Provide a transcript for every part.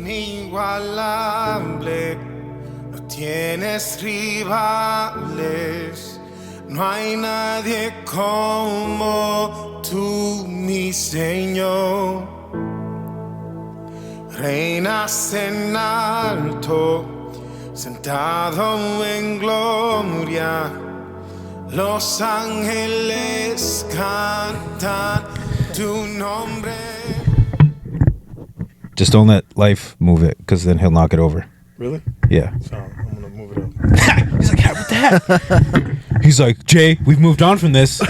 inigualable, no tienes rivales, no hay nadie como tú, mi Señor. Reinas en alto, sentado en gloria, los ángeles cantan tu nombre. Just don't let Life move it, because then he'll knock it over. Really? Yeah. So I'm gonna move it up. He's like, how about that? He's like, Jay, we've moved on from this.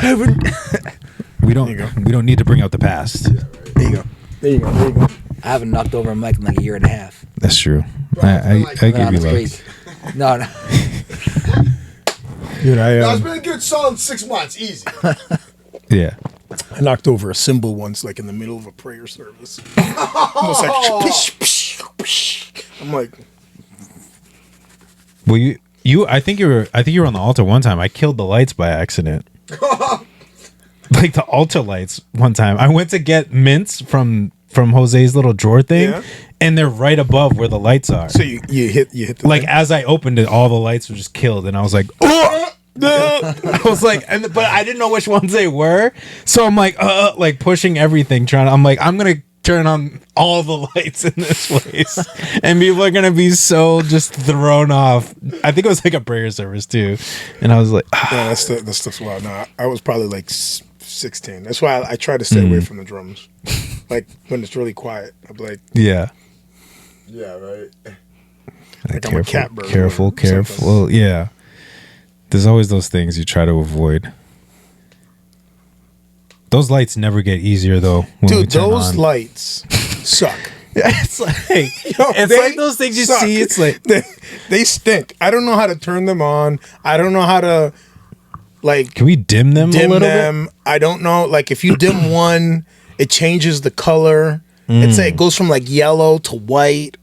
We don't need to bring out the past. There you go. There you go. There you go. I haven't knocked over a mic in like a year and a half. That's true. I give you luck. No. Dude, It's been a good solid 6 months. Easy. Yeah. I knocked over a cymbal once, like in the middle of a prayer service. Almost like, psh, psh, psh. I'm like, Well, I think you were on the altar one time. I killed the lights by accident. Like the altar lights one time. I went to get mints from Jose's little drawer thing, Yeah. and they're right above where the lights are. so you hit the Like thing? as I opened it, all the lights were just killed, and I was like, oh! I was like, but I didn't know which ones they were, so I'm like pushing everything, I'm gonna turn on all the lights in this place, and people are gonna be so just thrown off. I think it was like a prayer service too, and I was like, Yeah, that stuff's wild. No, I was probably like 16. That's why I try to stay away from the drums. Like when it's really quiet, I'm like, yeah, Yeah, right. like I'm a cat bird. careful. Yeah, there's always those things you try to avoid. Those lights never get easier though. When we Dude, turn those on. lights suck. It's like it's They like those things you suck. see. It's like they stink. I don't know how to turn them on. I don't know how to like can we dim them a dim little them. I don't know. Like if you dim one, it changes the color. It's like it goes from like yellow to white.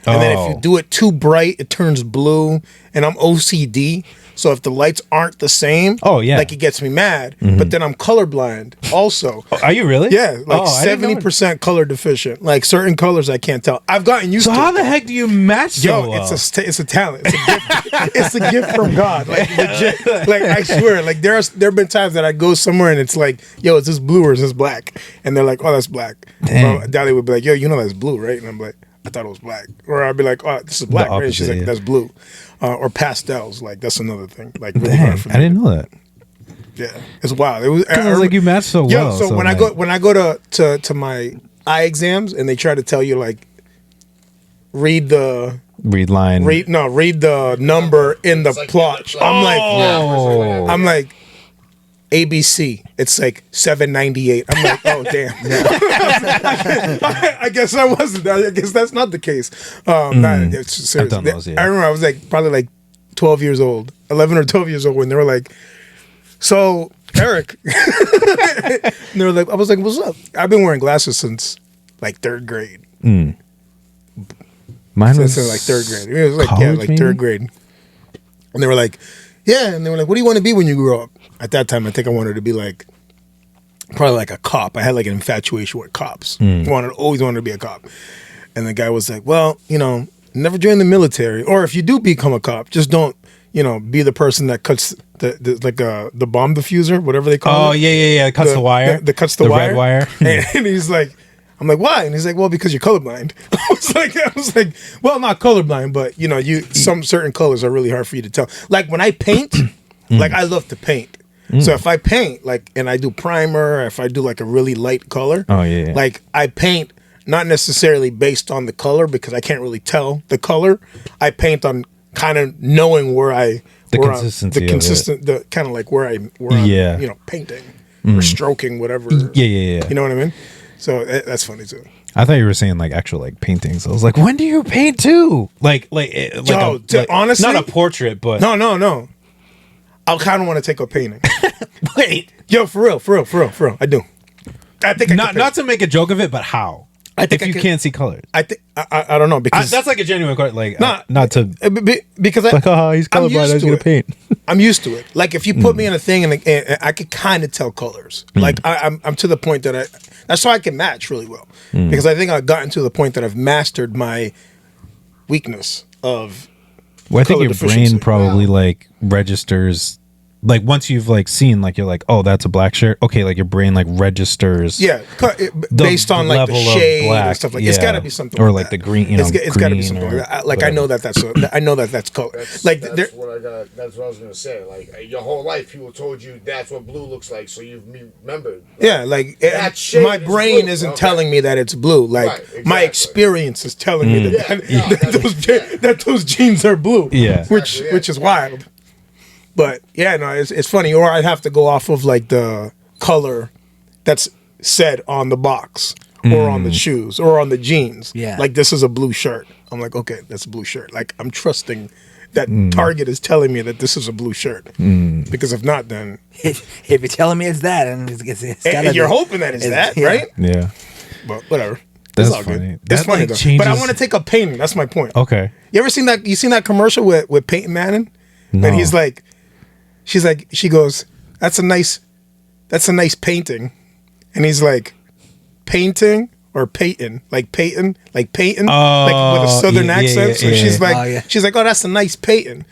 And then if Oh. you do it too bright, it turns blue. And I'm OCD. So if the lights aren't the same, Oh, yeah. like it gets me mad. But then I'm colorblind also. bit? Are you really? Yeah, like I didn't know 70% color deficient. Like certain colors I can't tell. I've gotten used So to how it. the heck do you match so Yo, well? it's a talent. It's a gift. It's a gift from God. Like legit. Like I swear. Like there have been times that I go somewhere and it's like, yo, is this blue or is this black? And they're like, oh, that's black. Dang. Well, Dali would be like, yo, you know that's blue, right? And I'm like, I thought it was black. Or I'd be like, oh, this is black, right? And she's opposite, like, yeah. that's blue. Or pastels. Like that's another thing. Like really Dang, hard for me. I didn't know that. Yeah, it's wild. It was. I was like, you match so Yo, well. so when I go to my eye exams and they try to tell you like read the number in the plot. I'm like ABC. It's like 798. I'm like, oh damn. I guess I wasn't. I guess that's not the case. It's serious. I've done those, yeah. I remember I was like probably like 12 years old, 11 or 12 years old when they were like, so Eric, and they were like, I was like, what's up? I've been wearing glasses since like third grade. Mine was Since like third grade. It was like college, like maybe? third grade. And they were like, yeah. And they were like, what do you want to be when you grow up? At that time, I think I wanted to be like probably like a cop. I had like an infatuation with cops. Always wanted to be a cop. And the guy was like, well, never join the military, or if you do become a cop, just don't, be the person that cuts the bomb diffuser, whatever they call it. Oh yeah. Cuts the wire. The cuts the wire. Red wire. And he's like, I'm like, why? And he's like, well, because you're colorblind. I was like, well, not colorblind, but some certain colors are really hard for you to tell. Like when I paint, like I love to paint. So if I paint, like, and I do primer, if I do like a really light color, like I paint not necessarily based on the color because I can't really tell the color. I paint on kind of knowing consistency the kind of like where I'm painting or stroking, whatever. Yeah. You know what I mean? So that's funny too. I thought you were saying like actual like paintings. I was like, when do you paint too? Honestly, not a portrait, but no. I kind of want to take up painting. wait, Yo, for real. I do. I think not to make a joke of it, but how? I think if you can't see colors. I think I don't know because That's like a genuine question. Like, Nah, not to because like, oh, he's I'm colorblind. used He's to gonna it. paint. I'm used to it. Like if you put me in a thing and I could kind of tell colors. Like I'm to the point that that's why I can match really well because I think I've gotten to the point that I've mastered my weakness of. Well, I think color your deficiency. brain probably like registers. Like once you've like seen, like you're like, oh, that's a black shirt. Okay, like your brain like registers. Yeah, based on like the level of shade black, and stuff like. It's yeah. got to be something. Or like like that. the green, It's got to be green something or like that. Like I know that I know that that's color. That's, Like that's what I got. That's what I was gonna say. Like your whole life, people told you that's what blue looks like, so you've remembered. yeah, like That shade my is brain blue. isn't Okay. telling me that it's blue. Like Right, exactly. my experience is telling me Yeah, that those jeans are blue. Yeah. which Exactly, which is wild. But yeah, no, it's funny. Or I'd have to go off of like the color that's said on the box or on the shoes or on the jeans. Yeah. Like this is a blue shirt. I'm like, okay, that's a blue shirt. Like I'm trusting that Target is telling me that this is a blue shirt. Because if not, then If you're telling me it's that, and it's gotta and you're be. hoping that it's that, yeah. right? Yeah. But whatever. That's It's all funny. good. That, It's funny like, though. changes- But I want to take up painting. That's my point. Okay. You ever seen that? You seen that commercial with Peyton Manning? No. And he's like, she goes, that's a nice painting, and he's like, painting or Peyton, like Peyton, like with a southern yeah, accent. yeah, So yeah. she's like, Oh, yeah. oh, that's a nice Peyton,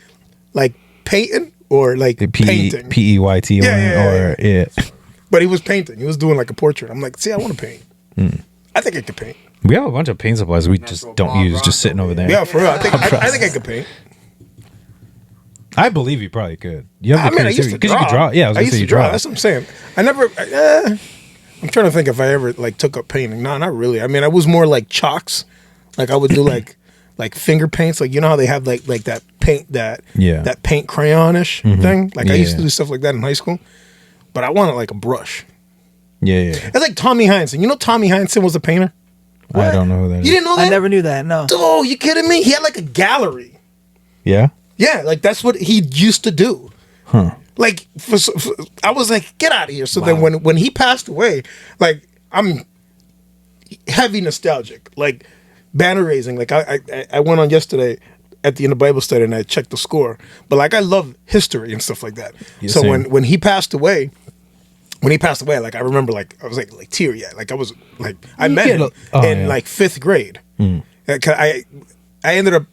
like Peyton or like painting. PEYT Yeah, or yeah. But he was painting. He was doing like a portrait. I'm like, see, I want to paint. I think I could paint. We have a bunch of paint supplies we just what don't Bob use, Ross just sitting told over me. there. Yeah, for real. I think I could paint. I believe you probably could. You have I the mean, I used to creativity draw. because you can draw. Yeah, I was gonna used say to you draw. draw. That's what I'm saying. I never. I'm trying to think if I ever like took up painting. No, not really. I mean, I was more like chalks. Like I would do like finger paints. Like you know how they have like that paint that paint crayonish thing. Like I used to do stuff like that in high school. But I wanted like a brush. Yeah. It's like Tommy Heinsohn. You know Tommy Heinsohn was a painter. I don't know who that is. You didn't know that? I never knew that. No. Oh, you kidding me? He had like a gallery. Yeah. Yeah, like that's what he used to do. Huh. Like, I was like, get out of here. So then when he passed away, like, I'm heavy nostalgic, like banner raising. Like I went on yesterday at the end of Bible study and I checked the score. But like I love history and stuff like that. Yeah, so same. when he passed away, like I remember like I was like teary eyed. Like I was like I met him in like 5th grade. I ended up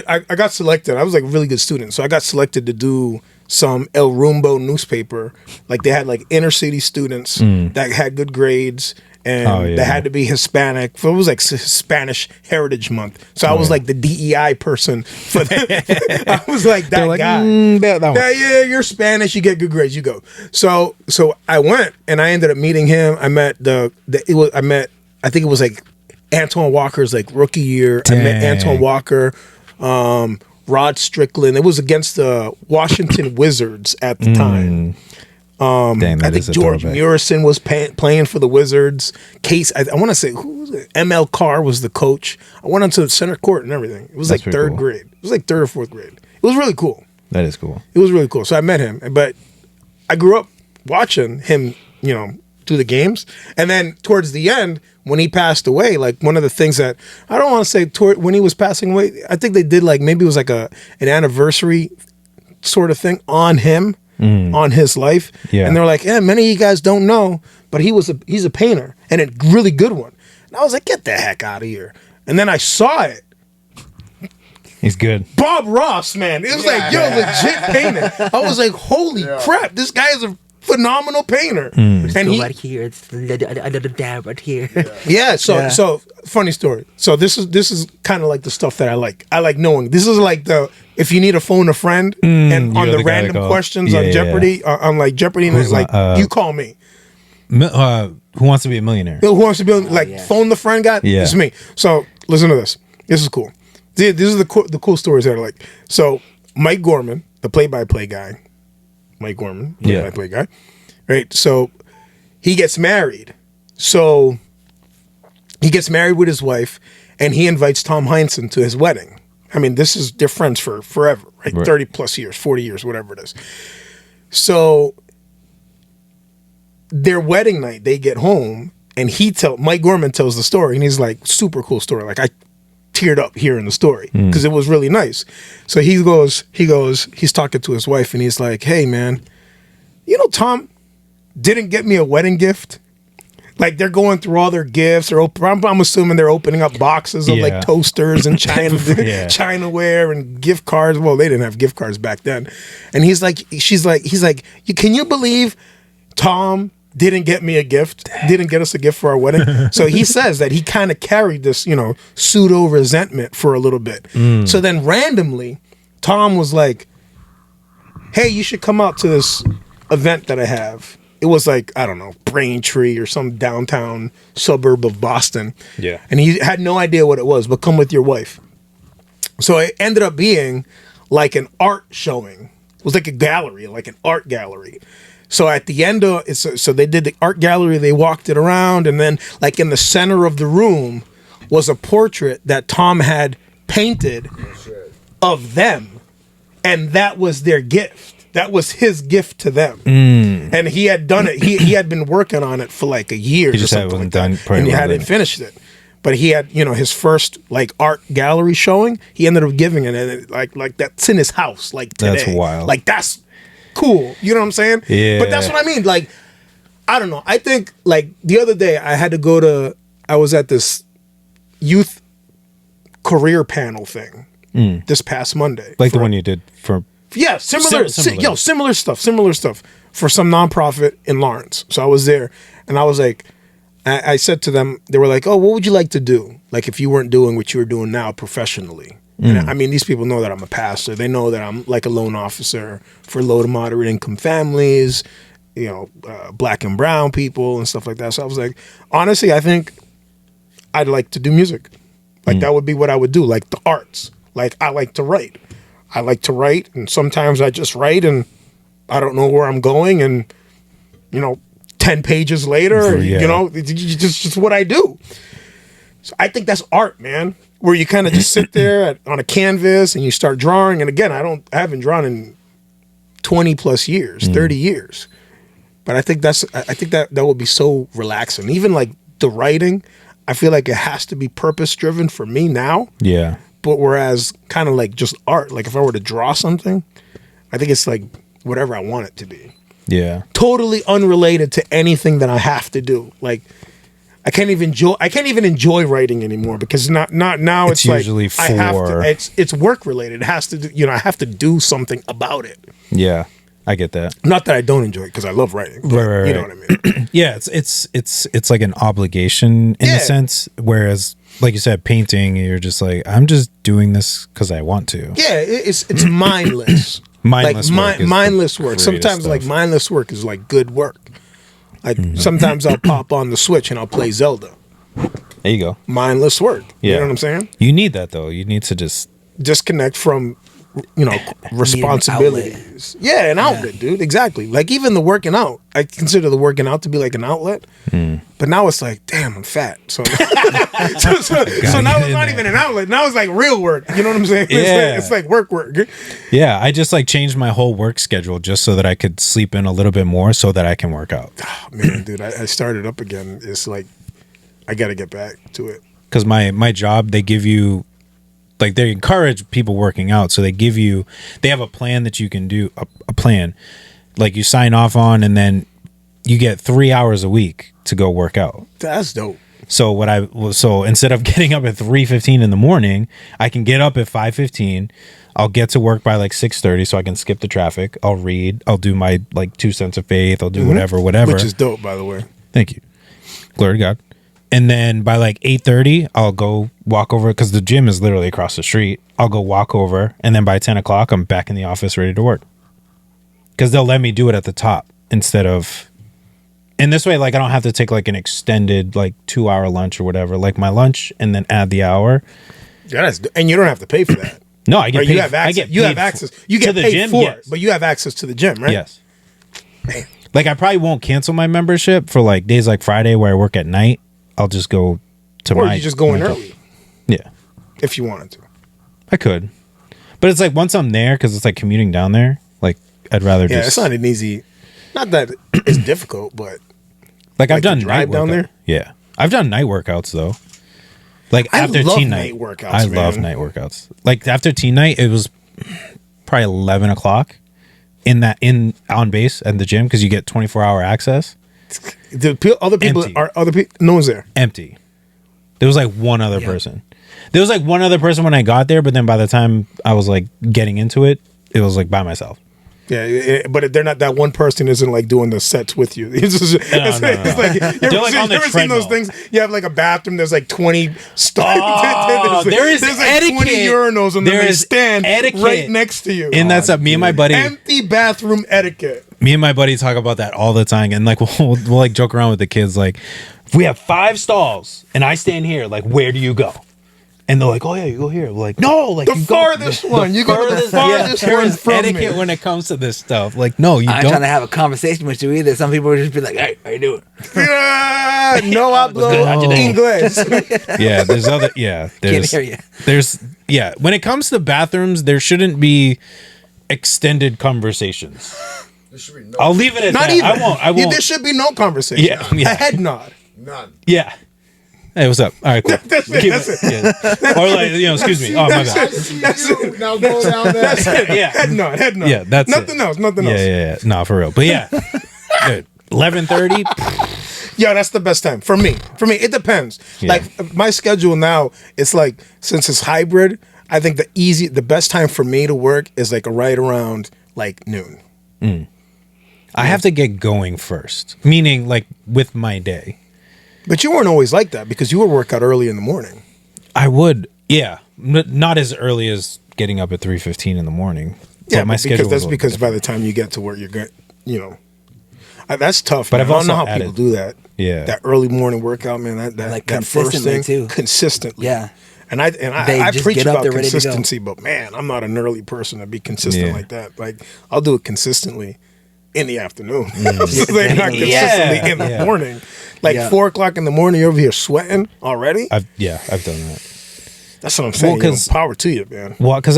I got selected. I was like a really good student, so I got selected to do some El Rumbo newspaper. Like they had like inner city students that had good grades and they had to be Hispanic. So it was like Spanish Heritage Month. So I was like the DEI person for them. I was like that like, guy. that one. Yeah, you're Spanish. You get good grades. You go. So I went and I ended up meeting him. I met I think it was like Antoine Walker's like rookie year. Dang. I met Antoine Walker. Rod Strickland. It was against the Washington Wizards at the time. Dang, I think George Murison was playing for the Wizards. Case, I want to say, who was it? ML Carr was the coach. I went onto the center court and everything. It was That's like pretty 3rd cool. grade. It was like 3rd or 4th grade. It was really cool. That is cool. It was really cool. So I met him, but I grew up watching him, do the games. And then towards the end, when he passed away, like one of the things that I don't want to say when he was passing away, I think they did like maybe it was like an anniversary sort of thing on him, on his life. Yeah. And they're like, yeah, many of you guys don't know, but he's a painter and a really good one. And I was like, get the heck out of here. And then I saw it. He's good. Bob Ross, man. It was like, yo, legit painter. I was like, holy crap, this guy is a phenomenal painter. And Go right here. It's another dab right here. yeah, so funny story. So this is kind of like the stuff that I like. I like knowing. This is like if you need to phone a friend and on you're the the guy to random call. questions Yeah, on yeah, Jeopardy, on like Jeopardy, Who's like on, you call me. Who wants to be a millionaire? Who wants to be like phone the friend guy? Yeah. It's me. So listen to this. This is cool. These are the cool stories that I like. So Mike Gorman, the play-by-play guy, play-by-play guy, right? So he gets married. So he gets married with his wife, and he invites Tom Heinsohn to his wedding. I mean, they're friends for forever, right? 30 plus years, 40 years, whatever it is. So their wedding night, they get home, And Mike Gorman tells the story, and he's like, super cool story. Like, I teared up hearing the story because it was really nice. So he's talking to his wife, and he's like, hey, man, you know, Tom didn't get me a wedding gift. Like, they're going through all their gifts. I'm assuming they're opening up boxes of like toasters and Chinaware and gift cards. Well, they didn't have gift cards back then. And he's like, can you believe Tom didn't get me a gift? Didn't get us a gift for our wedding? So he says that he kind of carried this, you know, pseudo resentment for a little bit. So then randomly, Tom was like, hey, you should come out to this event that I have. It was like, I don't know, Braintree or some downtown suburb of Boston. Yeah. And he had no idea what it was, but come with your wife. So it ended up being like an art showing. It was like a gallery, like an art gallery. So at the end of it, so they did the art gallery, they walked it around, and then like in the center of the room was a portrait that Tom had painted of them. And that was their gift. That was his gift to them. And he had done it. He had been working on it for like a year or something like that. And he hadn't finished it. But he had, you know, his first like art gallery showing. He ended up giving it, and like that's in his house like today. That's wild. Like, that's cool. You know what I'm saying? Yeah. But that's what I mean. Like, I don't know. I think like the other day I was at this youth career panel thing this past Monday. Like the one you did for... Yeah, similar stuff for some nonprofit in Lawrence. So I was there, and I was like, I said to them, they were like, oh, what would you like to do? Like, if you weren't doing what you were doing now professionally. And I mean, these people know that I'm a pastor. They know that I'm like a loan officer for low to moderate income families, you know, black and brown people and stuff like that. So I was like, honestly, I think I'd like to do music. Like, that would be what I would do, like the arts. Like, I like to write. And sometimes I just write and I don't know where I'm going, and, you know, 10 pages later, you know, it's just what I do. So I think that's art, man, where you kind of just sit there on a canvas and you start drawing. And again, I haven't drawn in 20 plus years, 30 years. But I think that would be so relaxing. Even like the writing, I feel like it has to be purpose driven for me now. Yeah. But whereas kind of like just art, like if I were to draw something, I think it's like whatever I want it to be. Yeah. Totally unrelated to anything that I have to do. Like I can't even enjoy writing anymore because not now it's like usually I have to, it's work related. It has to do, you know, I have to do something about it. Yeah. I get that. Not that I don't enjoy it because I love writing. But Right. You know what I mean? Yeah, it's like an obligation in a sense, whereas like you said, painting, you're just like, I'm just doing this because I want to. Yeah, it's mindless. Mindless work. Sometimes stuff. like mindless work is like good work. Like sometimes I'll pop on the Switch and I'll play Zelda. There you go. Mindless work. Yeah. You know what I'm saying? You need that though. You need to just disconnect from, you know, responsibilities. Yeah, an outlet, dude. Exactly. Like even the working out, I consider the working out to be like an outlet. But now it's like, damn, I'm fat. So, so now it's not even an outlet. Now it's like real work. You know what I'm saying? Yeah. It's like work. Yeah, I just like changed my whole work schedule just so that I could sleep in a little bit more so that I can work out. Oh, man, dude, I started up again. It's like I got to get back to it. Because my job, they give you, like they encourage people working out. So they have a plan that you can do, a plan. Like you sign off on, and then you get 3 hours a week to go work out. That's dope. So instead of getting up at 3:15 in the morning, I can get up at 5:15. I'll get to work by like 6:30 so I can skip the traffic. I'll read. I'll do my like 2 cents of faith. I'll do whatever. Which is dope, by the way. Thank you. Glory to God. And then by like 8:30, I'll go walk over because the gym is literally across the street. I'll go walk over, and then by 10 o'clock, I'm back in the office ready to work. Because they'll let me do it at the top instead of... And this way, like, I don't have to take like an extended like 2-hour lunch or whatever, like my lunch, and then add the hour. Yeah, and you don't have to pay for that. No, I get paid. You have access. You have access. You get paid gym, for yes. it, but you have access to the gym, right? Yes. Like, I probably won't cancel my membership for like days like Friday where I work at night. I'll just go to or my... you just go in early. Yeah. If you wanted to. I could. But it's like once I'm there, because it's like commuting down there, like I'd rather just... Yeah, it's not an easy... Not that it's difficult, but Like I've to done drive night down workout. there? Yeah, I've done night workouts though. Like I after love teen night night workouts, I love man. night workouts. Like after teen night, it was probably 11 o'clock in on base at the gym because you get 24-hour access. Other people Empty. are other people. No one's there. Empty. There was like one other person. There was like one other person when I got there, but then by the time I was like getting into it, it was like by myself. Yeah, but they're not. That one person isn't like doing the sets with you. It's like you ever, like on the you ever seen those treadmill. things? You have like a bathroom. There's like 20 Oh, there is there's like etiquette. 20 urinals, and then There they is stand etiquette. right next to you. And that's me and my buddy. Empty bathroom etiquette. Me and my buddy talk about that all the time, and like we'll like joke around with the kids. Like, if we have 5 stalls, and I stand here, like, where do you go? And they're like, "Oh yeah, you go here." We're like, "No, like The you farthest go, one. You go to the farthest there one is from etiquette me. when it comes to this stuff. Like, no, you I'm don't. trying to have a conversation with you either. Some people would just be like, "Hey, how you doing?" Yeah, no hablo good. inglés. Yeah, there's other. Yeah, there's. hear you. There's. Yeah, when it comes to bathrooms, there shouldn't be extended conversations. There should be no I'll leave it at Not that. even. I won't. I won't. There should be no conversation. Yeah. A head nod. none. Yeah. Hey, what's up? All right, cool. That's it, Keep that's it. Yeah. Or like, excuse me. Oh, my I bad. see you. Now go down there. Yeah. Head nod. Head nod. Yeah, that's nothing it. else. Nothing Yeah, else. yeah. No, for real. But yeah. Good. 11:30. Yeah, that's the best time for me. For me, it depends. Yeah. Like my schedule now, it's like since it's hybrid, I think the best time for me to work is like right around like noon. I have to get going first. Meaning like with my day. But you weren't always like that because you would work out early in the morning. I would. Yeah. Not as early as getting up at 3:15 in the morning. Yeah, But my but schedule because that's was a little because by different. the time you get to work, you're good. You know, that's tough. But man. I've I don't also know how added- people do that. Yeah. that early morning workout, man. That Like that first consistently, thing, too. consistently. Yeah. And I They just preach get up, about they're ready to go. consistency, but man, I'm not an early person to be consistent Yeah. like that. Like I'll do it consistently in the afternoon, like, not consistently Yeah. in the Yeah. morning. Like Yeah. 4 o'clock in the morning, you're over here sweating already. I've done that. That's what I'm saying. Well, 'cause- power to you, man. Well, because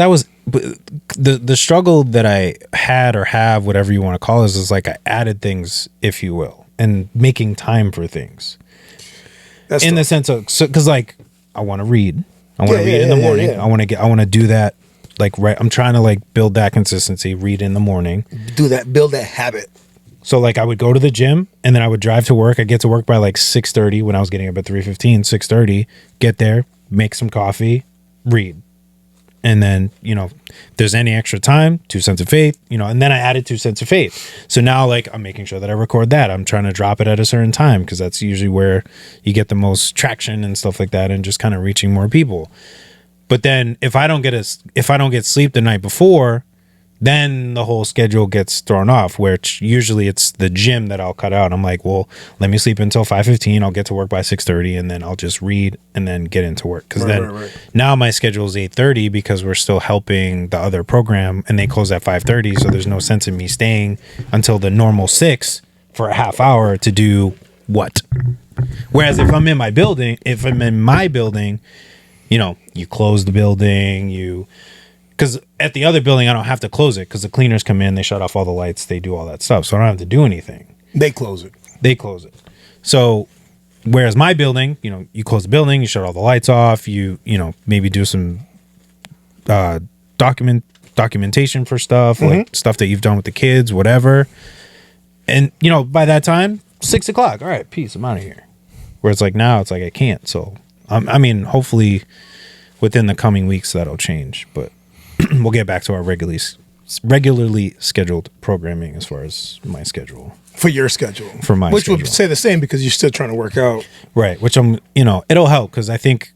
the struggle that I had or have, whatever you want to call it, is like I added things, if you will, and making time for things. That's In the the, sense of, because like I want to read. I want to Yeah, read yeah, in the yeah, morning. yeah. I want to do that. Like, right. I'm trying to like build that consistency, read in the morning. do that, build that habit. So like I would go to the gym and then I would drive to work. I get to work by like 6:30 when I was getting up at 3:15, 6:30, get there, make some coffee, read. And then, if there's any extra time, 2 cents of faith, and then I added 2 cents of faith. So now like I'm making sure that I record that. I'm trying to drop it at a certain time because that's usually where you get the most traction and stuff like that and just kind of reaching more people. But then if I don't get sleep the night before, then the whole schedule gets thrown off, which usually it's the gym that I'll cut out. I'm like, well, let me sleep until 5:15. I'll get to work by 6:30 and then I'll just read and then get into work. Because Right. now my schedule is 8:30 because we're still helping the other program and they close at 5:30. So there's no sense in me staying until the normal 6 for a half hour to do what? Whereas if I'm in my building, you close the building, because at the other building, I don't have to close it because the cleaners come in, they shut off all the lights, they do all that stuff. So I don't have to do anything. They close it. They close it. So whereas my building, you close the building, you shut all the lights off, you maybe do some documentation for stuff, like stuff that you've done with the kids, whatever. And, by that time, 6 o'clock. All right, peace, I'm out of here. Where it's like now, it's like I can't. So, hopefully within the coming weeks, that'll change. But we'll get back to our regularly scheduled programming as far as my schedule. For your schedule. For my Which schedule. would say the same because you're still trying to work out. Right. Which it'll help because I think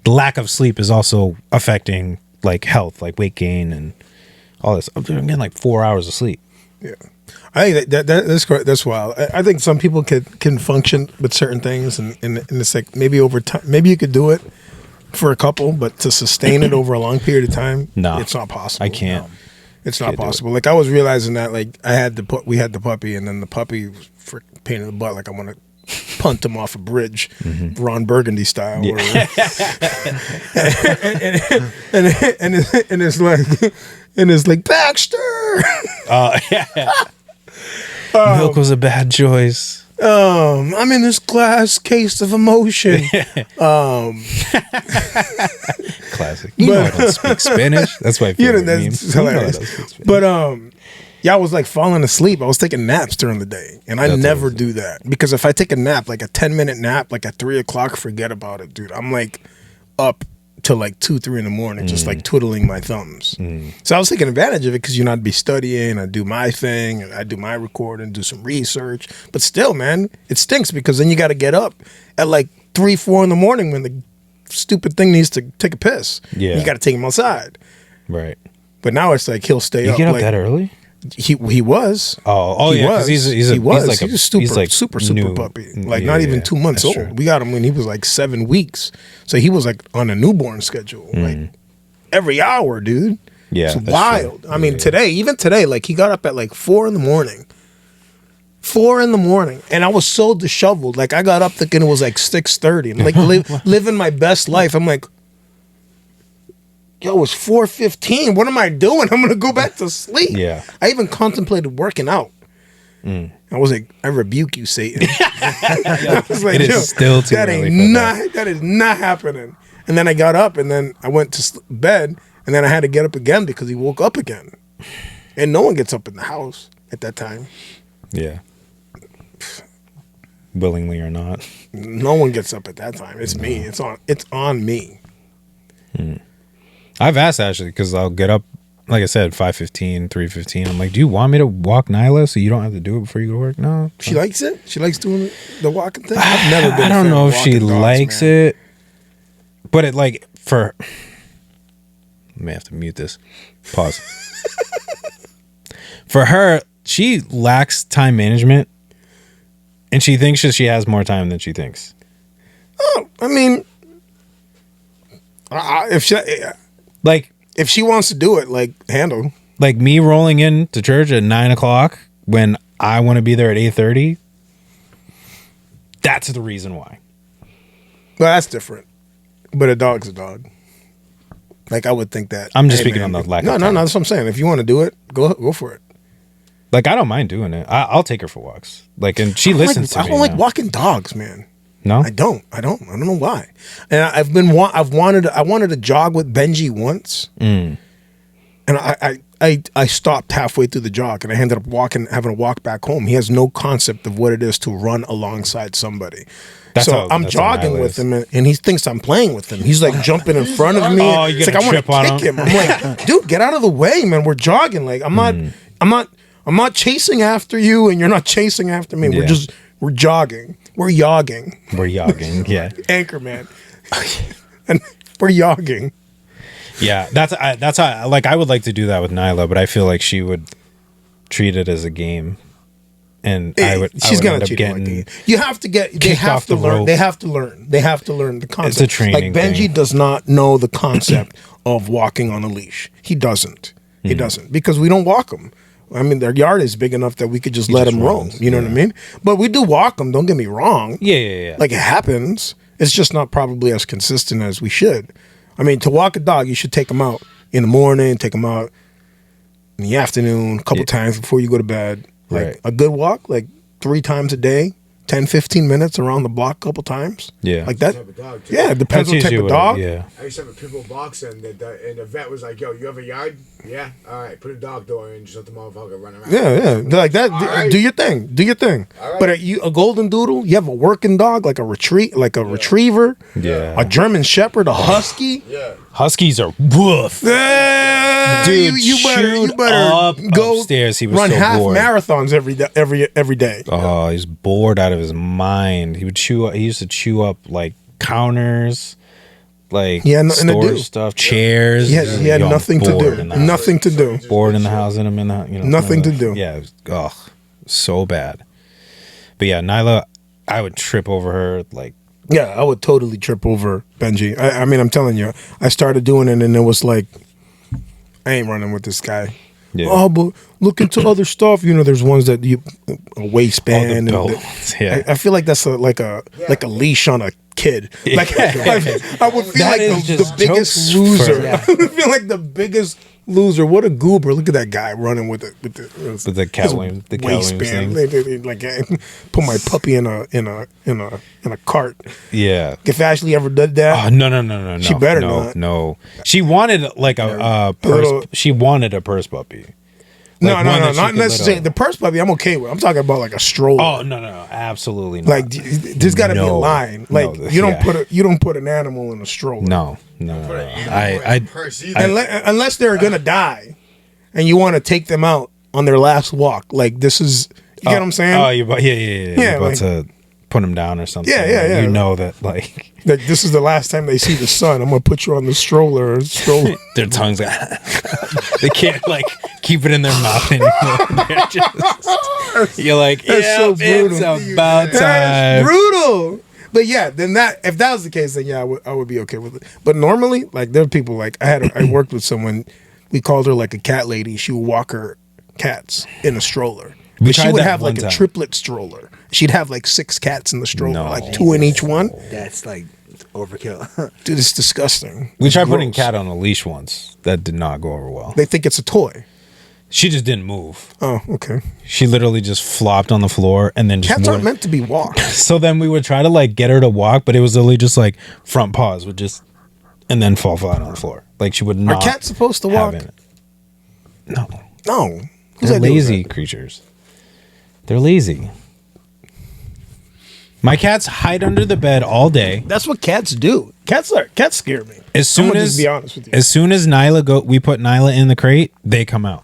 the lack of sleep is also affecting like health, like weight gain and all this. I'm getting like 4 hours of sleep. Yeah. I think that's correct. That's wild. I think some people can function with certain things and it's like maybe over time, maybe you could do it for a couple, but to sustain it over a long period of time, No. it's not possible. I can't. No. It's not Can't do possible. Like I was realizing that like we had the puppy and then the puppy was freaking pain in the butt. Like I want to punt him off a bridge, Ron Burgundy style. Yeah. And it's like Baxter. Yeah. Milk was a bad choice. I'm in this glass case of emotion. Classic. You know I don't speak Spanish. That's my favorite meme. That's You know I don't hilarious. speak Spanish. But yeah, I was like falling asleep. I was taking naps during the day, and I That's never awesome. do that because if I take a nap, like a 10-minute nap, like at 3 o'clock, forget about it, dude. I'm like up till like 2, 3 in the morning, just like twiddling my thumbs. So I was taking advantage of it because I'd be studying, I'd do my thing, and I'd do my recording, do some research. But still, man, it stinks because then you got to get up at like 3, 4 in the morning when the stupid thing needs to take a piss. Yeah. You got to take him outside. Right. But now it's like he'll stay You up. get up like, that early? He was. Oh He yeah, was. because He's like a super new- puppy. Like yeah, not even yeah, 2 months that's old. true. We got him when he was like 7 weeks. So he was like on a newborn schedule, like every hour, dude. Yeah, It's that's wild. true. I mean, Yeah. even today, like he got up at like 4 in the morning. 4 in the morning, and I was so disheveled. Like I got up thinking it was like 6:30. I'm like living my best life. I'm like, yo, it's 4:15. What am I doing? I'm gonna go back to sleep. Yeah. I even contemplated working out. I was like, I rebuke you, Satan. I was like, It is yo, still too that early ain't for not that is not happening. And then I got up, and then I went to bed, and then I had to get up again because he woke up again. And no one gets up in the house at that time. Yeah. Willingly or not. No one gets up at that time. It's me. It's on me. I've asked Ashley because I'll get up, like I said, 5:15, 3:15. I'm like, do you want me to walk Nyla so you don't have to do it before you go to work? No. She likes it. She likes doing the walking thing. I've never been. I a don't fan know of if she walking dogs, likes man. it, but it like for. I may have to mute this. Pause. For her, she lacks time management, and she thinks that she has more time than she thinks. Oh, I mean, Like if she wants to do it, like handle. like me rolling in to church at 9 o'clock when I want to be there at 8:30. That's the reason why. Well, that's different. But a dog's a dog. Like I would think that. I'm just speaking on the lack No, of no, time. no. That's what I'm saying. If you want to do it, go for it. Like I don't mind doing it. I'll take her for walks. Like, and she listens to I me. don't like now. walking dogs, man. No, I don't know why. And I wanted to jog with Benji once, and I stopped halfway through the jog, and I ended up having to walk back home. He has no concept of what it is to run alongside somebody. That's so how- I'm that's how jogging Nyla with is. him, and he thinks I'm playing with him. He's like jumping in front of me. Oh, you're It's like gonna I want trip on to kick him. him. I'm like, dude, get out of the way, man. We're jogging. Like I'm not chasing after you, and you're not chasing after me. Yeah. We're jogging. We're yogging. we're yogging. Yeah, Anchorman. And we're yogging. yeah. That's how. Like I would like to do that with Nyla, but I feel like she would treat it as a game, and She's gonna end up cheat on getting. you. You have to get. They kicked have off to the learn. rope. They have to learn. They have to learn the concept. It's a training Like Benji thing. does not know the concept of walking on a leash. He doesn't. He doesn't because we don't walk them. I mean, their yard is big enough that we could just let just them roam. runs, You know what I mean? But we do walk them. Don't get me wrong. Yeah. Like it happens. It's just not probably as consistent as we should. I mean, to walk a dog, you should take them out in the morning, take them out in the afternoon, a couple times before you go to bed. Like Right. a good walk, like 3 times a day, 10, 15 minutes around the block a couple times. Yeah. Like that. Type of dog, too. Yeah, it depends That's what type usually of what dog. Yeah. I used to have a pit bull box, and the vet was like, "Yo, you have a yard? Yeah, all right. Put a dog door in, just let the motherfucker run around." Yeah, yeah. They're like that. right. Do your thing. Do your thing. All right. But a golden doodle, you have a working dog, like a retriever, Yeah. a German shepherd, a husky. Yeah. Huskies are woof. Dude, you chewed better up go upstairs. He was run so half bored. marathons every day. Oh, he's bored out of his mind. He used to chew up like counters, like He had nothing to store do. stuff, chairs. He had Yo, I'm nothing to bored do. in the house. Nothing to do. Bored in the house, and I'm in the Nothing to do. Yeah, it was, so bad. But yeah, Nyla, I would trip over her like. Yeah, I would totally trip over Benji. I mean, I'm telling you, I started doing it, and it was like, I ain't running with this guy. Yeah. Oh, but look into other stuff. You know, there's ones that you a waistband. Oh, the and belts, yeah. I feel like that's like a leash on a kid. Like I would feel That like is the just biggest jokes loser. for- I would feel like the biggest loser. What a goober! Look at that guy running with the Cat Williams waistband. thing. They like put my puppy in a cart. Yeah. If Ashley ever did that, Oh no! She better no, not. No, she wanted like a purse. little- She wanted a purse puppy. no, Like one that she not could necessarily. little- The purse puppy, I'm okay with. I'm talking about like a stroller. Oh no, absolutely not. Like there's got to be a No. line. No, Like you don't yeah. put an animal in a stroller. no. I Purse either. Unless they're gonna die, and you want to take them out on their last walk. Like this is, you get what I'm saying? Oh, you're about, yeah. Yeah, You're about like- to put them down or something. Yeah. You know that like Like this is the last time they see the sun. I'm gonna put you on the stroller. their tongues like they can't like keep it in their mouth anymore. They're just- you're like, That's yeah, so brutal. it's about That's time. brutal. But yeah, then if that was the case, then yeah, I would be okay with it. But normally, like there are people like I worked with someone. We called her like a cat lady. She would walk her cats in a stroller. But she tried would that have like one a time. triplet stroller. She'd have like 6 cats in the stroller, No. like 2 in each one. That's like overkill. Dude, it's disgusting. We It's tried putting gross. cat on a leash once. That did not go over well. They think it's a toy. She just didn't move. Oh, okay. She literally just flopped on the floor and then just Cats aren't wouldn't- meant to be walked. So then we would try to like get her to walk, but it was literally just like front paws would just and then fall flat on the floor. Like she would Are not. cats supposed to have walk? it. No, No. Whose they're idea was lazy that? creatures. They're lazy. My cats hide under the bed all day. That's what cats do. Cats scare me. As soon I'm gonna as just be honest with you. as soon as we put Nyla in the crate, they come out.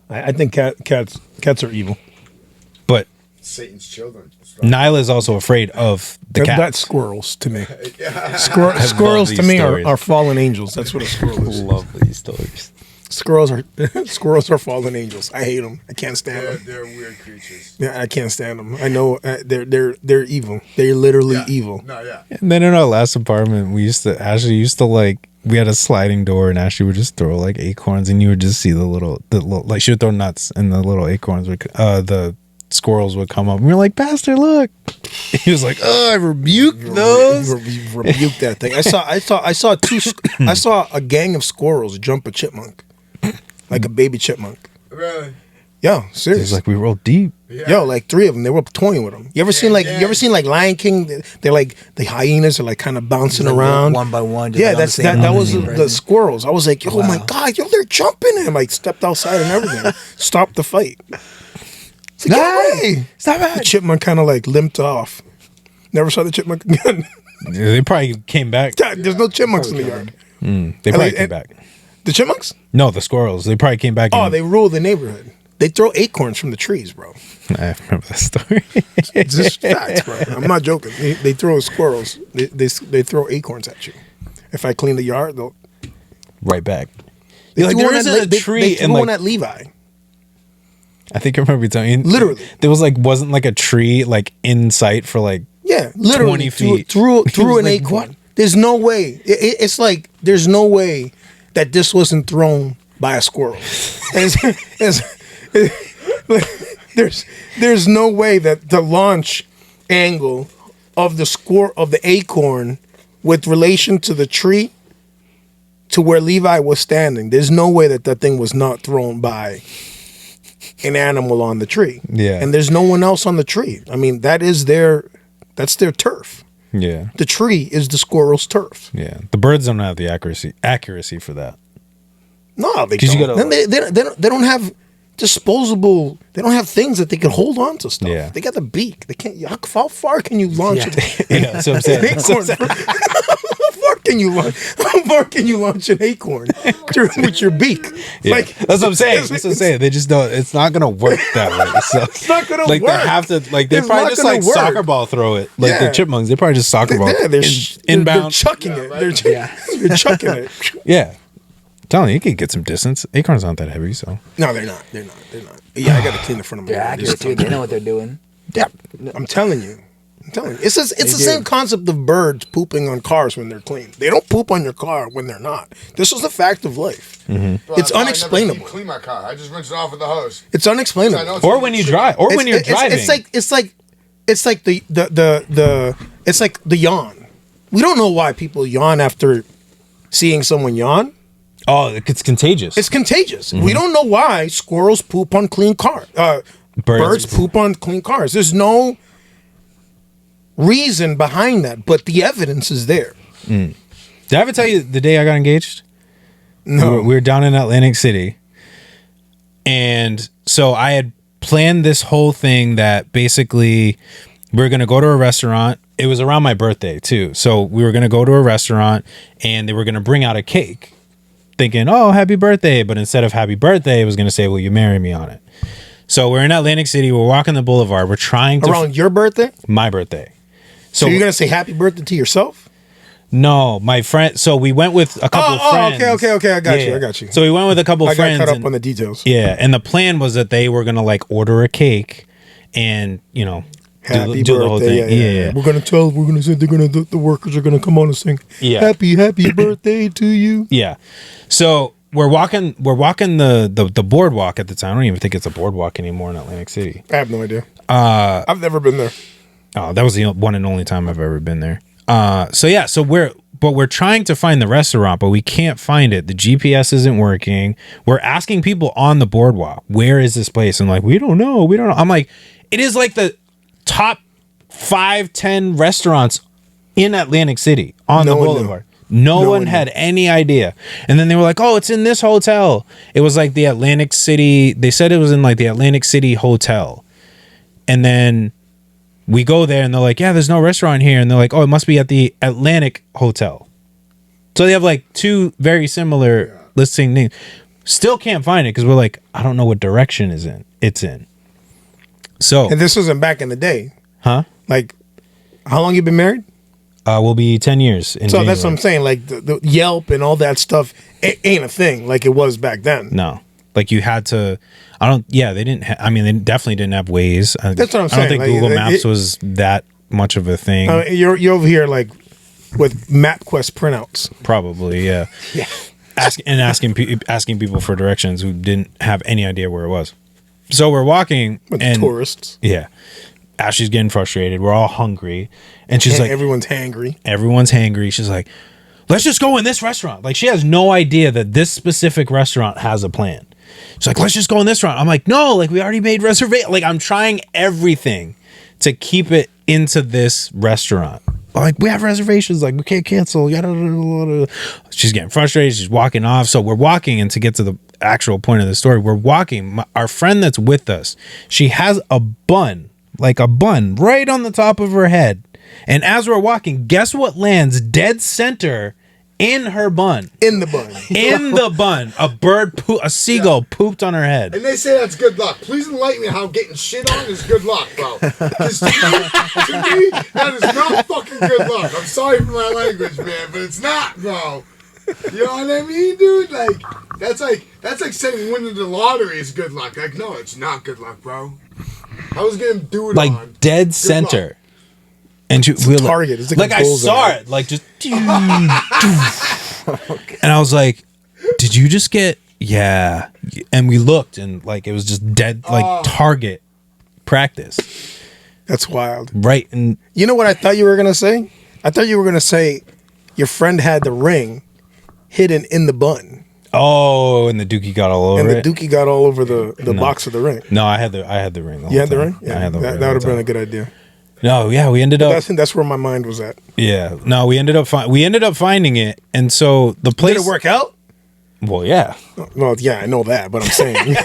I think cats are evil. But Satan's children. Nyla is also afraid of the cat. That's squirrels to me. Squirrels to these me stories. are fallen angels. That's what a squirrel is. Love these stories. Squirrels are fallen angels. I hate them. I can't stand them. They're weird creatures. Yeah, I can't stand them. I know they're evil. They're literally evil. No, yeah. And then in our last apartment, Ashley used to like, we had a sliding door and Ashley would just throw like acorns and you would just see the little like she would throw nuts and the little acorns would, the squirrels would come up and we were like, Pastor, look. He was like, oh, I rebuked those. You rebuke that thing. I saw a gang of squirrels jump a chipmunk, like a baby chipmunk. Really? Yo, It serious. was like, we rolled deep. Yeah. Yo, like 3 of them. They were toying with them. You ever seen like Lion King? They're like the hyenas are like kind of bouncing Like around one by one. just Yeah, like on that's the same that was line. the squirrels. I was like, oh my Wow. god, yo, they're jumping and like stepped outside and everything. Stopped the fight. It's like, get away. Stop The chipmunk kind of like limped off. Never saw the chipmunk again. They probably came back. There's no chipmunks in the yard. They probably like- came back. The chipmunks? No, the squirrels. They probably came back. Oh, and- they rule the neighborhood. They throw acorns from the trees, bro. I remember that story. It's just facts, bro. I'm not joking. They throw squirrels. They throw acorns at you. If I clean the yard, they'll. Right back. They Like, threw there one isn't at, a they tree threw and, one like- at Levi. I think I remember you telling you. Literally. There was like, wasn't like a tree like in sight for like, Yeah, literally 20 feet. threw It was an like, acorn. what? There's no way. It's like there's no way that this wasn't thrown by a squirrel. There's no way that the launch angle of the acorn with relation to the tree to where Levi was standing. There's no way that thing was not thrown by an animal on the tree. Yeah. And there's no one else on the tree. I mean, that's their turf. yeah, The tree is the squirrel's turf. yeah. The birds don't have the accuracy for that. No, they 'Cause don't. you gotta, They don't have disposable. They don't have things that they can hold on to stuff. Yeah. They got the beak. They can't. How far can you launch it? You know, so I'm saying. An acorn. How far can you launch? How far can you launch an acorn with your beak? Yeah. Like That's what I'm saying. That's what I'm saying. They just don't. It's not gonna work that way. So it's not gonna like work. they have to. Like they It's probably not just gonna like work. soccer ball throw it. Like Yeah. the chipmunks. They probably just soccer ball. Yeah, they're inbound. chucking it. right. They're chucking it. Yeah. I'm telling you, you can get some distance. Acorns aren't that heavy, so No, they're not. Yeah, I got to clean the front of my They're yard. accurate too. They know what they're doing. Yeah, I'm telling you. I'm telling you, it's the same concept of birds pooping on cars when they're clean. They don't poop on your car when they're not. This is a fact of life. Mm-hmm. Well, It's I never unexplainable. deep clean my car. I just rinse it off with the hose. It's So I know unexplainable. it's Or gonna when be you shit. drive, or when you're It's driving. it's like the yawn. We don't know why people yawn after seeing someone yawn. Oh, it's contagious. It's contagious. We don't know why squirrels poop on clean cars. Birds poop on clean cars. There's no reason behind that, but the evidence is there. Did I ever tell you the day I got engaged? No. We were down in Atlantic City. And so I had planned this whole thing that basically we were going to go to a restaurant. It was around my birthday too. So we were going to go to a restaurant and they were going to bring out a cake thinking, oh, happy birthday. But instead of happy birthday, it was going to say, will you marry me on it? So we're in Atlantic City. We're walking the boulevard. We're trying to... Around your birthday? my birthday. So you're going to say happy birthday to yourself? No, my friend. So we went with a couple of friends. Okay. I got Yeah. you. So we went with a couple I of got friends. caught up and- on the details. Yeah, and the plan was that they were gonna like order a cake, and you know, Happy do the whole birthday. thing. Yeah. We're gonna say the workers are gonna come on and sing happy birthday to you. Yeah. So we're walking the boardwalk at the time. I don't even think it's a boardwalk anymore in Atlantic City. I have no idea. I've never been there. Oh, that was the one and only time I've ever been there. So we're trying to find the restaurant, but we can't find it. The GPS isn't working. We're asking people on the boardwalk, where is this place? And like, we don't know. I'm like, it is like the top 5-10 restaurants in Atlantic City on the No one knew. boulevard. No one had any idea. And then they were like, oh, it's in this hotel. It was like the Atlantic City. They said it was in like the Atlantic City Hotel. And then we go there and they're like, yeah, there's no restaurant here. And they're like, oh, it must be at the Atlantic Hotel. So they have like two very similar listing names. Still can't find it because we're like, I don't know what direction it's in. So, And this wasn't back in the day. huh? Like, how long you been married? We'll be 10 years in So that's what January. I'm saying. Like the Yelp and all that stuff ain't a thing like it was back then. No. Like you had to, they didn't, they definitely didn't have Waze. That's what I'm I saying. don't think Like, Google it- Maps was that much of a thing. You're over here like with MapQuest printouts. Probably, yeah. Yeah. Asking people for directions who didn't have any idea where it was. So we're walking With and tourists. yeah, Ashley's getting frustrated. We're all hungry, and she's like, Everyone's hangry. everyone's hangry. She's like, let's just go in this restaurant. Like she has no idea that this specific restaurant has a plan. She's like, let's just go in this restaurant. I'm like, no, like we already made reservation. Like I'm trying everything to keep it into this restaurant. Like we have reservations, like we can't cancel. Yada, yada, yada, yada. She's getting frustrated. She's walking off. So we're walking, and to get to the actual point of the story, we're walking. Our friend that's with us, she has a bun, right on the top of her head. And as we're walking, guess what lands dead center in her bun? In the bun. In the bun, a seagull pooped on her head. And they say that's good luck. Please enlighten me how getting shit on is good luck, bro. 'Cause to me, that is not fucking good luck. I'm sorry for my language, man, but it's not, bro. You know what I mean, dude? Like that's like saying winning the lottery is good luck. Like, no, it's not good luck, bro. I was getting dude Like on. dead Good center. luck. And she, we were target. It's like a I bullseye. saw it, like just, and I was like, "Did you just get?" Yeah, and we looked, and like it was just dead, like target practice, That's wild. right? And You know what I thought you were gonna say? I thought you were gonna say your friend had the ring hidden in the bun, and the dookie got all over and the it. dookie got all over the box of the ring. No, I had the ring. You had the ring? I had the ring. That would have the been whole a good idea. time. No, yeah, we ended up. That's where my mind was at. Yeah, no, we ended up finding it, and so the place. Did it work out? Well, yeah. Well, yeah, I know that, but I'm saying,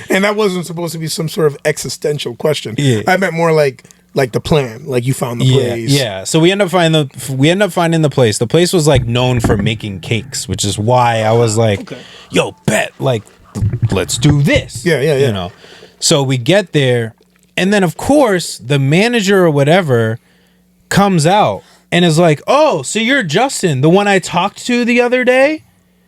and that wasn't supposed to be some sort of existential question. Yeah. I meant more like the plan, like you found the place. Yeah. So we end up finding the place. The place was like known for making cakes, which is why I was like, "Yo, bet, like, let's do this." Yeah. You know. So we get there, and then of course the manager or whatever comes out and is like, "Oh, so you're Justin, the one I talked to the other day?"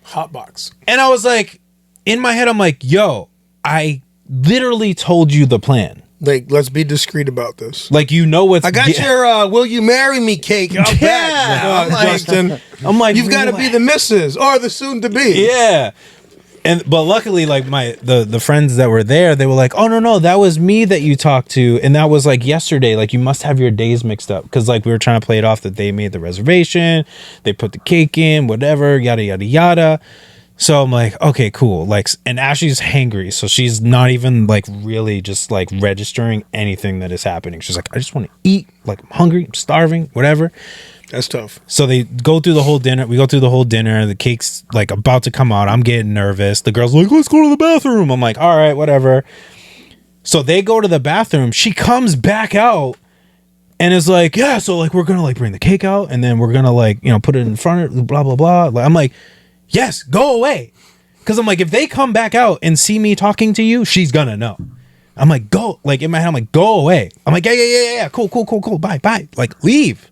Hotbox. And I was like, in my head, I'm like, "Yo, I literally told you the plan." Like, let's be discreet about this. Like, you know what's... I got your "Will you marry me" cake out back, I'm like, Justin. I'm like, You've got to be the missus or the soon to be. Yeah. But luckily, like, the friends that were there, they were like, oh, no, that was me that you talked to. And that was, like, yesterday. Like, you must have your days mixed up. Because, like, we were trying to play it off that they made the reservation. They put the cake in, whatever, yada, yada, yada. So I'm like, okay, cool. Like, and Ashley's hangry. So she's not even, like, really just, like, registering anything that is happening. She's like, I just want to eat. Like, I'm hungry. I'm starving. Whatever. That's tough. So they go through the whole dinner. We go through the whole dinner. The cake's like about to come out. I'm getting nervous. The girl's like, let's go to the bathroom. I'm like, all right, whatever. So they go to the bathroom. She comes back out and is like, yeah, so like we're going to like bring the cake out and then we're going to like, you know, put it in front of blah, blah, blah. Like, I'm like, yes, go away. Because I'm like, if they come back out and see me talking to you, she's going to know. I'm like, go. Like in my head, I'm like, go away. I'm like, yeah. Cool. Bye. Like, leave.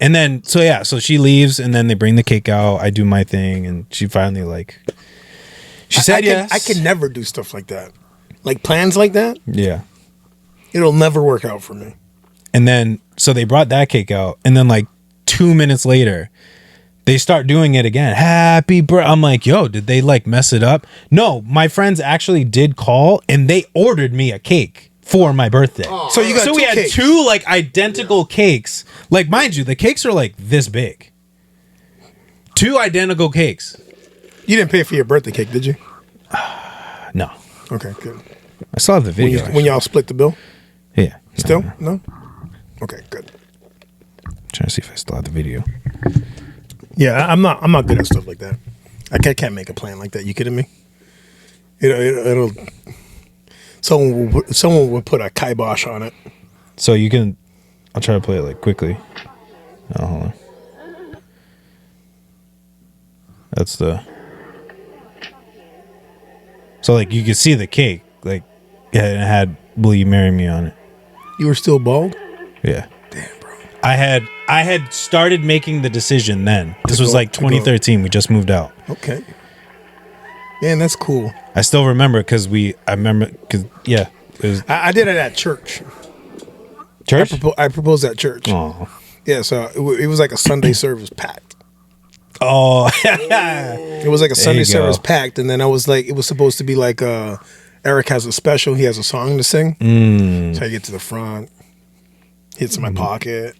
And then, so she leaves, and then they bring the cake out. I do my thing, and she finally, like, she said yes. I can never do stuff like that. Like, plans like that, Yeah. it'll never work out for me. And then, so they brought that cake out, and then, like, 2 minutes later, they start doing it again. Happy birthday. I'm like, yo, did they, like, mess it up? No, my friends actually did call, and they ordered me a cake for my birthday. Oh, So you got So we had cakes. two, like, identical cakes. Like, mind you, the cakes are, like, this big. 2 identical cakes. You didn't pay for your birthday cake, did you? No. Okay, good. I still have the When, video. when y'all split the bill? Yeah. Still? No? Okay, good. Trying to see if I still have the video. Yeah, I'm not good at stuff like that. I can't make a plan like that. You kidding me? It'll someone will put a kibosh on it. So you can, I'll try to play it like quickly. Oh, hold on. That's the, so like you can see the cake, like it had "Will you marry me" on it. You were still bald? Yeah. Damn, bro. I had started making the decision then. This was go- like to go. 2013. We just moved out. Okay. Man, that's cool. I still remember because it was I did it at church. church. I proposed at church. Oh. Yeah, so it was like a Sunday service packed. Oh. It was like a Sunday you go. service packed, and then I was like, it was supposed to be like Eric has a special. He has a song to sing. So I get to the front, hits in my pocket,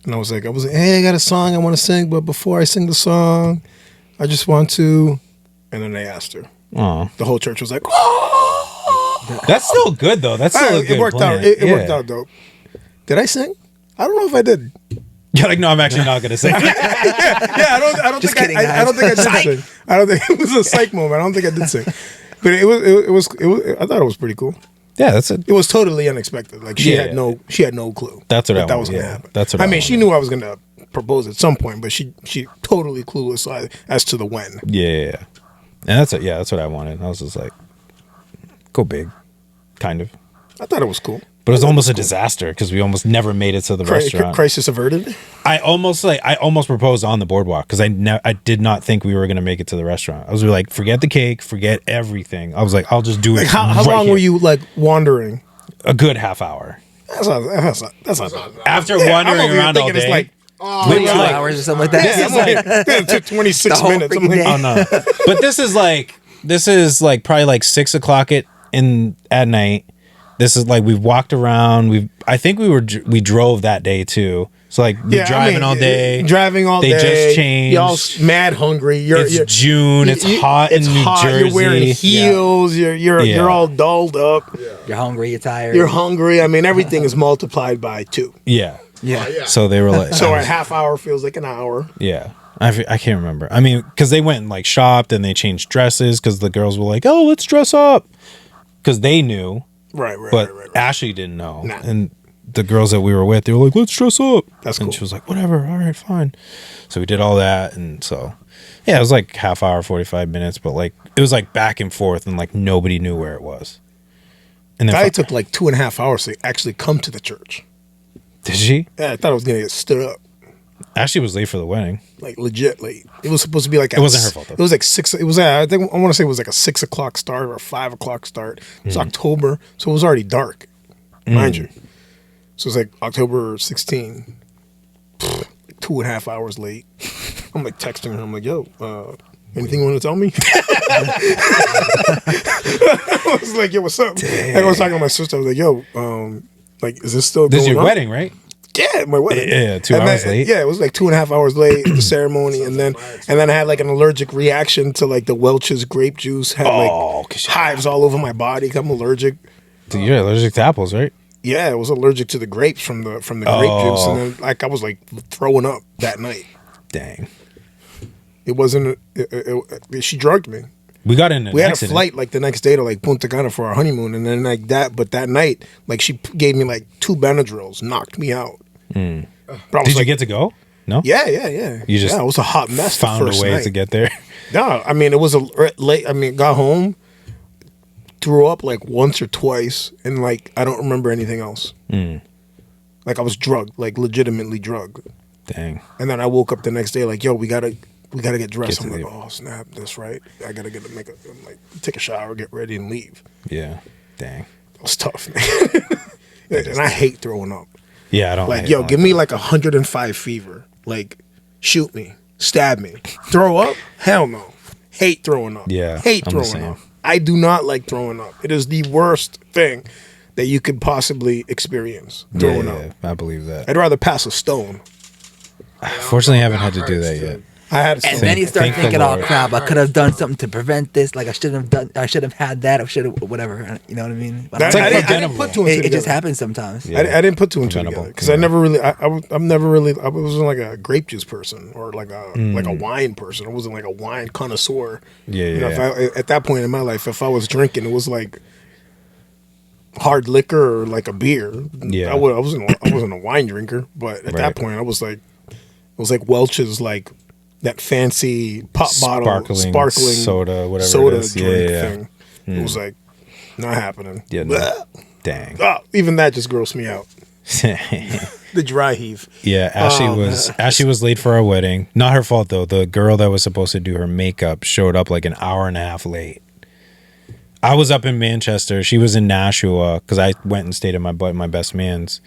and I was like, hey, I got a song I want to sing, but before I sing the song, I just want to. And then they asked her. Oh. The whole church was like, That's still good though. That's still a good it worked plan. out. It Yeah. worked out dope. Did I sing? I don't know if I did. You're like, no, I'm actually not gonna say. Yeah, I don't Just think kidding, I don't think I did guys. sing. I don't think it was a psych moment. I don't think I did sing. But it was I thought it was pretty cool. Yeah, that's it. It was totally unexpected. Like she Yeah. had no clue. That's what I that was wanted, gonna yeah. happen. That's what I I mean, wanted. she knew I was gonna propose at some point, but she totally clueless as to the when. Yeah. And that's it. Yeah, that's what I wanted. I was just like, go big, kind of. I thought it was cool. But it was almost a disaster because we almost never made it to the restaurant. Crisis averted. I almost proposed on the boardwalk because I did not think we were gonna make it to the restaurant. I was like, forget the cake, forget everything. I was like, I'll just do it. Like how right long here. were you like wandering? A good half hour. That's not bad. After Yeah, I'm wandering over here around all thinking it's day. like, we Two were like, hours or something like that. yeah, I'm like, it took 26 The whole minutes. I'm freaking like, day. oh no. But this is like probably like 6 o'clock at night. This is like we've walked around. I think we drove that day too. So like we're driving all day. Driving all They day. just changed. Y'all mad hungry. It's June. It's hot in New Jersey. You're wearing heels. You're all dolled up. You're hungry. You're tired. You're hungry. I mean, everything is multiplied by 2. Yeah. yeah. Yeah. So they were like, So a half hour feels like an hour. yeah. I can't remember. I mean, because they went and like shopped and they changed dresses because the girls were like, oh, let's dress up. Because they knew. Right. But Ashley didn't know. Nah. And the girls that we were with, they were like, let's dress up. That's and cool. she was like, whatever. All right, fine. So we did all that. And so, yeah, it was like half hour, 45 minutes. But like, it was like back and forth and like nobody knew where it was. And then I took like 2.5 hours to actually come to the church. did she? Yeah, I thought I was going to get stood up. Ashley was late for the wedding. Like legit late. It was supposed to be like It wasn't her fault, though. It was like 6. It was I think I want to say it was like a 6 o'clock start or a 5 o'clock start. It's October, so it was already dark, mind you. So it's like October 16. 2.5 hours late. I'm like texting her. I'm like, yo, anything you want to tell me? I was like, yo, what's up? Like, I was talking to my sister. I was like, yo, like, is this still This is going your on? wedding, right? Yeah, my wedding. Yeah, 2 And hours then- late. Yeah, it was like 2.5 hours late, the ceremony, and then I had like an allergic reaction to like the Welch's grape juice. Had like 'cause- hives all over my body. 'Cause I'm allergic. Dude, you're allergic to apples, right? Yeah, I was allergic to the grapes from the grape juice, and then like I was like throwing up that night. Dang. It wasn't. She drugged me. We got in an We had accident. a flight like the next day to like Punta Cana for our honeymoon, and then like that. But that night, like she gave me like 2 Benadryls, knocked me out. But I was Did you like, get to go? No? Yeah. You just it was a hot mess. the found a first way night. to get there. No, I mean it was a late. I mean, got home, threw up like once or twice, and like I don't remember anything else. Like I was drugged, like legitimately drugged. Dang. And then I woke up the next day like, yo, we gotta get dressed. Get I'm to like, the- oh snap, that's right. I gotta I'm like take a shower, get ready, and leave. Yeah. Dang. It was tough, man. And I hate throwing up. Yeah, I don't Like, I yo, don't give me like 105 fever. Like, shoot me, stab me, throw up. Hell no. Hate throwing up. Yeah, hate I'm the throwing same. up. I do not like throwing up. It is the worst thing that you could possibly experience. Throwing up. I believe that. I'd rather pass a stone. Fortunately, I haven't had to do that yet. I had a And stone. then you start Thank the thinking, "Oh Lord. crap! I could have done something to prevent this. Like I should have done. I should have had that. I should have whatever. You know what I mean?" But That- like I didn't preventable. put two and two it just together. happens sometimes. Yeah. I didn't put two and two Preventable. together because Yeah. I never really. I'm never really. I wasn't like a grape juice person or like a wine person. I wasn't like a wine connoisseur. Yeah, You know, yeah. if at that point in my life, if I was drinking, it was like hard liquor or like a beer. Yeah. I wasn't a wine drinker, but at Right. that point, I was like, it was like Welch's like that fancy pop bottle sparkling soda, whatever soda it is. drink Yeah. thing. It was like not happening. Yeah, no. Blah. Dang. Even that just grossed me out. The dry heave. Yeah, Ashley was late for our wedding. Not her fault though. The girl that was supposed to do her makeup showed up like an hour and a half late. I was up in Manchester. She was in Nashua because I went and stayed at my best man's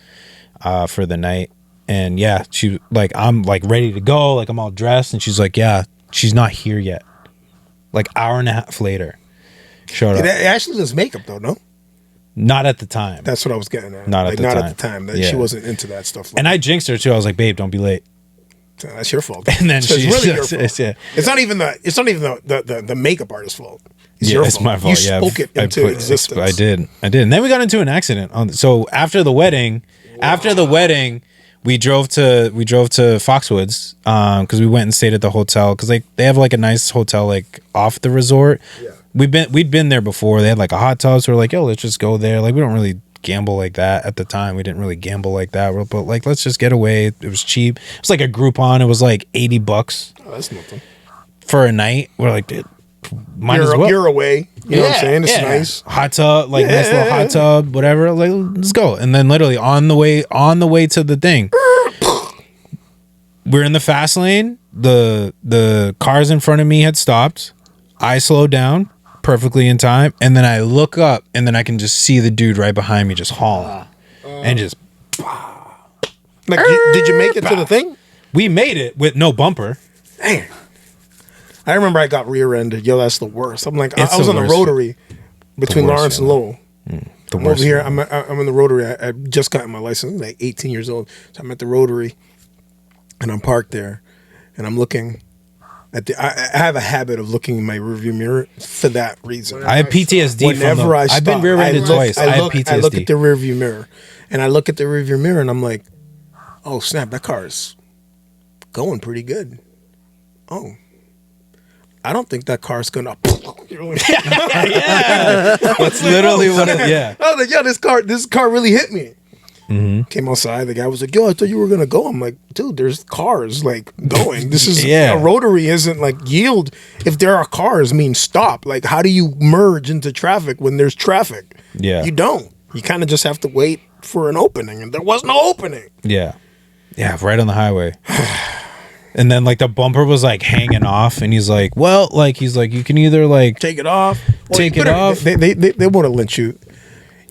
for the night. And yeah, she like I'm like ready to go, like I'm all dressed, and she's like, yeah, she's not here yet. Like hour and a half later, showed up. It actually does makeup though, no? Not at the time. That's what I was getting at. Not at Like, the not time. at the time. That Yeah. she wasn't into that stuff. And I jinxed her too. I was like, babe, don't be late. That's your fault. And then So she it's really your just- fault. yeah. It's not even the makeup artist's fault. It's Yeah, your it's fault. my fault. You Yeah, spoke it into existence. I did. And then we got into an accident. So after the wedding, we drove to Foxwoods because we went and stayed at the hotel because like they have like a nice hotel like off the resort. Yeah. We'd been there before. They had like a hot tub, so we're like, yo, let's just go there. Like we don't really gamble like that at the time. We didn't really gamble like that, but like let's just get away. It was cheap. It was like a Groupon. It was like $80 Oh, that's nothing. for a night. We're like, dude, might as well. You're away. You know what I'm saying? It's nice. Hot tub, like nice little Yeah. hot tub, whatever. Like, let's go. And then literally on the way to the thing, we're in the fast lane. The cars in front of me had stopped. I slowed down perfectly in time, and then I look up, and then I can just see the dude right behind me just hauling, and just Like, did you make it to the thing? we made it with no bumper. Dang. I remember I got rear-ended. Yo, that's the worst. I'm like, It's I was the on the worst. rotary between worst Lawrence and feeling. Lowell. The I'm over here. I'm in the rotary. I just gotten my license, like 18 years old. So I'm at the rotary, and I'm parked there, and I'm looking at the. I have a habit of looking in my rearview mirror for that reason. I have PTSD. Whenever I stop, I've been rear-ended twice. I have PTSD. I look at the rearview mirror, and I look at the rearview mirror, and I'm like, "Oh snap! That car is going pretty good." Oh, I don't think that car's gonna. yeah, that's literally what. Yeah. I was like, "Yo, this car really hit me." Came outside. The guy was like, "Yo, I thought you were gonna go." I'm like, "Dude, there's cars like going. This is Yeah. a rotary isn't like yield. If there are cars, mean stop. Like, how do you merge into traffic when there's traffic? Yeah. You don't. You kind of just have to wait for an opening, and there was no opening. Yeah. Yeah, right on the highway. And then like the bumper was like hanging off, and he's like, well, like he's like, you can either like Take it off. Take it off. They would have lynch you.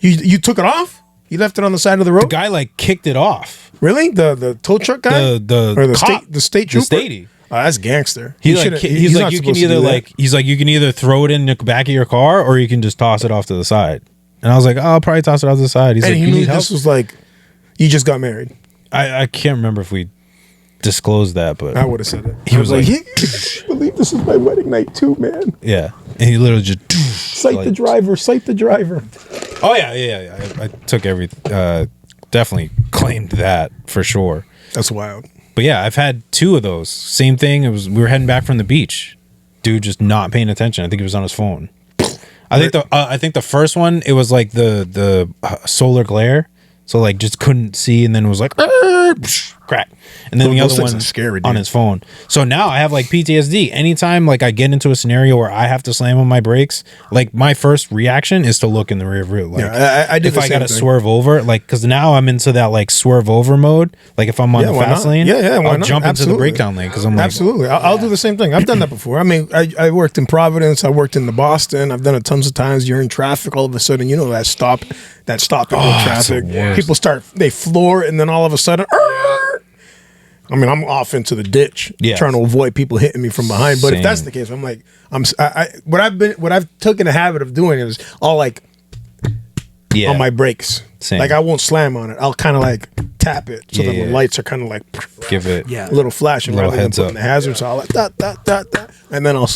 You took it off? You left it on the side of the road? the guy like kicked it off. Really? The tow truck guy? The or the cop, state trooper? the statey. Oh, that's gangster. He's shouldn't- like he's not like you can supposed to either do that. like he's like you can either throw it in the back of your car or you can just toss it off to the side. And I was like, oh, I'll probably toss it off to the side. He's And like, he you knew need help? this was like, you just got married. I can't remember if we disclosed that, but I would have said it. He was like- I believe this is my wedding night too, man. yeah, and he literally just Cite like- the driver. Cite the driver. Oh yeah. I took every definitely claimed that for sure. That's wild. But yeah, I've had 2 of those. Same thing. It was we were heading back from the beach. Dude just not paying attention. I think he was on his phone. I think the first one it was like the solar glare, so like just couldn't see, and then it was like crack, and then the Those other things one are scary, on dude. his phone. So now I have like PTSD. Anytime like I get into a scenario where I have to slam on my brakes, like my first reaction is to look in the rear view. Like Yeah, I did if the I same gotta thing. swerve over, like because now I'm into that like swerve over mode. Like if I'm on Yeah, the why fast not? lane, Yeah, why I'll not? jump into the Absolutely. breakdown lane because I'm like, Absolutely. I'll do the same thing. I've done that before. I mean, I worked in Providence. I worked in the Boston. I've done it tons of times. You're in traffic. All of a sudden, you know, that stop and go it's the traffic. worst. People they floor, and then all of a sudden, I mean, I'm off into the ditch Yes. trying to avoid people hitting me from behind. But if that's Same. the case, I'm like, what I've taken a habit of doing is I'll like yeah, on my brakes. Same. Like I won't slam on it. I'll kind of like tap it so Yeah, that the yeah. lights are kind of like give it. Yeah. a little flashing Little rather than heads putting up. the hazard. So I'll like that, and then I'll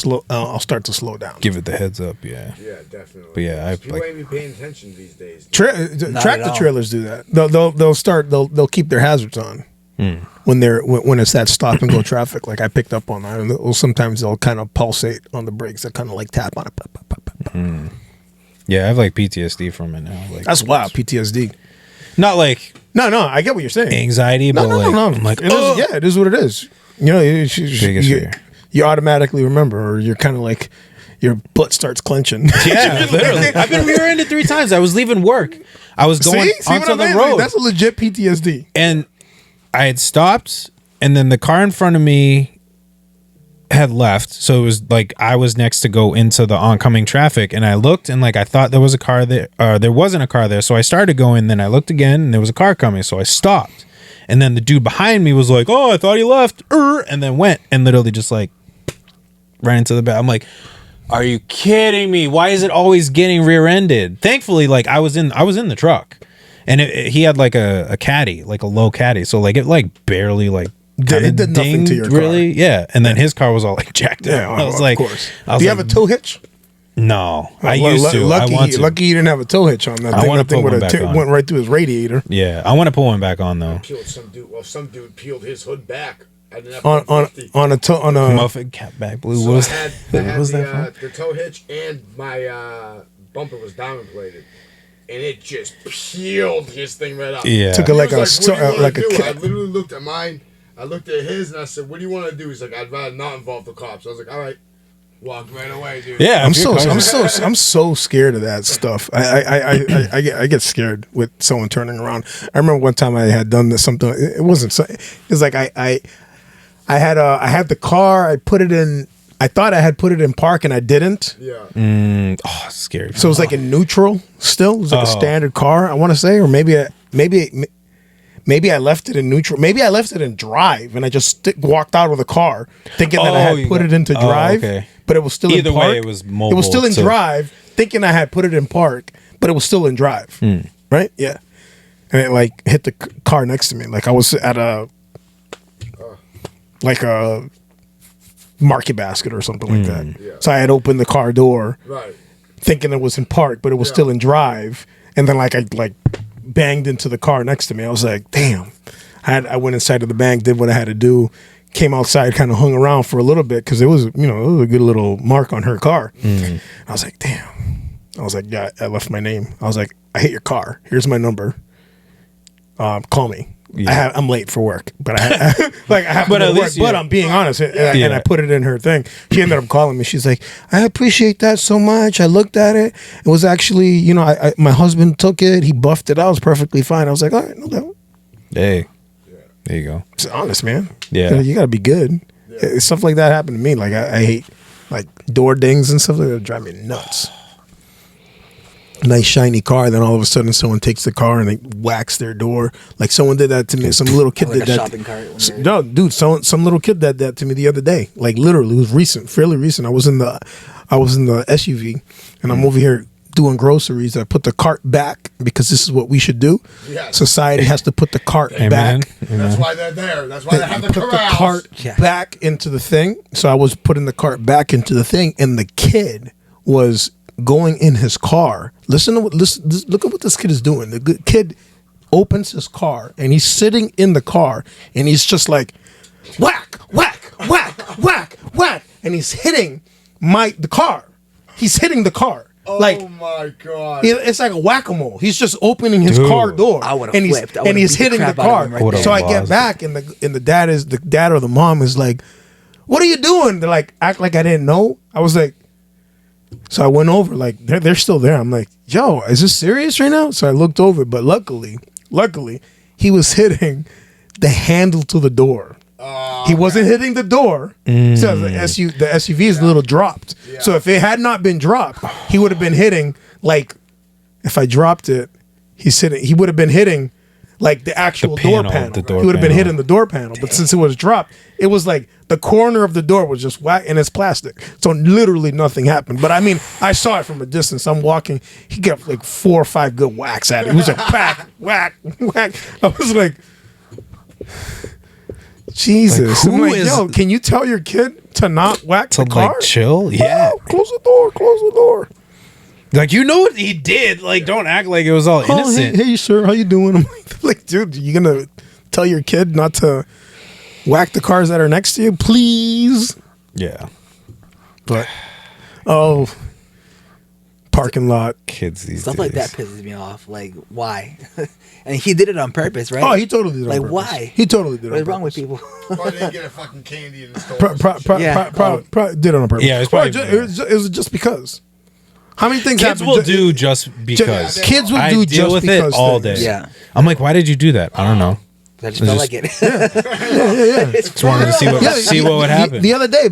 start to slow down. Give it the heads up. Yeah. Yeah, definitely. But yeah, I people like- ain't be paying attention these days. Not Tractor at all. trailers do that. They'll keep their hazards on when it's that stop and go traffic. Like I picked up on that. And sometimes they'll kind of pulsate on the brakes. They kind of like tap on it. Pop, pop, pop, pop, pop. Yeah, I have like PTSD from it now. Like That's wild. PTSD. not like No, I get what you're saying. anxiety, No, but like no. I'm like, It is- oh. yeah, it is what it is. You know, Biggest fear. you automatically remember, or you're kind of like your butt starts clenching. Yeah, literally. I've been rear-ended 3 times. I was leaving work. I was going See what onto I the mean? road, That's a legit PTSD. and I had stopped, and then the car in front of me had left. So it was like I was next to go into the oncoming traffic, and I looked, and like I thought there was a car there. There wasn't a car there, so I started going. Then I looked again, and there was a car coming, so I stopped. And then the dude behind me was like, "Oh, I thought he left," and then went and literally just like ran into the back. I'm like, are you kidding me? Why is it always getting rear-ended? Thankfully, like I was in the truck, and he had like a caddy, like a low caddy, so like it like barely like It did nothing to your car. really, yeah. And then his car was all like jacked up. Yeah, I was of like, course. I was Do you like, have a tow hitch? No, I used to. Lucky, I want to. lucky you didn't have a tow hitch on that I thing. wanna That thing put would one have back on. went right through his radiator. Yeah, I want to pull one back on though. Peeled some dude. Well, some dude peeled his hood back. I didn't have On a Muffin cap back blue. So What was I had, that? I had What was that from? the tow hitch and my bumper was diamond plated, and it just peeled his thing right up. Yeah. Took it He like was a "What do you wanna like a do?" I cat. literally looked at mine. I looked at his and I said, "What do you want to do?" He's like, "I'd rather not involve the cops." I was like, "All right." Walked right away, dude. Yeah, I'm so scared of that stuff. I get scared with someone turning around. I remember one time I had done this something. It wasn't. It was like I had the car. I put it in. I thought I had put it in park and I didn't. Yeah. Oh, it's scary. So it was like in neutral. Still, it was like a Oh. standard car. I want to say, or maybe I left it in neutral. Maybe I left it in drive and I just walked out of the car thinking that I Oh, had you put got- it into oh, drive. okay. But it was still Either in way, park. it was It mobile, was still in so- drive, thinking I had put it in park, but it was still in drive. Hmm. Right? Yeah. And it like hit the car next to me. Like I was at a market basket or something like that. Yeah. So I had opened the car door Right. thinking it was in park, but it was Yeah. still in drive. And then I banged into the car next to me. I was like, damn. I went inside of the bank, did what I had to do, came outside, kind of hung around for a little bit because it was a good little mark on her car. I was like, damn. I was like, yeah, I left my name. I was like, I hate your car. Here's my number. Call me. Yeah. I'm late for work, but I have But to at work. least But you- I'm being honest, and Yeah. I put it in her thing. She ended up calling me. She's like, I appreciate that so much. I looked at it. It was actually, my husband took it. He buffed it out. It was perfectly fine. I was like, all right, no doubt. Hey. There you go. It's honest, man. Yeah. You gotta be good. Stuff like that happened to me. Like I hate like door dings and stuff like that. Drive me nuts. Nice shiny car, then all of a sudden someone takes the car and they whacks their door. Like someone did that to me. Some little kid Like did a that. shopping cart. No, dude, some little kid did that to me the other day. Like literally, it was recent, fairly recent. I was in the SUV, and I'm over here doing groceries. I put the cart back because this is what we should do. Yes. Society has to put the cart Amen. back. That's why they're there. That's why they have the Put the corrals. cart back into the thing. So I was putting the cart back into the thing, and the kid was going in his car. Look at what this kid is doing. The good kid opens his car, and he's sitting in the car, and he's just like whack, whack, whack, whack, whack, and he's hitting the car. He's hitting the car. Oh Like my god! it's like a whack-a-mole. He's just opening his car door, I would've and he's flipped. I and would've he's beat the hitting the crap out of car. him right there. So I get back, and the dad or the mom is like, "What are you doing?" They're like, act like I didn't know. I was like, so I went over, like they're still there. I'm like, "Yo, is this serious right now?" So I looked over, but luckily, he was hitting the handle to the door. He wasn't hitting the door. So the SUV is a little dropped. Yeah. So if it had not been dropped, he would have been hitting like, if I dropped it, he would have been hitting like the actual door panel. the door He would have been panel. hitting the door panel. But since it was dropped, it was like the corner of the door was just whack, and it's plastic. So literally nothing happened. But I mean, I saw it from a distance. I'm walking. He got like 4 or 5 good whacks at it. He was like, whack, whack, whack. I was like, Jesus. Like, I'm who like, is- yo, can you tell your kid to not whack To the car? like chill. Yeah. Oh, close the door, close the door. Like, you know what he did. Like, don't act like it was all innocent. Oh, hey, sir, how you doing? I'm like, dude, you gonna tell your kid not to whack the cars that are next to you, please? Yeah. But parking lot. Kids these Stuff days. like that pisses me off. Like, why? And he did it on purpose, right? Oh, he totally did it. Like, on purpose. why? He totally did it. What's on wrong with purpose. people? Probably didn't get a fucking candy in the store. Yeah. Probably did it on purpose. Yeah, it's probably- it was just because. How many things Kids happen? will do just because. Kids will I do deal just with because it all day. things. Yeah. I'm like, why did you do that? I don't know. I just felt like it. Just wanted to see what would happen. The other day,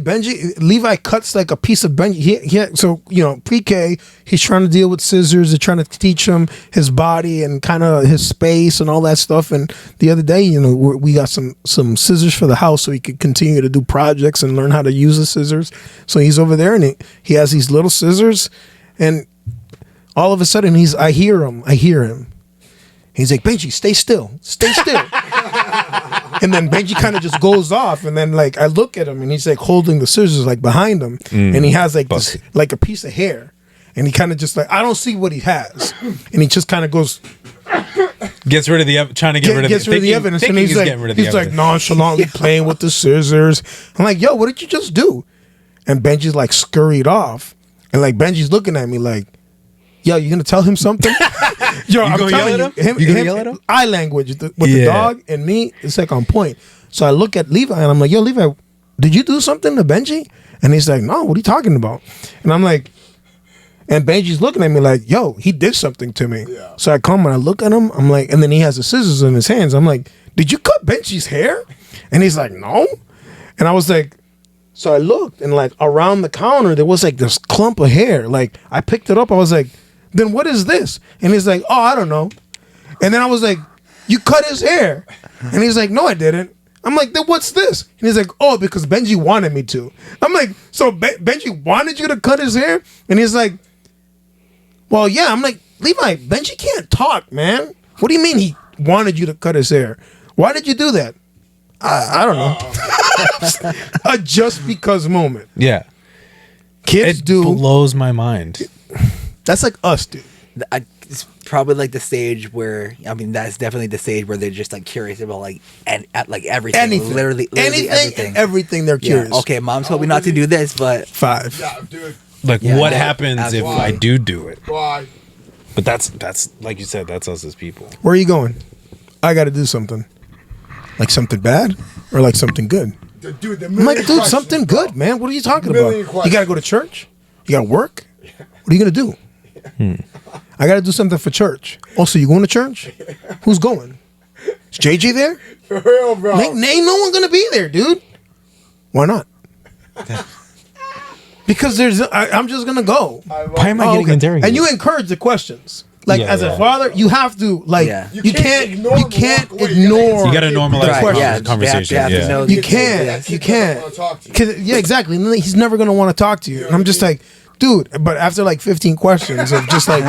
Levi cuts like a piece of Benji. So, pre-K, he's trying to deal with scissors. They're trying to teach him his body and kind of his space and all that stuff. And the other day, we got some scissors for the house so he could continue to do projects and learn how to use the scissors. So he's over there and he has these little scissors, and all of a sudden I hear him. He's like, Benji, stay still. And then Benji kind of just goes off, and then like I look at him, and he's like holding the scissors like behind him, and he has like this, like a piece of hair, and he kind of just like, I don't see what he has, and he just kind of goes Gets rid of the trying to get rid of the evidence, and he's getting rid of the like evidence. nonchalantly playing with the scissors. I'm like, yo, what did you just do? And Benji's like scurried off, and like Benji's looking at me like, yo, you gonna tell him something? Yo, I'm gonna telling yell you, at him? You gonna yell at him? Eye language with the Yeah. dog and me, it's like on point. So I look at Levi and I'm like, yo, Levi, did you do something to Benji? And he's like, no, what are you talking about? And I'm like, and Benji's looking at me like, yo, he did something to me. Yeah. So I come and I look at him, I'm like, and then he has the scissors in his hands. I'm like, did you cut Benji's hair? And he's like, no. And I was like, so I looked, and like around the counter, there was like this clump of hair. Like I picked it up, I was like, then what is this? And he's like, oh, I don't know. And then I was like, you cut his hair? And he's like, no, I didn't. I'm like, then what's this? And he's like, oh, because Benji wanted me to. I'm like, so Benji wanted you to cut his hair? And he's like, well, yeah. I'm like, Levi, Benji can't talk, man. What do you mean he wanted you to cut his hair? Why did you do that? I don't know. A just because moment. Yeah. Kids It do. blows my mind. That's like us, dude. It's probably like the stage where, I mean, that's definitely the stage where they're just like curious about like like everything, Anything. literally Anything everything. and everything they're Yeah. curious. Okay, mom told me not to do this, but 5. Yeah, dude. Like, Yeah, what no, happens that's if why. I do it? Why? But that's like you said, that's us as people. Where are you going? I got to do something. Like something bad or like something good? Dude, the I'm like, dude, something good, man. What are you talking about? Million questions. You got to go to church? You got to work? What are you going to do? I got to do something for church. Also, you going to church? Who's going? Is JJ there? For real, bro. Ain't no one gonna be there, dude. Why not? Because I'm just gonna go. Why am I getting interrogated? And you encourage the questions. Like Yeah, as yeah. a father, you have to like Yeah. you can't ignore you them, can't walk away. ignore. You got to normalize Right, the yeah. conversation. They have to Yeah. know You the- can't. yeah. You Kids can't. don't wanna talk to you. 'Cause, yeah, exactly. And then he's never gonna want to talk to you. And I'm just like, dude. But after like 15 questions of just like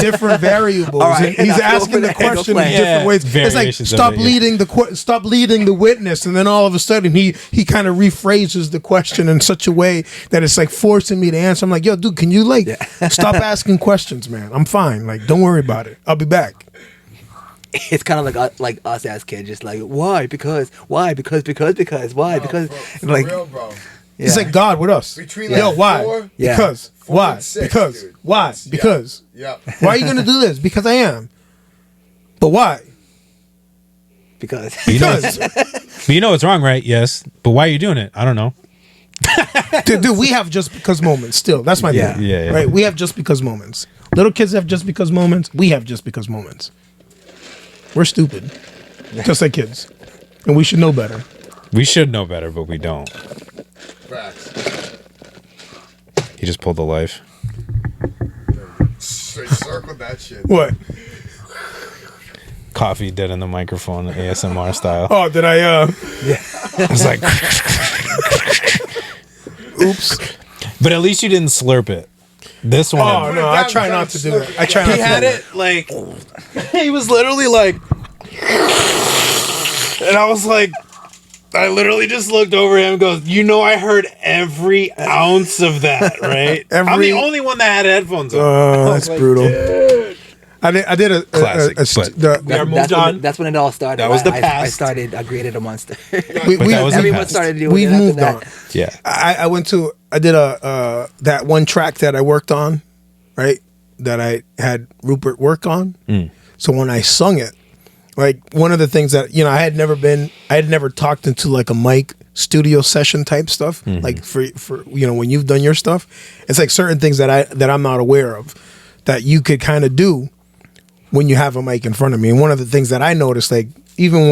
different variables, All right, and he's now go asking for the the angle question in play. different Yeah, ways. It's like variations of stop it, yeah. leading stop leading the witness, and then all of a sudden he kind of rephrases the question in such a way that it's like forcing me to answer. I'm like, yo, dude, can you like stop asking questions, man? I'm fine. Like, don't worry about it. I'll be back. It's kind of like us as kids, just like why? Because why? Because why? Because For like real, bro. yeah. It's like God with us. Between Yo, like why? 4, Yeah. Because 4 why? and 6, Because dude. why? Yes, yeah. Because Yeah. why are you gonna do this? Because I am. But why? because You know, Because but you know it's wrong, right? Yes. But why are you doing it? I don't know. dude, we have just because moments still. That's my Yeah. thing. Yeah, yeah. Right? We have just because moments. Little kids have just because moments. We have just because moments. We're stupid. Just like kids. And we should know better. We should know better, but we don't. Facts. He just pulled the life. Straight circled that shit. What? Coffee dead in the microphone, ASMR style. Oh, did I I was like, oops. but at least you didn't slurp it. This one, Oh no, I try not to do that. I try not he to had do it like he was literally like, and I was like, I literally just looked over him and goes, you know, I heard every ounce of that, right? I'm Every- the only one that had headphones on. Oh, that's brutal. I did a Classic, but- we are moved that's on. That's when it all started. That was the I past. started. I created a monster. We, But that was the Everyone past. started doing we've it after moved that. on. Yeah, I did a that one track that I worked on, right? That I had Rupert work on. So when I sung it, like one of the things that I had never talked into like a mic studio session type stuff. Like for when you've done your stuff, it's like certain things that I'm not aware of that you could kind of do when you have a mic in front of me. And one of the things that I noticed, like even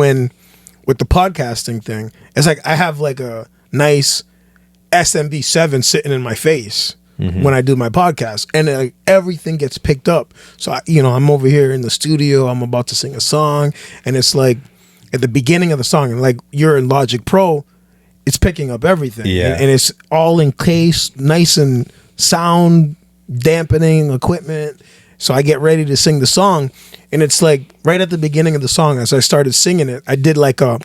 with the podcasting thing, it's like I have like a nice SMB7 sitting in my face when I do my podcast, and like everything gets picked up. So I'm over here in the studio, I'm about to sing a song, and it's like at the beginning of the song, and like you're in Logic Pro, it's picking up everything. Yeah. And it's all encased, nice and sound dampening equipment. So I get ready to sing the song, and it's like right at the beginning of the song, as I started singing it, I did like a.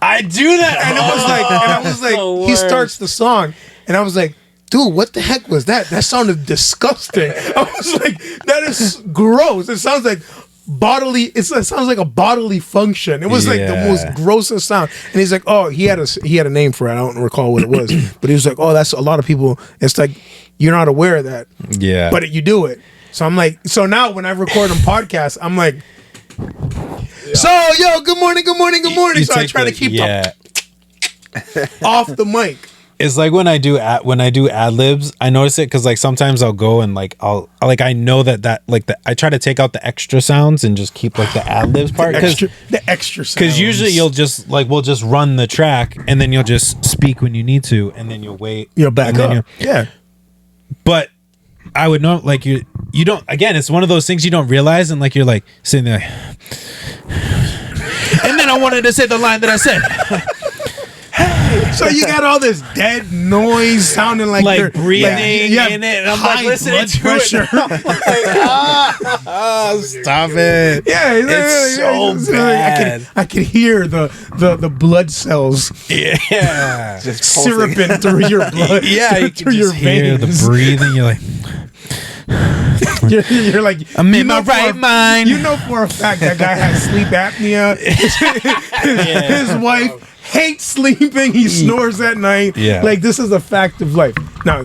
I do that, And I was like, he starts the song, and I was like, dude, what the heck was that? That sounded disgusting. I was like, that is gross. It sounds like bodily. It sounds like a bodily function. It was like the Yeah. most grossest sound. And he's like, oh, he had a name for it. I don't recall what it was, but he was like, oh, that's a lot of people. It's like you're not aware of that, Yeah, but you do it. So I'm like, so now when I record on podcasts, I'm like. So yo, good morning. You So I take try to the- keep yeah. off the mic. It's like when I do ad libs, I notice it because like sometimes I'll go and like I know that like I try to take out the extra sounds and just keep like the ad libs part because The extra sounds. because usually you'll just like we'll just run the track and then you'll just speak when you need to and then you'll wait. you'll back and then up. Yeah. But I would know like you don't again. It's one of those things you don't realize and like you're like sitting there. And then I wanted to say the line that I said. So you got all this dead noise sounding like Like you're breathing you have in it, and I'm high like listening blood to pressure. Stop it. Yeah, It's so bad. I could hear the blood cells Yeah. Just pulsing. syruping through your blood. Yeah, you through can just hear the breathing. You're like, You're like, I'm in my know for right a- mind. You know for a fact that guy has sleep apnea. His wife hates sleeping. He snores at night. Yeah. Like this is a fact of life. No,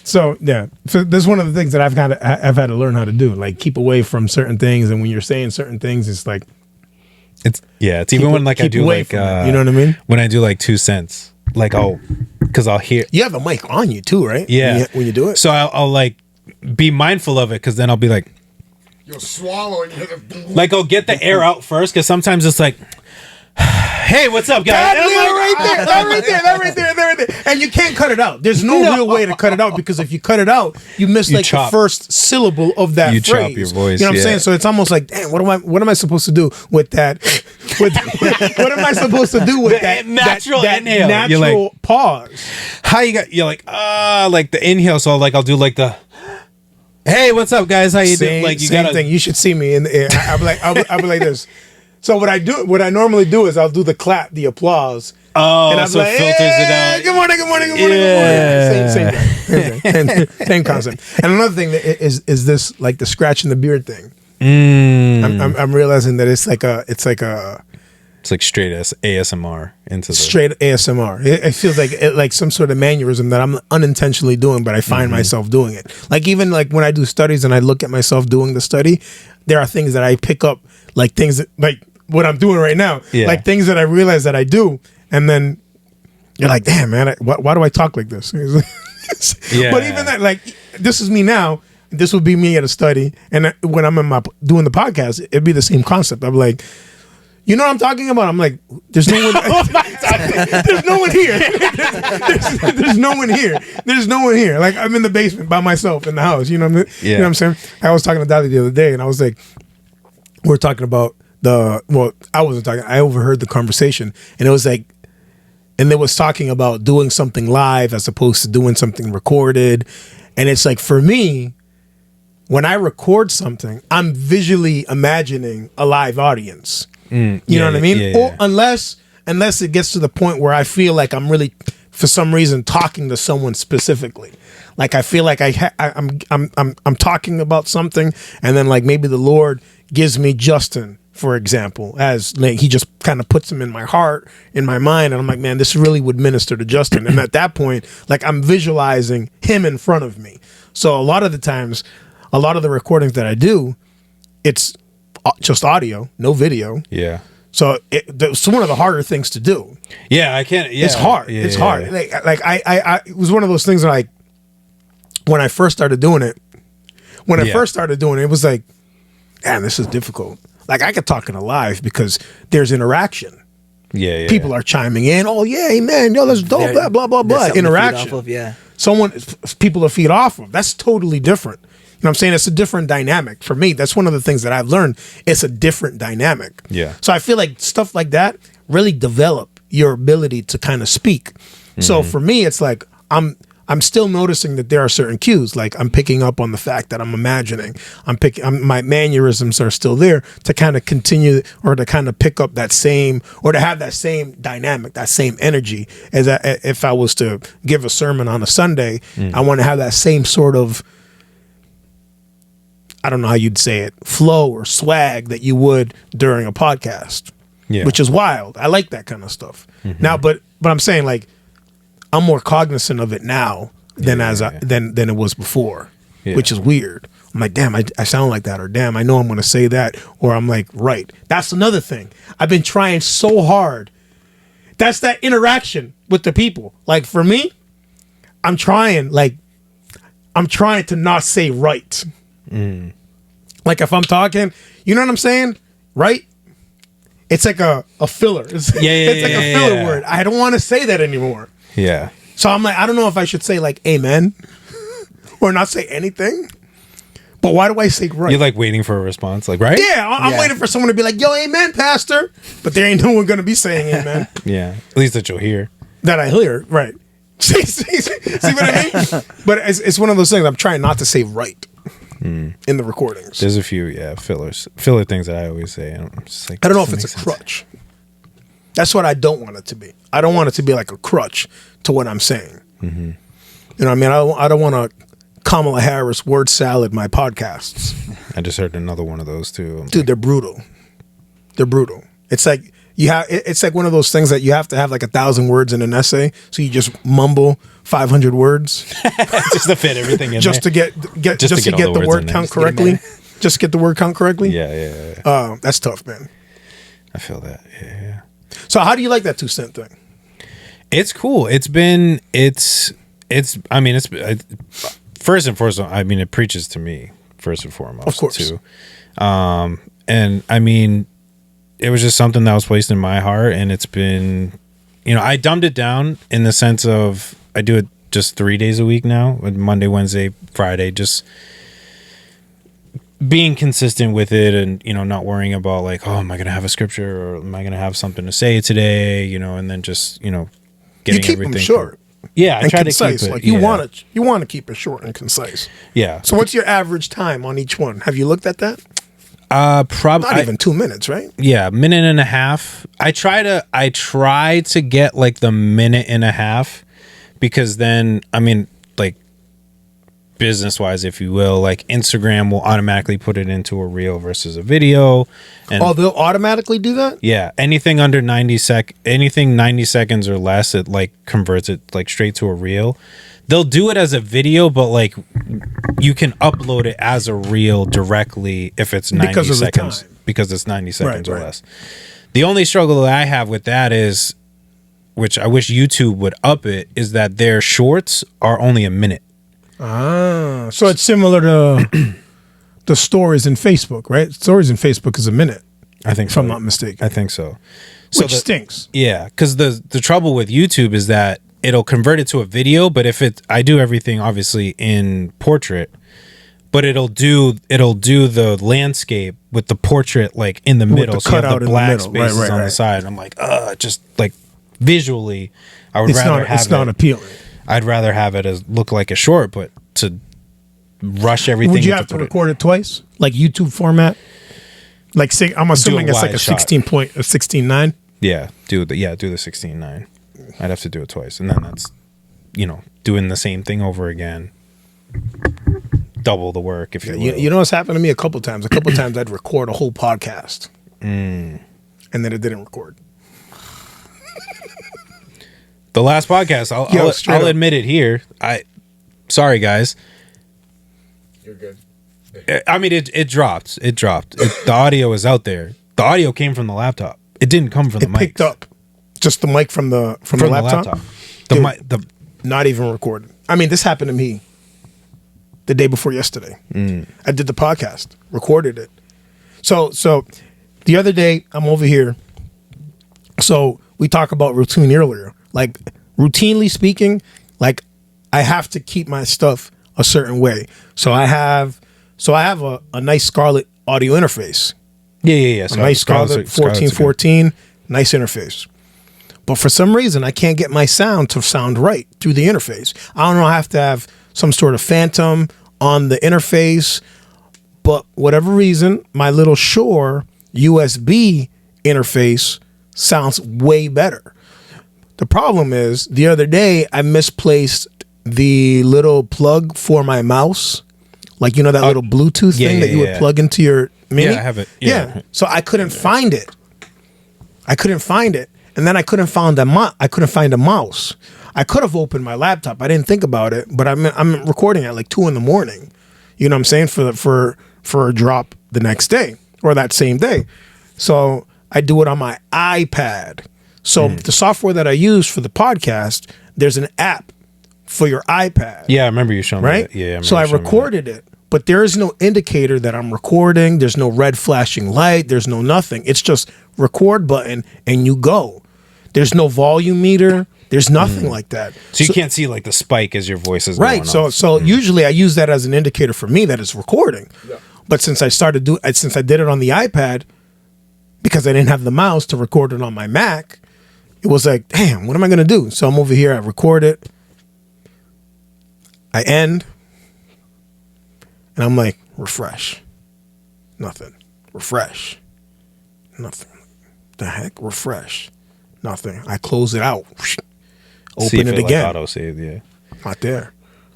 so yeah. So this is one of the things that I've had to learn how to do. Like keep away from certain things, and when you're saying certain things, it's like it's even when like I keep do away like from it. You know what I mean? when I do like 2 cents, like because I'll hear You have a mic on you too, right? yeah When you do it. So I'll like be mindful of it because then I'll be like you'll swallow and you hit a Like, I'll get the air out first because sometimes it's like, hey, what's up, guys? That And I'm like, right there. And you can't cut it out. There's no real way to cut it out because if you cut it out, you miss You like chop. the first syllable of that You phrase. chop your voice, You know what I'm yeah. saying? So it's almost like, damn, what am I supposed to do with that? What am I supposed to do with The that natural that inhale. natural You're like- pause? how you got? You're like the inhale. So like I'll do like the, hey, what's up, guys? How you doing? Like you same gotta. thing. You should see me in the air. I'll be like this. So what I normally do is I'll do the clap, the applause. Oh, And I'm so like, it filters it "Hey, out. Good morning. Yeah. Same concept. And another thing that is this like the scratch and the beard thing. I'm realizing that it's like straight ASMR into the straight ASMR. It feels like some sort of mannerism that I'm unintentionally doing, but I find myself doing it. Like even like when I do studies and I look at myself doing the study, there are things that I pick up, like things that like what I'm doing right now, Yeah. like things that I realize that I do, and then you're like, damn man, why do I talk like this? Yeah. But even that, like this is me now. This would be me at a study, and when I'm doing the podcast, it'd be the same concept. I'm like, you know what I'm talking about? I'm like, there's no one. There's no one here. There's no one here. There's no one here. Like I'm in the basement by myself in the house. You know what I mean? Yeah. You know what I'm saying? I was talking to Dali the other day, and I was like, we're talking about I wasn't talking. I overheard the conversation, and it was like, and it was talking about doing something live as opposed to doing something recorded, and it's like for me. When I record something, I'm visually imagining a live audience. You know what I mean? Yeah. Or unless it gets to the point where I feel like I'm really, for some reason, talking to someone specifically. Like I feel like I'm talking about something, and then like maybe the Lord gives me Justin, for example, as like he just kind of puts him in my heart, in my mind, and I'm like, man, this really would minister to Justin. And at that point, like I'm visualizing him in front of me. So a lot of the times. A lot of the recordings that I do, it's just audio, no video. Yeah. So it's one of the harder things to do. Yeah, I can't. Yeah, It's hard. Yeah, It's yeah, hard. yeah. Like I it was one of those things that like when I first started doing it. When I Yeah. first started doing it, it was like, damn, this is difficult. Like I could talk in a live because there's interaction. Yeah. People are chiming in. Oh yeah, amen. Yo, that's dope. There- Blah blah there's blah. something to feed Interaction. off of, yeah. People to feed off of. That's totally different. You know what I'm saying? It's a different dynamic. For me, that's one of the things that I've learned. It's a different dynamic. Yeah. So I feel like stuff like that really develop your ability to kind of speak. So for me, it's like I'm still noticing that there are certain cues. Like I'm picking up on the fact that I'm imagining. My mannerisms are still there to kind of continue or to kind of pick up that same or to have that same dynamic, that same energy. As if I was to give a sermon on a Sunday, I want to have that same sort of. I don't know how you'd say it, flow or swag that you would during a podcast, which is wild. I like that kind of stuff. Now, but I'm saying like I'm more cognizant of it now than than it was before, which is weird. I'm like, damn, I sound like that, or damn, I know I'm going to say that, or I'm like, right. That's another thing. I've been trying so hard. That's that interaction with the people. Like for me, I'm trying to not say right. Like if I'm talking, you know what I'm saying? Right? It's like a filler. It's like a filler word. I don't want to say that anymore. Yeah. So I'm like, I don't know if I should say like amen or not say anything. But why do I say right? You're like waiting for a response, like, right? Yeah, I'm waiting for someone to be like, yo, amen, pastor. But there ain't no one going to be saying amen. Yeah. At least that you'll hear. That I hear, right. See what I mean? But it's one of those things I'm trying not to say right. In the recordings. There's a few, filler things that I always say. And I'm just like, I don't know if it's a crutch. That's what I don't want it to be. I don't want it to be like a crutch to what I'm saying. You know what I mean? I don't want to Kamala Harris word salad my podcasts. I just heard another one of those too. Dude, they're brutal. They're brutal. It's like it's like one of those things that you have to have like 1,000 words in an essay, so you just mumble 500 words just to fit everything in just there. to get the word count correctly. Just get the word count correctly. Yeah. That's tough, man. I feel that. Yeah. So how do you like that 2 cent thing? It's cool. It's first and foremost, I mean, it preaches to me first and foremost. Of course. Too. And I mean, it was just something that was placed in my heart, and it's been, I dumbed it down in the sense of I do it just 3 days a week now, Monday, Wednesday, Friday, just being consistent with it, and not worrying about like, oh, am I gonna have a scripture, or am I gonna have something to say today, and then just getting You keep everything them short. Yeah, I and try concise. to keep it. Like you want to keep it short and concise. Yeah. So what's your average time on each one? Have you looked at that? Probably Not even 2 minutes, right? Yeah, minute and a half. I try to get like the minute and a half, because then, I mean, like, business wise, if you will, like Instagram will automatically put it into a reel versus a video. And they'll automatically do that? yeah, anything under 90 seconds or less, it like converts it like straight to a reel. They'll do it as a video, but like you can upload it as a reel directly if it's 90 Because of the seconds, time. because it's 90 seconds or right. less. The only struggle that I have with that is, which I wish YouTube would up it, is that their shorts are only a minute. Ah, so it's similar to the stories in Facebook, right? Stories in Facebook is a minute, I think if so. I'm not mistaken. I think so. Which stinks. Yeah, because the trouble with YouTube is that it'll convert it to a video, but I do everything obviously in portrait, but it'll do the landscape with the portrait like in the middle, so you have the black spaces on the side. I'm like, just like visually, I would rather have it's not appealing. I'd rather have it as look like a short, but to rush everything. Would you have to record it twice, like YouTube format? Like, say, I'm assuming it's like a 16.9. Yeah, do the 16:9. I'd have to do it twice, and then that's doing the same thing over again. Double the work, if you will. You know what's happened to me a couple times. A couple times I'd record a whole podcast, and then it didn't record. The last podcast, I'll admit it here. Sorry guys. You're good. I mean, it dropped. The audio is out there. The audio came from the laptop. It didn't come from the mic. It picked up just the mic from the laptop. The mic, not even recorded. I mean, this happened to me the day before yesterday. I did the podcast, recorded it. So the other day I'm over here. So we talk about routine earlier. Like, routinely speaking, like, I have to keep my stuff a certain way. So I have a nice Scarlett audio interface. Yeah. A nice Scarlett 1414, nice interface. But for some reason, I can't get my sound to sound right through the interface. I don't know, I have to have some sort of phantom on the interface. But whatever reason, my little Shure USB interface sounds way better. The problem is, the other day, I misplaced the little plug for my mouse. Like, that little Bluetooth thing that you would plug into your Mini? Yeah, I have it. Yeah. So I couldn't find it. And then I couldn't find a mouse. I could have opened my laptop. I didn't think about it, but I'm recording at like 2 a.m. You know what I'm saying? For a drop the next day or that same day. So I do it on my iPad. So the software that I use for the podcast, there's an app for your iPad. Yeah, I remember you showing me right? that. Yeah, So I recorded it, but there is no indicator that I'm recording. There's no red flashing light. There's no nothing. It's just record button and you go. There's no volume meter. There's nothing like that. So you can't see like the spike as your voice is right. going So usually I use that as an indicator for me that it's recording. Yeah. But since I did it on the iPad, because I didn't have the mouse to record it on my Mac, it was like, damn, what am I going to do? So I'm over here, I record it, I end, and I'm like, refresh. Nothing. Refresh. Nothing. The heck? Refresh. Nothing. I close it out. Open it again. Like auto-save, yeah. Not there.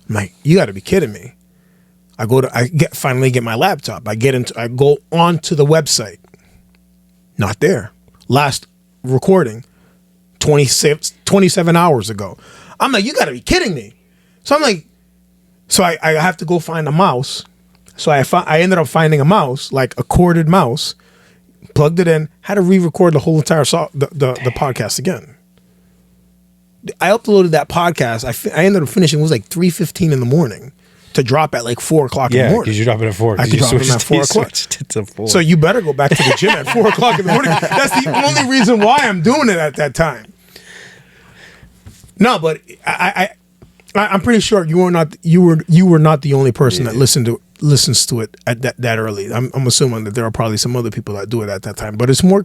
I'm like, you got to be kidding me. Finally get my laptop. I go onto the website. Not there. Last recording, 27 hours ago. I'm like, you got to be kidding me. So I'm like, I have to go find a mouse. So I ended up finding a mouse, like a corded mouse, plugged it in, had to re-record the whole entire the podcast again. I uploaded that podcast. I ended up finishing, it was like 3:15 in the morning. to drop at like 4 o'clock in the Yeah, morning. because you drop it at 4. I 'cause could you drop them switched- at 4 you o'clock. switched it to 4. So you better go back to the gym at 4 o'clock in the morning. That's the only reason why I'm doing it at that time. No, but I'm pretty sure you were not the only person that listens to it at that early. I'm assuming that there are probably some other people that do it at that time. But it's one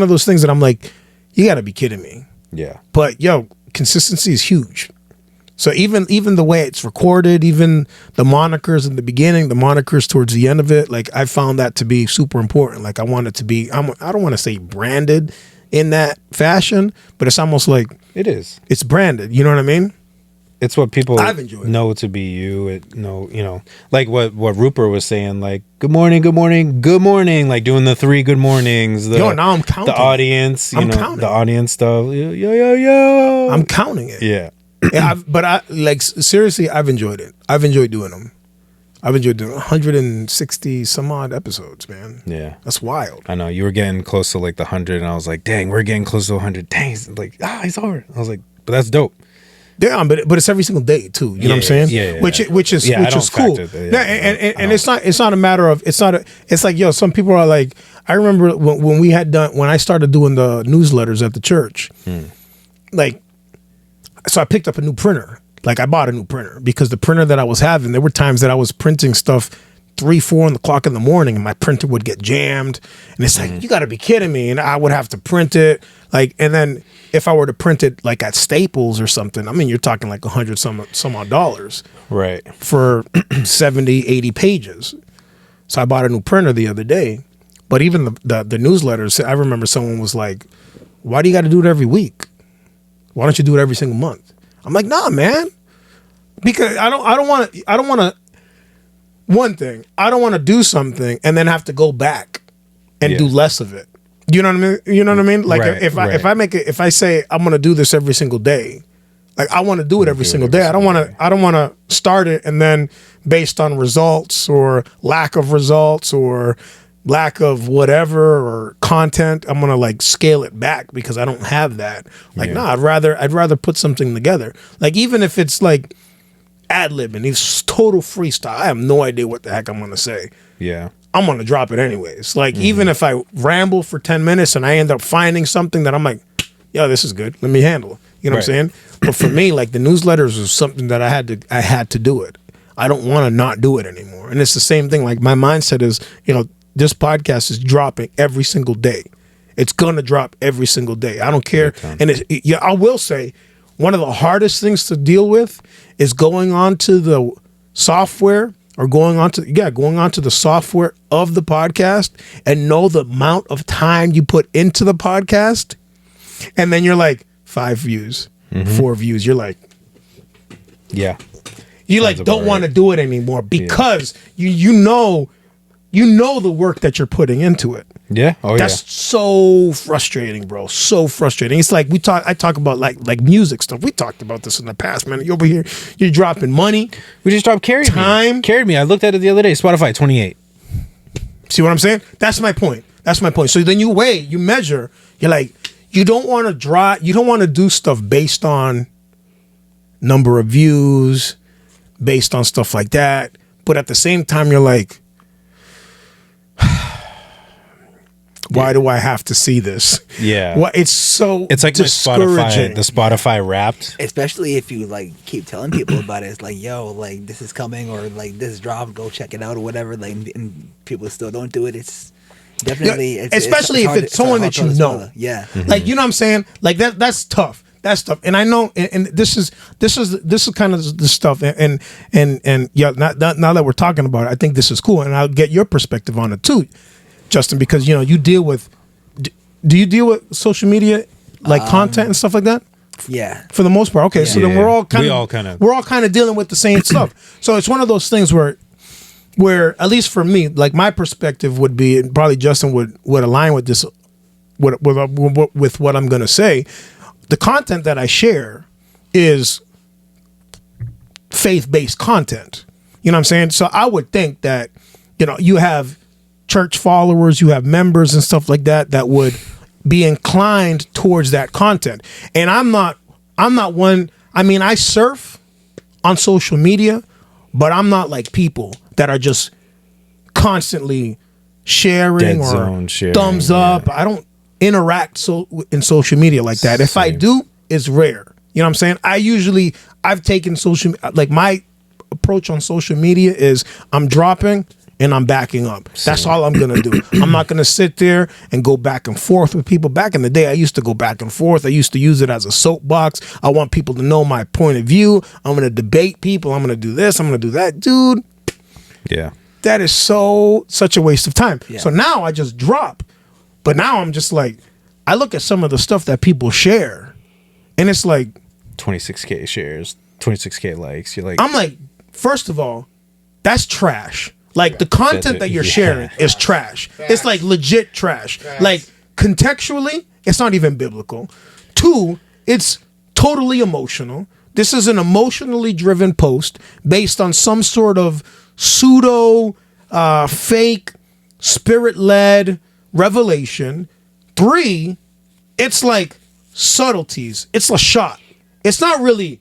of those things that I'm like, you got to be kidding me. yeah. But yo, consistency is huge. So even the way it's recorded, even the monikers in the beginning, the monikers towards the end of it, like I found that to be super important. Like I want it to be, I don't want to say branded in that fashion, but it's almost like It is. it's branded. You know what I mean? It's what people I've enjoyed it. know to be you. Like what Rupert was saying, like good morning, good morning, good morning, like doing the 3 good mornings. Yo, now I'm counting. The audience, I'm counting. the audience stuff. Yo. I'm counting it. Yeah. Seriously, I've enjoyed it. I've enjoyed doing them. I've enjoyed doing 160 some odd episodes, man. Yeah. That's wild. I know you were getting close to like the 100, and I was like, dang, we're getting close to 100. Dang, it's like he's over. I was like, but that's dope. Yeah, but it's every single day too. You know what I'm saying? Yeah. Which is I don't cool. factor that, And it's not a matter of it's like yo. Some people are like, I remember when I started doing the newsletters at the church, like, so I picked up a new printer. Like I bought a new printer because the printer that I was having, there were times that I was printing stuff 3-4 o'clock in the morning, and my printer would get jammed, and it's like, you got to be kidding me, and I would have to print it like, and then if I were to print it like at Staples or something, I mean, you're talking like $100 some odd dollars, Right. for 70, 80 pages. So I bought a new printer the other day, but even the newsletters, I remember someone was like, why do you got to do it every week? Why don't you do it every single month? I'm like, nah, man, because I don't want to. One thing, I don't want to do something and then have to go back and do less of it. You know what I mean? You know what I mean? Like Right, if I say I'm going to do this every single day, like I want to do it every single day. I don't want to start it and then based on results or lack of results or lack of whatever or content, I'm going to like scale it back because I don't have that. Like, no, I'd rather put something together. Like even if it's like ad-libbing, it's total freestyle. I have no idea what the heck I'm going to say. Yeah. I'm going to drop it anyways. Like even if I ramble for 10 minutes and I end up finding something that I'm like, yo, this is good. Let me handle it. You know what I'm saying? But for me, like the newsletters was something that I had to do it. I don't want to not do it anymore. And it's the same thing. Like my mindset is, this podcast is dropping every single day. It's going to drop every single day. I don't care. And I will say one of the hardest things to deal with is going on to the software or going on to the software of the podcast and know the amount of time you put into the podcast. And then you're like 5 views, 4 views. You're like, you like don't want to do it anymore because you know the work that you're putting into it. Yeah. That's so frustrating, bro. So frustrating. It's like I talk about like music stuff. We talked about this in the past, man. You over here, you're dropping money. We just dropped Carried Me. Carried Me. I looked at it the other day. Spotify 28. See what I'm saying? That's my point. So then you weigh, you measure. You're like, you don't want to do stuff based on number of views, based on stuff like that. But at the same time, you're like, why do I have to see this? Yeah. Well, it's like discouraging. the Spotify Wrapped. Especially if you like keep telling people about it. It's like, yo, like this is coming or like this drop, go check it out or whatever. Like, and people still don't do it. It's definitely, especially if it's someone that you know. Yeah. Like, you know what I'm saying? Like that's tough. That's tough. And I know, and this is kind of the stuff. And yeah, now that we're talking about it, I think this is cool. And I'll get your perspective on it too, Justin, because you deal with. Do you deal with social media, like content and stuff like that? Yeah. For the most part, okay. So then we're all kind of dealing with the same stuff. So it's one of those things where at least for me, like my perspective would be, and probably Justin would align with this, with what I'm going to say. The content that I share is faith-based content. You know what I'm saying? So I would think that, you have church followers, you have members and stuff like that would be inclined towards that content. And I'm not one, I mean, I surf on social media, but I'm not like people that are just constantly sharing Dead or zone sharing, thumbs up. I don't interact in social media like that. If I Same. do, it's rare. You know what I'm saying? I've taken social, like my approach on social media is I'm dropping and I'm backing up. That's all I'm going to do. I'm not going to sit there and go back and forth with people. Back in the day, I used to go back and forth. I used to use it as a soapbox. I want people to know my point of view. I'm going to debate people. I'm going to do this. I'm going to do that. Dude, Yeah. that is such a waste of time. Yeah. So now I just drop. But now I'm just like, I look at some of the stuff that people share and it's like, 26K shares, 26K likes. You're like, I'm like, first of all, that's trash. Like the content that you're sharing is trash. It's like legit trash. Like contextually, it's not even biblical. 2, it's totally emotional. This is an emotionally driven post based on some sort of pseudo fake spirit-led revelation. 3, it's like subtleties. It's a shot. It's not really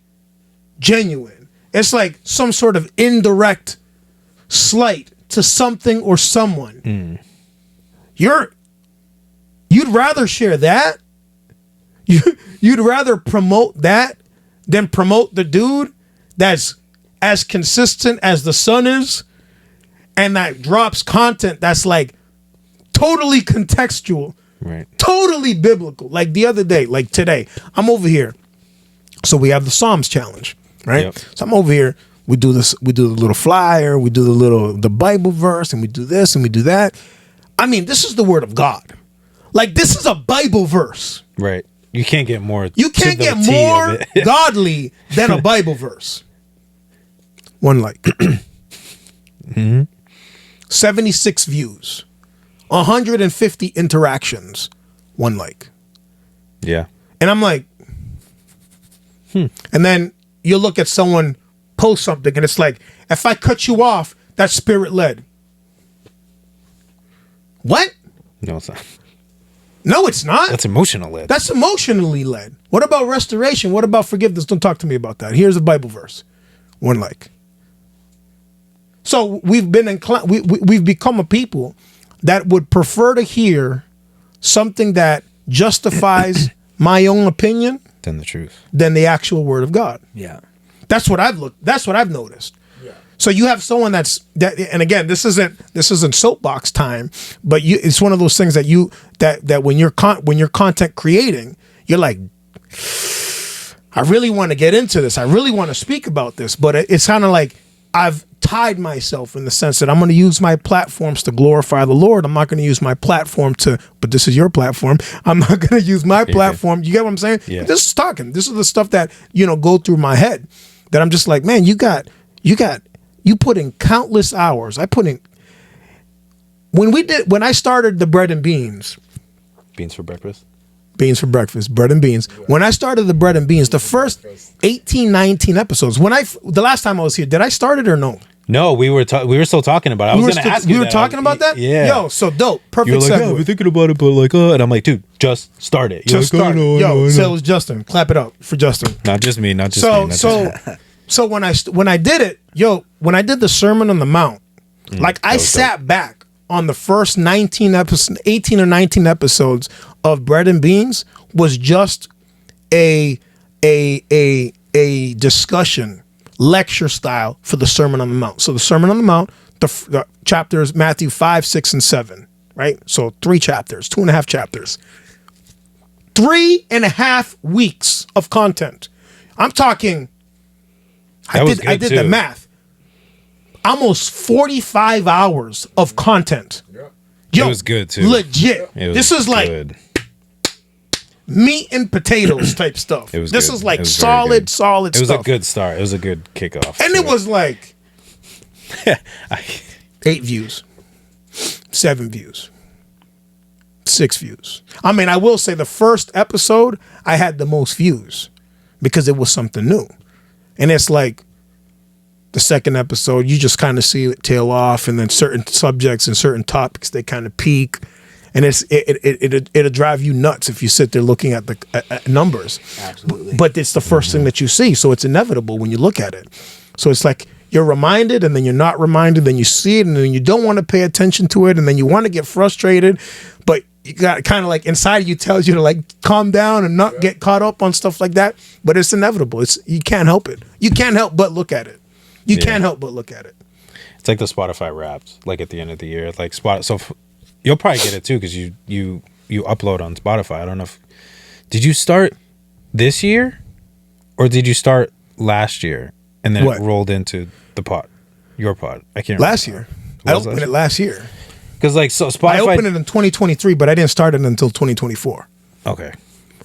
genuine. It's like some sort of indirect slight to something or someone. You'd rather share that? You'd rather promote that than promote the dude that's as consistent as the sun is and that drops content that's like totally contextual, right. totally biblical. Like the other day, like today, I'm over here. So we have the Psalms challenge, right? Yep. So I'm over here. We do this. We do the little flyer. We do the Bible verse, and we do this and we do that. I mean, this is the word of God. Like this is a Bible verse. Right. You can't get more. You can't to the get T of more it. godly than a Bible verse. 1 like. 76 views. 150 interactions. 1 like. Yeah. And I'm like, And then you look at someone post something and it's like, if I cut you off, that's spirit led. What? No, it's not. No, it's not. That's emotional led. That's emotionally led. What about restoration? What about forgiveness? Don't talk to me about that. Here's a Bible verse. 1 like. So we've been inclined. We've become a people that would prefer to hear something that justifies my own opinion than the truth. than the actual word of God. Yeah. That's what I've noticed. Yeah. So you have someone that, and again, this isn't soapbox time, but it's one of those things that when you're content creating, you're like, I really want to get into this. I really want to speak about this, but it's kind of like I've tied myself in the sense that I'm going to use my platforms to glorify the Lord. I'm not going to use my platform but this is your platform. I'm not going to use my platform. You get what I'm saying? Yeah. This is talking. This is the stuff that, go through my head that I'm just like, man, you put in countless hours. When I started the bread and beans. Beans for breakfast. Beans for breakfast, bread and beans. When I started the bread and beans, the first 18, 19 episodes, the last time I was here, did I start it or no? No, we were still talking about it. I was going to ask you We were that. talking about that? Yeah. Yo, so dope. Perfect You were like, segue. yeah, we're thinking about it, but like, and I'm like, dude, just start it. You're Just like, oh, start. no, Yo, no, so it no. was Justin. Clap it up for Justin. Not just me, not just me. Not just me. So when I did it, when I did the Sermon on the Mount, I sat back on the first 18 or 19 episodes of Bread and Beans was just a discussion, lecture style for the Sermon on the Mount. So the Sermon on the Mount, the chapters Matthew 5, 6, and 7, right? So 3 chapters, 2.5 chapters. 3.5 weeks of content. I'm talking. I did the math. Almost 45 hours of content. Yo, It was good, too. Legit. This is like good. meat and potatoes type stuff. It was this good. is like It was very solid good. stuff. It was a good start. It was a good kickoff. And to it was like 8 8 views, 7 views, 6 views. I mean, I will say the first episode, I had the most views because it was something new. And it's like the second episode, you just kind of see it tail off, and then certain subjects and certain topics, they kind of peak. And it'll drive you nuts if you sit there looking at the numbers. Absolutely. But it's the first thing that you see, so it's inevitable when you look at it. So it's like you're reminded, and then you're not reminded, then you see it, and then you don't want to pay attention to it, and then you want to get frustrated, but you got kind of like inside of you tells you to like calm down and not get caught up on stuff like that. But it's inevitable. You can't help it. You can't help but look at it. You can't help but look at it. It's like the Spotify Wraps, like at the end of the year, like you'll probably get it too because you upload on Spotify. I don't know if did you start this year or did you start last year and then it rolled into the pod, your pod? I can't remember. Last year. I opened it last year. Because like so Spotify, I opened it in 2023, but I didn't start it until 2024. Okay.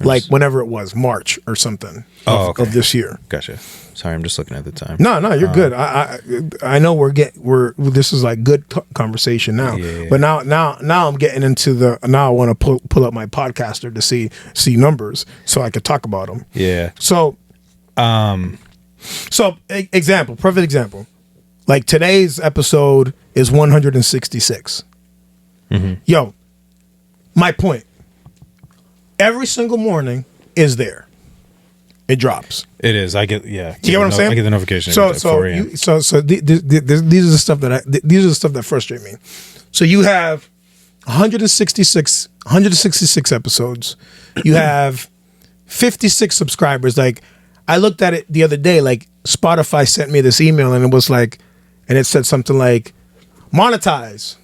Like whenever it was, March or something of this year. Gotcha. Sorry, I'm just looking at the time. No, you're good. I know this is like good conversation now. Yeah. But now I'm getting into now I want to pull up my podcaster to see numbers so I could talk about them. Yeah. So, perfect example. Like today's episode is 166. Mm-hmm. Yo, my point. Every single morning is there. It drops. It is. I get. Yeah. You get what I'm saying? I get the notification. So at 4 a.m. these are the stuff that frustrate me. So you have 166 episodes. You have 56 subscribers. Like I looked at it the other day. Like Spotify sent me this email and it was like, and it said something like, monetize.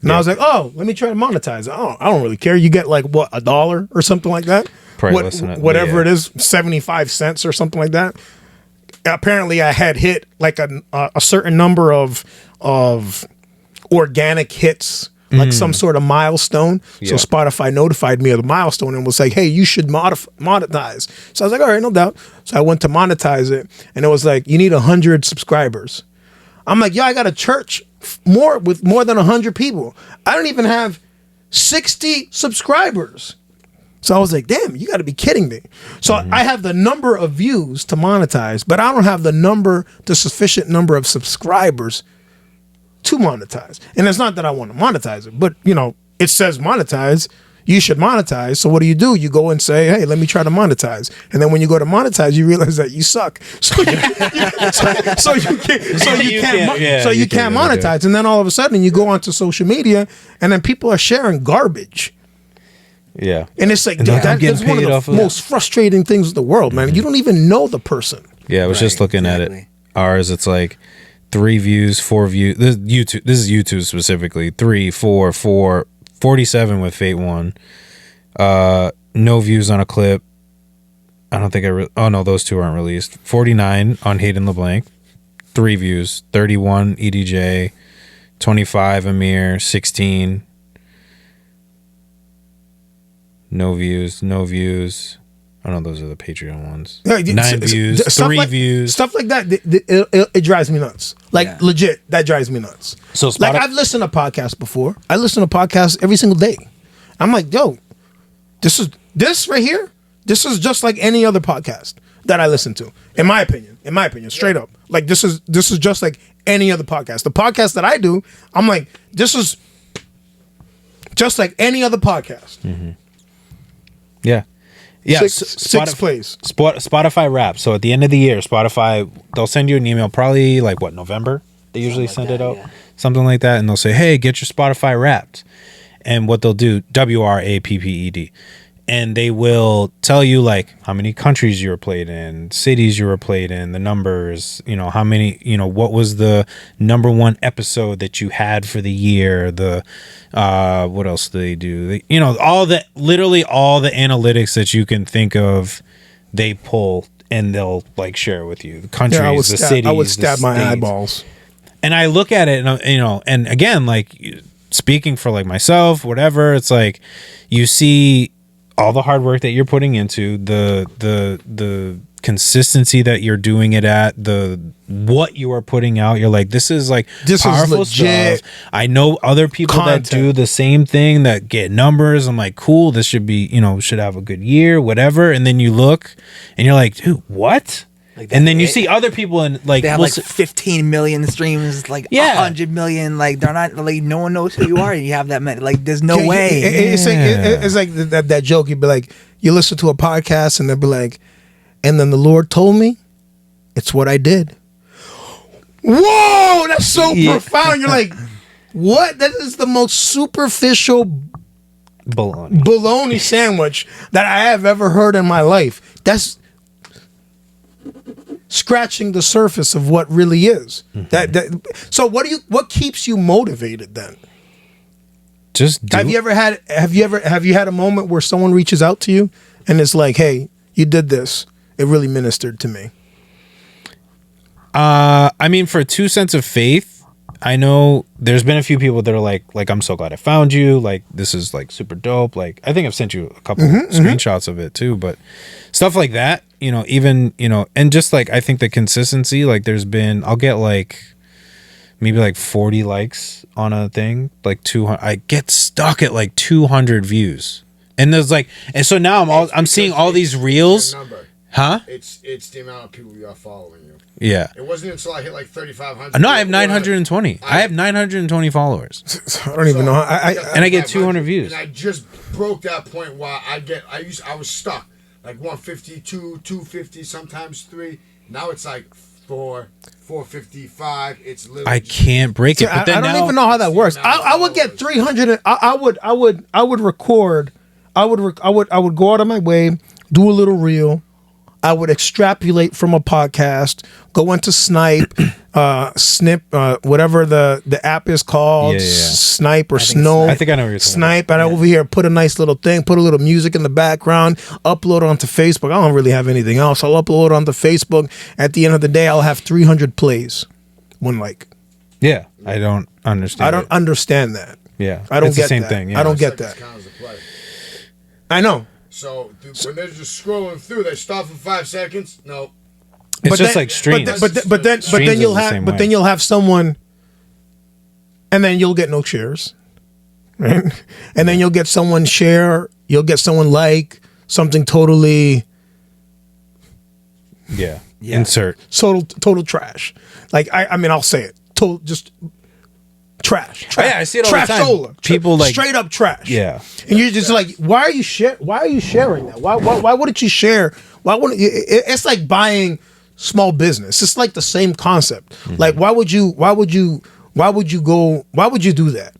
And I was like, oh, let me try to monetize it. I don't really care. You get like what, $1 or something like that? Whatever it is, 75 cents or something like that. Apparently I had hit like a certain number of organic hits, like some sort of milestone. Yeah. So Spotify notified me of the milestone and was like, hey, you should monetize. So I was like, all right, no doubt. So I went to monetize it and it was like, you need 100 subscribers. I'm like, yo, I got a church with more than 100 people. I don't even have 60 subscribers. So I was like, damn, you got to be kidding me. So I have the number of views to monetize, but I don't have the sufficient number of subscribers to monetize. And it's not that I want to monetize it, but it says monetize. You should monetize. So what do? You go and say, hey, let me try to monetize. And then when you go to monetize, you realize that you suck. So you can't monetize. And then all of a sudden you go onto social media and then people are sharing garbage. Yeah. And it's like, that's one of the most frustrating things in the world, man. You don't even know the person. Yeah, I was just looking at it. Ours, it's like 3 views, 4 views. This is YouTube specifically. 3, 4, 47 with Fate 1. No views on a clip. I don't think oh no, those 2 aren't released. 49 on Hayden LeBlanc. 3 views. 31 EDJ. 25 Amir. 16. No views. Oh no, those are the Patreon ones. 9 views. 3 views. Stuff like that. It drives me nuts. Like legit, that drives me nuts. So like I've listened to podcasts before. I listen to podcasts every single day. I'm like, yo, this right here. This is just like any other podcast that I listen to. In my opinion, straight up. Like this is just like any other podcast. The podcast that I do, I'm like, this is just like any other podcast. Mm-hmm. Yeah. Yeah, six plays. Spotify Wraps. So at the end of the year, Spotify, they'll send you an email, probably like November? They usually send it out. Yeah. Something like that. And they'll say, hey, get your Spotify Wrapped. And what they'll do, WRAPPED. And they will tell you like how many countries you were played in, cities you were played in, the numbers, how many, what was the number 1 episode that you had for the year, what else do they do? Literally all the analytics that you can think of, they pull and they'll like share with you. The countries, the cities. I would stab my eyeballs. And I look at it and, and again, like speaking for like myself, whatever, it's like you see all the hard work that you're putting into the consistency that you're doing it at, what you are putting out. You're like, this is powerful stuff. I know other people that do the same thing that get numbers. I'm like, cool, this should be, should have a good year, whatever. And then you look and you're like, dude, what? Like and then you see other people and like they have like 15 million streams, like 100 million. Like they're not like no one knows who you are, and you have that many. Like there's no way. It's like that joke. You'd be like, you listen to a podcast, and they'll be like, and then the Lord told me, it's what I did. Whoa, that's so profound. You're like, what? That is the most superficial bologna sandwich that I have ever heard in my life. That's scratching the surface of what really is. So what keeps you motivated then? Just have you had a moment where someone reaches out to you and it's like, hey, you did this, it really ministered to me? I mean, for 2 Cents of Faith, I know there's been a few people that are like I'm so glad I found you, like this is like super dope. Like I think I've sent you a couple screenshots of it too, but stuff like that, even and just like I think the consistency, like there's been, I'll get like maybe like 40 likes on a thing, like 200. I get stuck at like 200 views, and there's like, and so now I'm seeing all these reels. Huh? It's the amount of people you are following you. Yeah. It wasn't until I hit like 3,500. No, I have 920. I have 920 followers. I don't even know. And I get 200 views. And I just broke that point where I was stuck. Like 152, 250, sometimes 3. Now it's like 4, 455. It's literally I can't break it. But then I don't even know how that works. I would get 300. I would record. I would go out of my way, do a little reel. I would extrapolate from a podcast, go into Snip, whatever the app is called, Snipe or Snow. I think I know what you're saying. Snipe, and over here put a nice little thing, put a little music in the background, upload it onto Facebook. I don't really have anything else. I'll upload it onto Facebook. At the end of the day, I'll have 300 plays, 1 like. Yeah, I don't understand. I don't understand that. Yeah, I don't it's get the same that. thing. Yeah. I don't get that. I know. So when they're just scrolling through, they stop for 5 seconds. No, it's just like streams. But then you'll have someone, and then you'll get no shares, right? And then you'll get someone share. You'll get someone like something totally. Yeah. Insert total trash. Like I mean, I'll say it. Total just. Trash. Yeah, I see it all the time. Solar. People like straight up trash. Yeah, and you're just like, why are you sharing that? Why wouldn't you share? Why wouldn't you? It's like buying small business. It's like the same concept. Like, why would you do that?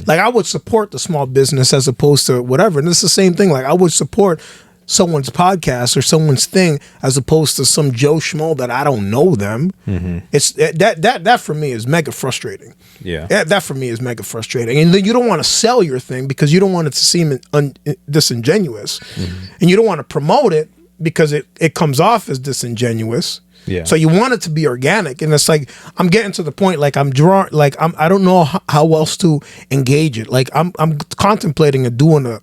Like, I would support the small business as opposed to whatever. And it's the same thing. Like, I would support someone's podcast or someone's thing as opposed to some Joe Schmo that I don't know them. It's that for me is mega frustrating. Yeah, that for me is mega frustrating. And then you don't want to sell your thing because you don't want it to seem disingenuous, and you don't want to promote it because it comes off as disingenuous. Yeah. So you want it to be organic, and it's like I'm getting to the point like I don't know how else to engage it. Like I'm contemplating doing a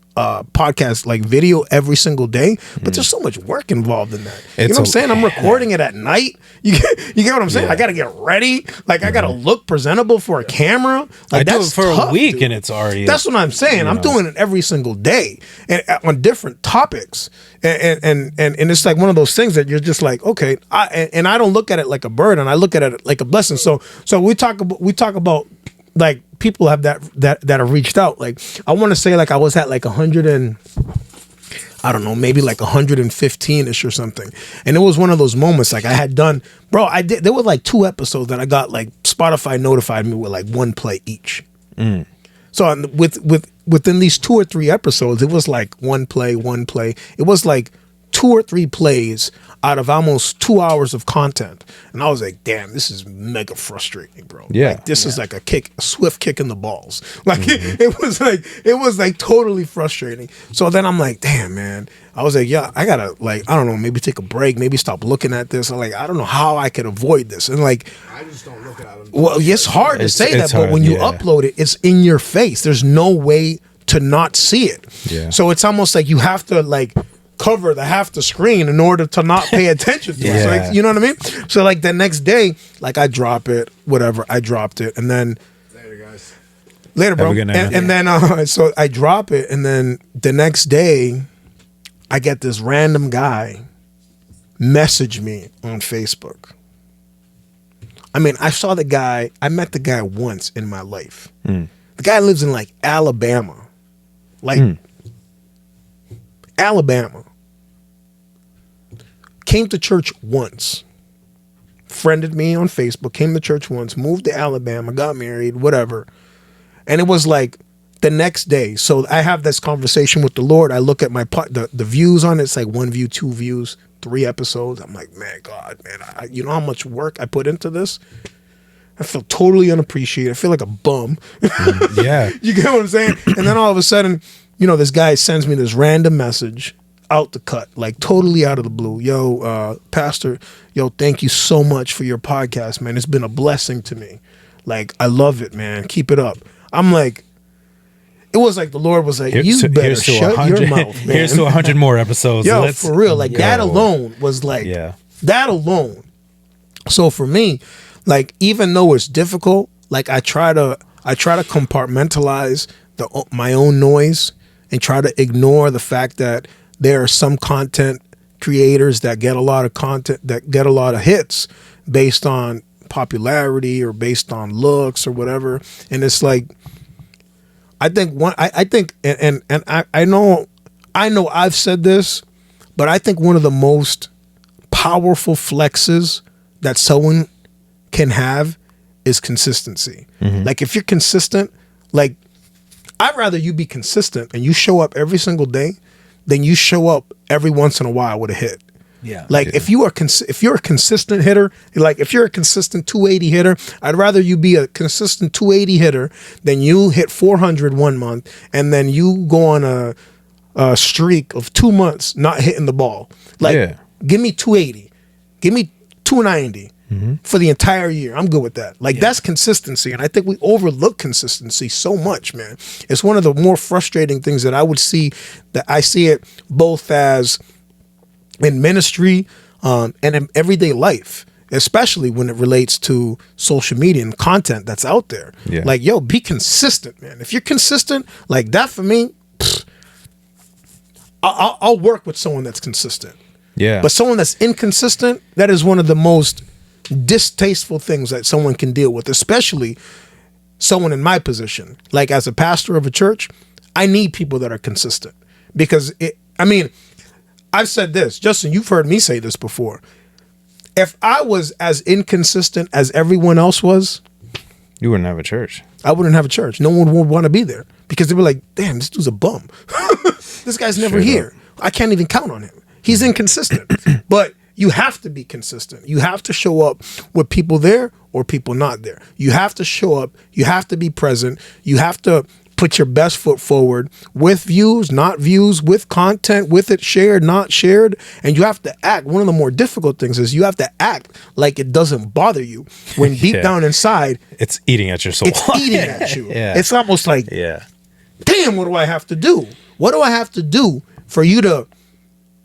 podcast like video every single day, but there's so much work involved in that. You know what I'm saying? I'm recording it at night. You get what I'm saying? Yeah. I got to get ready. Like I got to look presentable for a camera. Like I do it for tough, a week, dude. and it's already. That's what I'm saying. I'm doing it every single day and on different topics, and it's like one of those things that you're just like, okay, and I don't look at it like a burden. I look at it like a blessing. So we talk about like people have that have reached out. Like I want to say like I was at like 100 and I don't know, maybe like 115ish or something. And it was one of those moments like I had done, bro. There were like 2 episodes that I got like Spotify notified me with like 1 play each. So within these 2 or 3 episodes, it was like 1 play. It was like 2 or 3 plays out of almost 2 hours of content. And I was like, damn, this is mega frustrating, bro. Yeah. Like, this is like a swift kick in the balls. Like it was like totally frustrating. So then I'm like, damn, man. I was like, yeah, I gotta like, I don't know, maybe take a break, maybe stop looking at this. I'm like, I don't know how I could avoid this. And like, I just don't look at them. Well, it's hard to say that, hard, but when you upload it, it's in your face. There's no way to not see it. Yeah. So it's almost like you have to like cover half the screen in order to not pay attention to it. So like, you know what I mean? So like the next day, like I drop it, whatever. I dropped it, and then Later, guys. later, bro. Have a good night, And then so I drop it, and then the next day, I get this random guy message me on Facebook. I mean, I met the guy once in my life. The guy lives in like Alabama. Like Alabama. Came to church once. friended me on Facebook, came to church once, moved to Alabama, got married, whatever. And it was like the next day. So I have this conversation with the Lord. I look at the views on it. It's like 1 view, 2 views, 3 episodes. I'm like, man, God, man, you know how much work I put into this? I feel totally unappreciated. I feel like a bum. Yeah. You get what I'm saying? And then all of a sudden, this guy sends me this random message out the cut, like totally out of the blue. Yo, Pastor, thank you so much for your podcast, man. It's been a blessing to me. Like, I love it, man. Keep it up. I'm like, it was like the Lord was like, you better shut your mouth, man. Here's to 100 more episodes. Yo, for real. Like, that alone was like, that alone. So for me, like, even though it's difficult, like, I try to compartmentalize my own noise and try to ignore the fact that there are some content creators that get a lot of content, that get a lot of hits based on popularity or based on looks or whatever. And it's like, I know I've said this, but I think one of the most powerful flexes that someone can have is consistency. Like, if you're consistent, like, I'd rather you be consistent and you show up every single day than you show up every once in a while with a hit. Yeah. Like, if you're a consistent hitter, like, if you're a consistent 280 hitter, I'd rather you be a consistent 280 hitter than you hit 400 one month and then you go on a streak of 2 months not hitting the ball. Like, give me 280, give me 290 for the entire year. I'm good with that. Like, that's consistency. And I think we overlook consistency so much, man. It's one of the more frustrating things that I see it both as in ministry and in everyday life, especially when it relates to social media and content that's out there. Yeah. Like, yo, be consistent, man. If you're consistent, like that, for me, I'll work with someone that's consistent. Yeah. But someone that's inconsistent, that is one of the most distasteful things that someone can deal with, especially someone in my position. Like, as a pastor of a church, I need people that are consistent because I've said this, Justin, you've heard me say this before. If I was as inconsistent as everyone else was, you wouldn't have a church. I wouldn't have a church. No one would want to be there because they were like, damn, this dude's a bum. This guy's never here. I can't even count on him. He's inconsistent. But you have to be consistent. You have to show up with people there or people not there. You have to show up. You have to be present. You have to put your best foot forward with views, not views, with content, with it shared, not shared. And you have to act. One of the more difficult things is you have to act like it doesn't bother you when deep down inside, it's eating at your soul. It's eating at you. Yeah. It's almost like, damn, what do I have to do? What do I have to do for you to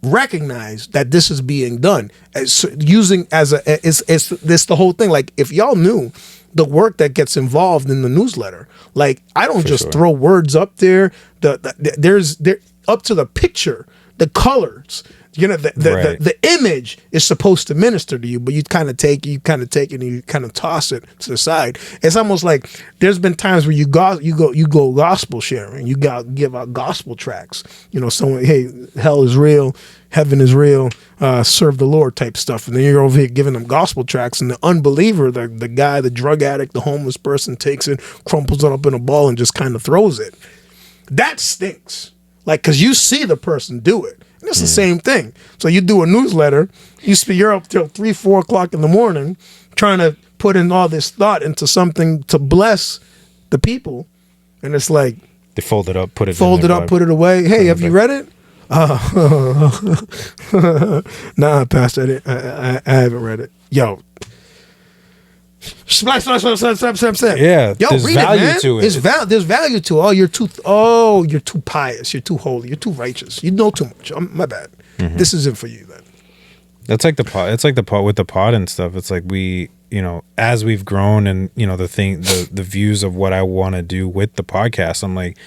recognize that this is being done? It's the whole thing. Like, if y'all knew the work that gets involved in the newsletter, like, I don't just throw words up there. There's up to the picture, the colors, the image is supposed to minister to you, but you kind of take it and you kind of toss it to the side. It's almost like there's been times where you go gospel sharing, you give out gospel tracks. Someone, hey, hell is real, heaven is real, serve the Lord type stuff, and then you're over here giving them gospel tracks, and the unbeliever, the guy, the drug addict, the homeless person takes it, crumples it up in a ball, and just kind of throws it. That stinks. Like, because you see the person do it. And it's the same thing. So you do a newsletter, you're up till 3-4 o'clock in the morning trying to put in all this thought into something to bless the people, and it's like, they fold it up, put it away. Hey, have you read it? Nah, Pastor, I haven't read it. Yo. Slap. Yeah, yo, there's read value it, man. to it. There's value to it. You're too pious. You're too holy. You're too righteous. You know too much. My bad. This isn't for you then. That's like the pod. It's like the pod with the pod and stuff. It's like we, as we've grown and the views of what I want to do with the podcast, I'm like,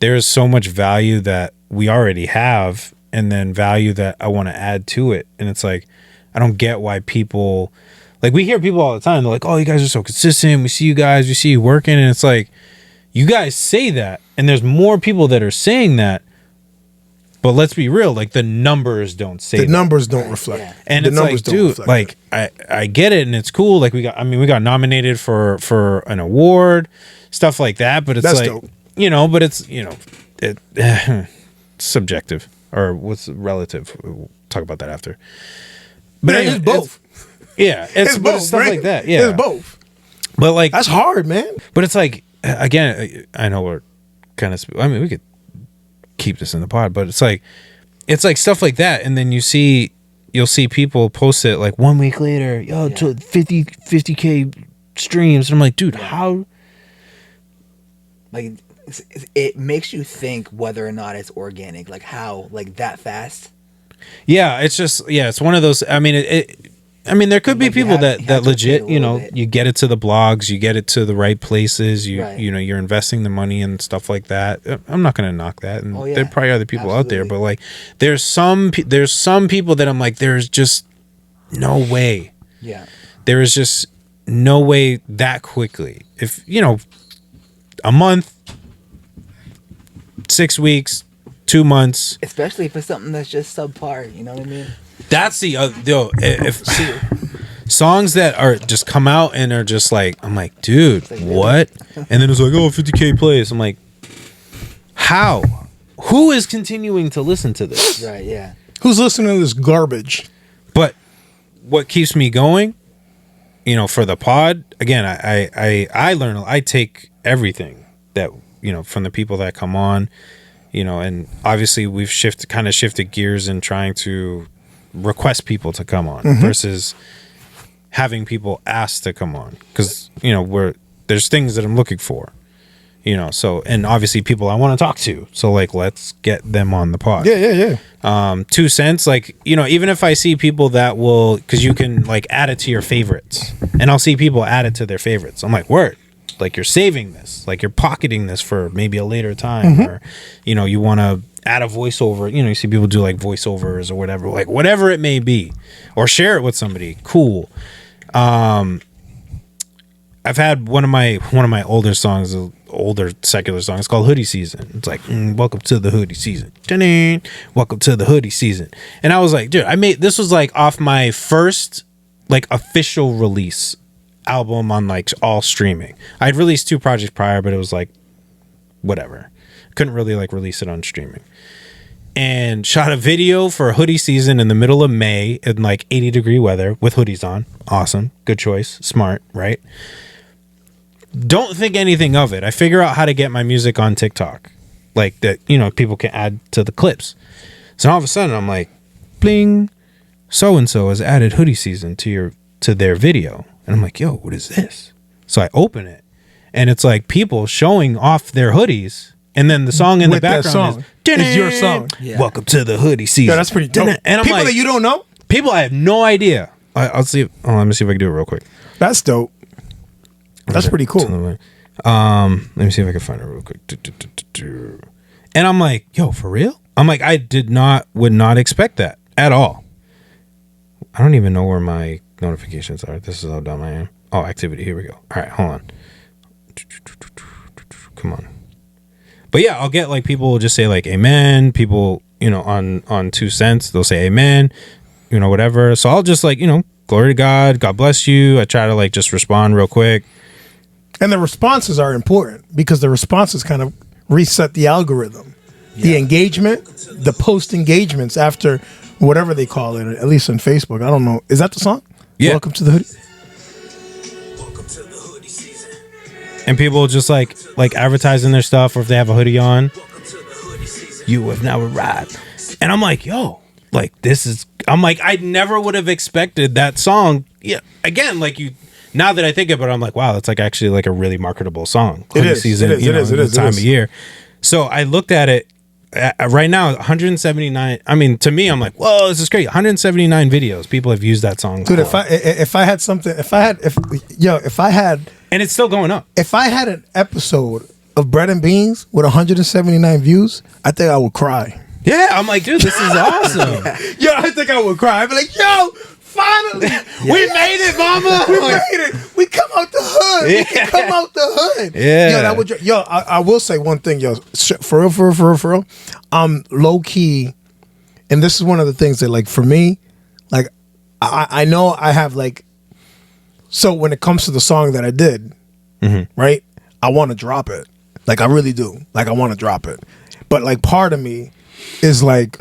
there's so much value that we already have, and then value that I want to add to it. And it's like, I don't get why people. Like, we hear people all the time, they're like, oh, you guys are so consistent. We see you guys, we see you working. And it's like, you guys say that. And there's more people that are saying that. But let's be real, like the numbers don't say The that. numbers don't reflect. Yeah. And The it's numbers like, don't dude, reflect like I get it, and it's cool. Like we got nominated for an award, stuff like that. But it's That's like, dope. but it's it's subjective, or what's relative. We'll talk about that after. But But it's both. Yeah, It's but both. it's stuff right? like that. Yeah, It's both. But like That's hard, man. But it's like, again, I know we're kind of. I mean, we could keep this in the pod, but it's like stuff like that, and then you'll see people post it like 1 week later, yo, to 50K streams. And I'm like, dude, how? Like, it makes you think whether or not it's organic. Like, how, like, that fast? Yeah, it's just it's one of those. I mean, I mean, there could be Like, you people have that to legit, wait a little bit. you get it to the blogs, you get it to the right places, Right. you're investing the money and stuff like that. I'm not going to knock that, and Oh, yeah. there are probably other people out there, Absolutely. but like, there's some people that I'm like, there's just no way. Yeah. There is just no way that quickly. If a month, 6 weeks, 2 months. Especially if it's something that's just subpar, you know what I mean? That's the if songs that are just come out and are just like, I'm like, dude, like, what? And then it's like, 50K plays. I'm like, how? Who is continuing to listen to this? Right, yeah. Who's listening to this garbage? But what keeps me going, for the pod, again, I learn, I take everything that, from the people that come on, and obviously we've shifted gears in trying to request people to come on versus having people ask to come on, because there's things that I'm looking for, so, and obviously people I want to talk to, so like, let's get them on the pod. Yeah. 2 cents, like, even if I see people that will, because you can like add it to your favorites, and I'll see people add it to their favorites, I'm like, word, like, you're saving this, like, you're pocketing this for maybe a later time, or you want to add a voiceover, you see people do like voiceovers or whatever, like whatever it may be, or share it with somebody. Cool. I've had one of my older songs, older secular songs, called Hoodie Season. It's like, welcome to the hoodie season. Ta-da! Welcome to the hoodie season. And I was like, dude, this was like off my first like official release album on like all streaming. I'd released 2 projects prior, but it was like whatever. Couldn't really like release it on streaming. And shot a video for Hoodie Season in the middle of May in like 80-degree weather with hoodies on. Awesome. Good choice. Smart, right? Don't think anything of it. I figure out how to get my music on TikTok. Like that, people can add to the clips. So all of a sudden I'm like, bling, so-and-so has added Hoodie Season to their video. And I'm like, yo, what is this? So I open it, and it's like people showing off their hoodies, and then the song in the With that background song. is It's your song. Yeah. Welcome to the hoodie season. Yeah, that's pretty dope. And I'm People like, that you don't know? people I have no idea. I'll see. Let me see if I can do it real quick. That's dope. That's pretty cool. Let me see if I can find it real quick. And I'm like, yo, for real? I'm like, would not expect that at all. I don't even know where my notifications are. This is how dumb I am. Oh, activity. Here we go. All right, hold on. Come on. But yeah, I'll get like people will just say like amen. People, on 2 cents, they'll say amen, whatever. So I'll just like, glory to God, God bless you. I try to like just respond real quick. And the responses are important because the responses kind of reset the algorithm. The engagement, the post engagements after whatever they call it, at least on Facebook. I don't know. Is that the song? Yeah. Welcome to the hoodie. And people just like advertising their stuff, or if they have a hoodie on, you have now arrived. And I'm like, yo, like I'm like, I never would have expected that song. Yeah. Again, like now that I think about it, I'm like, wow, that's like actually like a really marketable song. It is. Season, It is. the time of year. So I looked at it right now, 179. I mean, to me, I'm like, whoa, this is great. 179 videos. People have used that song. Dude, before. if I had And it's still going up. if I had an episode of Bread and Beans with 179 views, I think I would cry. Yeah, I'm like, dude, this is awesome. Yo, I think I would cry. I'd be like, yo, finally, We made it, mama. we made it. We come out the hood. We can come out the hood. Yeah. Yo, that would. Yo, I will say one thing, yo. For real. Low key, and this is one of the things that, like, for me, like, I know I have, like, so when it comes to the song that I did, right, I want to drop it. Like, I really do. Like, I want to drop it. But, like, part of me is, like,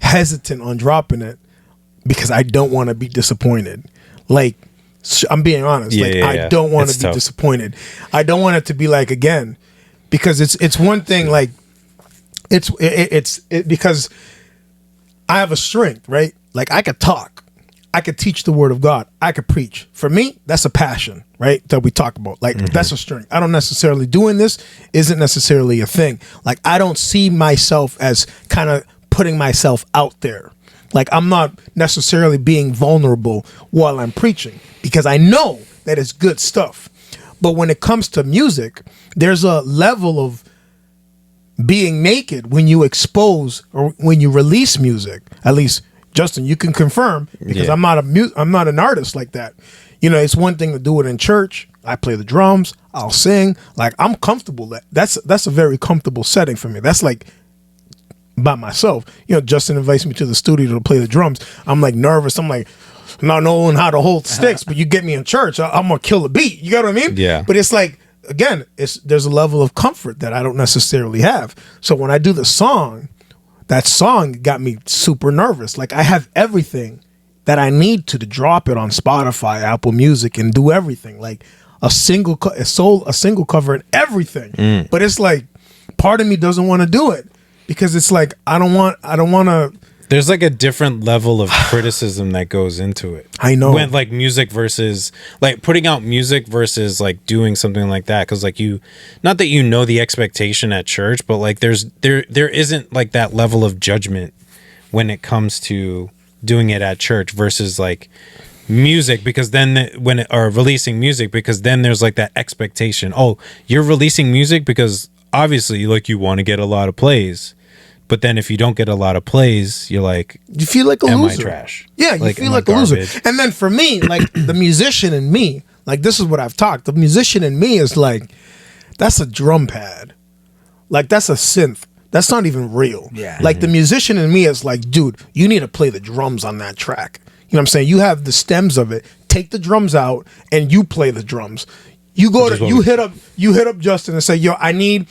hesitant on dropping it because I don't want to be disappointed. Like, I'm being honest. I don't want to be disappointed. I don't want it to be like, again, because it's one thing, like, it's because I have a strength, right? Like, I could talk. I could teach the word of God. I could preach. For me, that's a passion, right? That we talk about. Like, that's a strength. I don't necessarily doing this isn't necessarily a thing. Like, I don't see myself as kind of putting myself out there. Like, I'm not necessarily being vulnerable while I'm preaching because I know that it's good stuff. But when it comes to music, there's a level of being naked when you expose or when you release music. At least, Justin, you can confirm because I'm not an artist like that. You know, it's one thing to do it in church. I play the drums. I'll sing. Like, I'm comfortable. That's a very comfortable setting for me. That's like by myself. You know, Justin invites me to the studio to play the drums. I'm like nervous. I'm like not knowing how to hold sticks, but you get me in church, I'm gonna kill a beat. You got what I mean? Yeah. But it's like, again, there's a level of comfort that I don't necessarily have. So when I do the song, that song got me super nervous. Like, I have everything that I need to drop it on Spotify, Apple Music, and do everything. Like a single cover and everything. But it's like part of me doesn't want to do it because it's like I don't want to. There's like a different level of criticism that goes into it. I know. When like music versus like putting out music versus like doing something like that. Cause like not that you know the expectation at church, but like there isn't like that level of judgment when it comes to doing it at church versus like music, because then or releasing music, because then there's like that expectation. Oh, you're releasing music because obviously like you want to get a lot of plays. But then if you don't get a lot of plays, you're like, you feel like a am loser. I trash? Yeah, you feel like a loser. And then for me, like the musician in me, like this is what I've talked. The musician in me is like, that's a drum pad. Like that's a synth. That's not even real. Yeah. Like the musician in me is like, dude, you need to play the drums on that track. You know what I'm saying? You have the stems of it. Take the drums out and you play the drums. You hit up Justin and say, yo, I need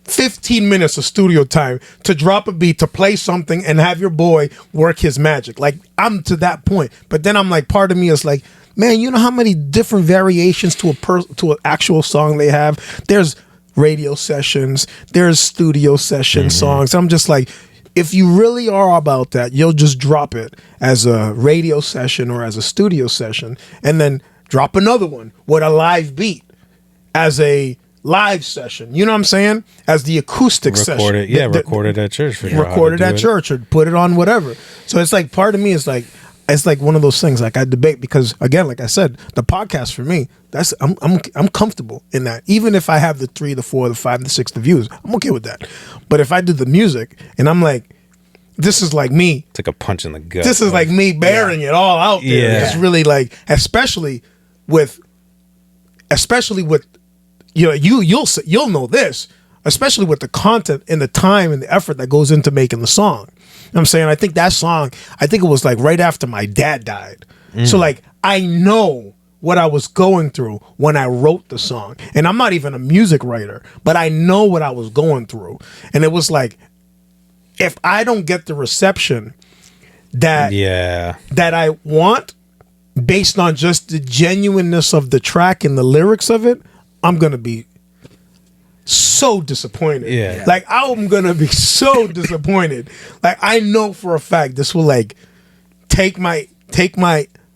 15 minutes of studio time to drop a beat, to play something and have your boy work his magic. Like, I'm to that point. But then I'm like, part of me is like, man, you know how many different variations to an actual song they have? There's radio sessions, there's studio session songs. I'm just like, if you really are about that, you'll just drop it as a radio session or as a studio session and then drop another one with a live beat as a live session, you know what I'm saying? As the acoustic session. Record it at church. Record it at church or put it on whatever. So it's like part of me is like, it's like one of those things like I debate because again, like I said, the podcast for me, that's I'm comfortable in that. Even if I have the 3, the 4, the 5, the 6, the views, I'm okay with that. But if I do the music and I'm like, this is like me. It's like a punch in the gut. This is like me bearing it all out there. Yeah. It's really like, especially with you know, you'll know this, especially with the content and the time and the effort that goes into making the song. You know what I'm saying? I think that song, it was like right after my dad died. So like I know what I was going through when I wrote the song. And I'm not even a music writer, but I know what I was going through. And it was like, if I don't get the reception that I want based on just the genuineness of the track and the lyrics of it, I'm going to be so disappointed. Yeah. Like, I'm going to be so disappointed. Like, I know for a fact this will, like, take my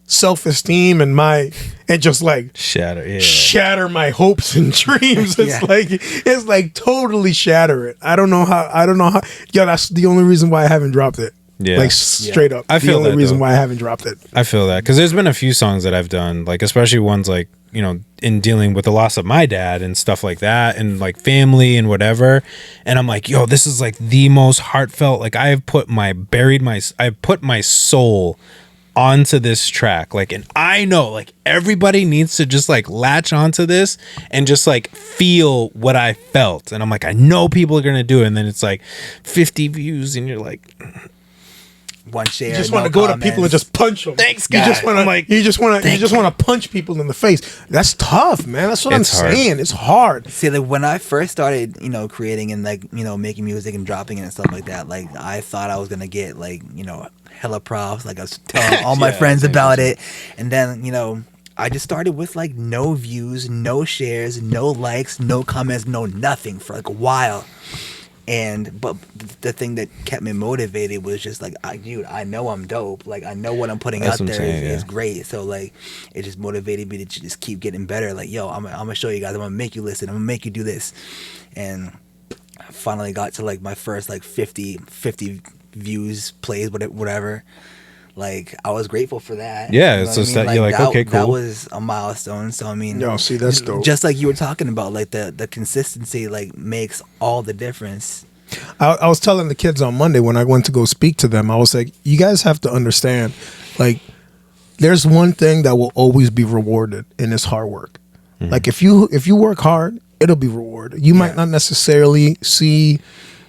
self-esteem and just, like, shatter my hopes and dreams. It's like totally shatter it. I don't know how. Yeah, that's the only reason why I haven't dropped it. Yeah. Like, straight up. I feel the only reason why I haven't dropped it. I feel that. Because there's been a few songs that I've done, like, especially ones like, you know, in dealing with the loss of my dad and stuff like that and like family and whatever. And I'm like, yo, this is like the most heartfelt. Like I put my soul onto this track, like, and I know like everybody needs to just like latch onto this and just like feel what I felt. And I'm like, I know people are gonna do it, and then it's like 50 views and you're like, one share. You just want to go to people and just punch them. Thanks, You guys. just want to like, you just want to punch people in the face. That's tough, man. That's what I'm It's hard. saying. It's hard. See, like when I first started, creating and like, making music and dropping it and stuff like that, like I thought I was gonna get like, hella props. Like I was telling all my friends about it, and then I just started with like no views, no shares, no likes, no comments, no nothing for like a while. But the thing that kept me motivated was just like, I know I'm dope. Like I know what I'm putting That's out what I'm there saying, is yeah. great. So like, it just motivated me to just keep getting better. Like, yo, I'm gonna show you guys. I'm gonna make you listen. I'm gonna make you do this. And I finally got to like my first like 50 views, plays, whatever. Like I was grateful for that. Yeah, You know it's what I just mean? that you're like, okay, That cool. was a milestone. So I mean, Yo, see, that's dope. just like you were talking about, like the consistency like makes all the difference. I was telling the kids on Monday when I went to go speak to them, I was like, you guys have to understand, like, there's one thing that will always be rewarded, and it's hard work. Like if you work hard, it'll be rewarded. You might not necessarily see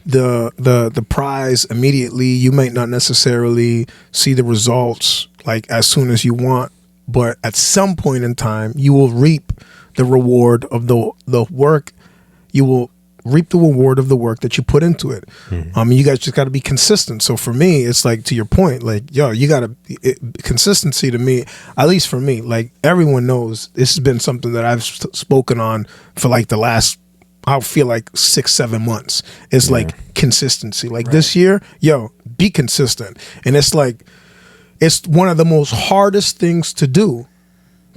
the prize immediately. You might not necessarily see the results like as soon as you want, but at some point in time, you will reap the reward of the work. You will reap the reward of the work that you put into it. You guys just got to be consistent. So for me, it's like, to your point, like, yo, you got to consistency to me, at least for me, like everyone knows this has been something that I've spoken on for like the last, I feel like 6-7 months. It's like consistency. Like this year, yo, be consistent. And it's like, it's one of the most hardest things to do,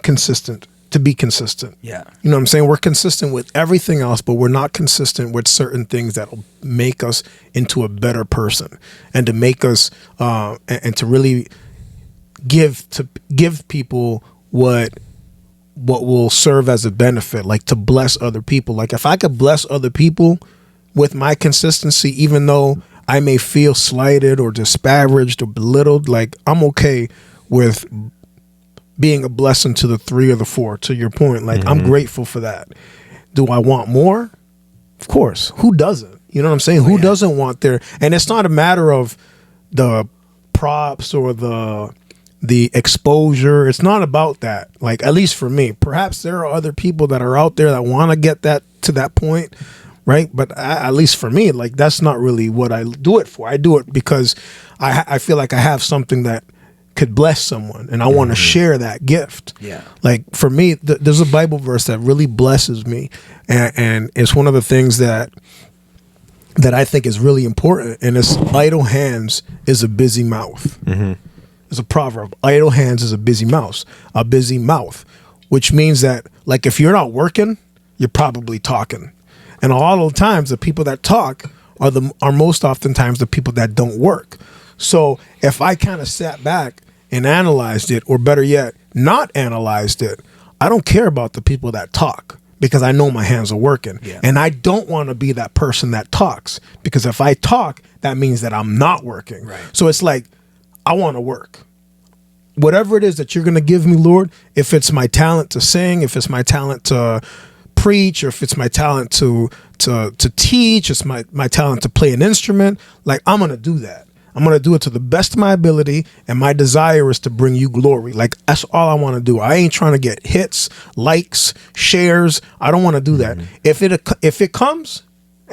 to be consistent. Yeah. You know what I'm saying? We're consistent with everything else, but we're not consistent with certain things that'll make us into a better person, and to make us and to really give people what will serve as a benefit, like to bless other people. Like if I could bless other people with my consistency, even though I may feel slighted or disparaged or belittled, like I'm okay with being a blessing to the 3 or the 4, to your point. Like I'm grateful for that. Do I want more? Of course. Who doesn't? You know what I'm saying? Who doesn't want their, and it's not a matter of the props or the exposure. It's not about that. Like, at least for me, perhaps there are other people that are out there that want to get that to that point. Right. But at least for me, like, that's not really what I do it for. I do it because I feel like I have something that could bless someone, and I want to share that gift. Yeah. Like for me, there's a Bible verse that really blesses me, and it's one of the things that I think is really important, and it's idle hands is a busy mouth. It's a proverb. Idle hands is a busy mouth, which means that, like, if you're not working, you're probably talking, and a lot of the times the people that talk are most oftentimes the people that don't work. So if I kind of sat back and analyzed it, or better yet, not analyzed it, I don't care about the people that talk, because I know my hands are working. Yeah. And I don't want to be that person that talks, because if I talk, that means that I'm not working. Right. So it's like, I want to work. Whatever it is that you're going to give me, Lord, if it's my talent to sing, if it's my talent to preach, or if it's my talent to teach, it's my talent to play an instrument, like, I'm going to do that. I'm going to do it to the best of my ability, and my desire is to bring you glory. Like, that's all I want to do. I ain't trying to get hits, likes, shares. I don't want to do that. If it comes,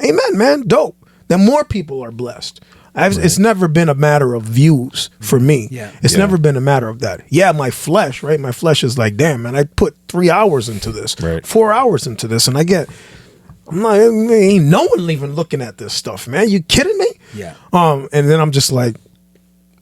amen, man, dope. Then more people are blessed. It's never been a matter of views for me. Yeah. It's never been a matter of that. Yeah, my flesh, right? My flesh is like, damn, man, I put 3 hours into this, Right. 4 hours into this, and ain't no one even looking at this stuff, man. You kidding me? Yeah. And then I'm just like,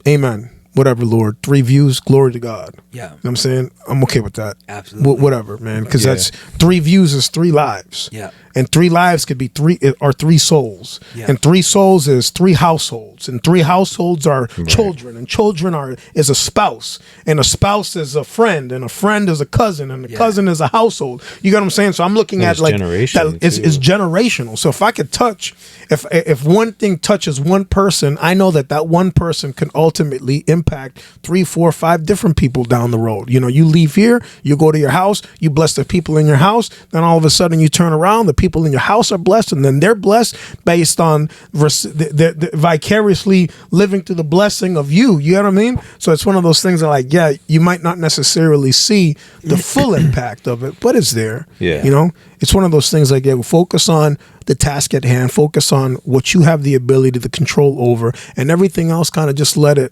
amen. Whatever, Lord. 3 views, glory to God. Yeah. You know what I'm saying? I'm okay with that. Absolutely. Whatever, man. Because Yeah. that's 3 views is 3 lives. Yeah. And 3 lives could be 3 souls. Yeah. And 3 souls is 3 households. And 3 households are children. And children is a spouse. And a spouse is a friend. And a friend is a cousin. And a cousin is a household. You get what I'm saying? So I'm looking And at it's like generational, that it's too. generational. So if I could touch, if one thing touches one person, I know that one person can ultimately impact impact 3, 4, 5 different people down the road. You know, you leave here, you go to your house, you bless the people in your house, then all of a sudden you turn around, the people in your house are blessed, and then they're blessed based on the vicariously living through the blessing of you. You know what I mean? So it's one of those things that, like, yeah, you might not necessarily see the full impact of it, but it's there. Yeah. You know, it's one of those things like, yeah, focus on the task at hand, focus on what you have the ability to control over, and everything else kind of just let the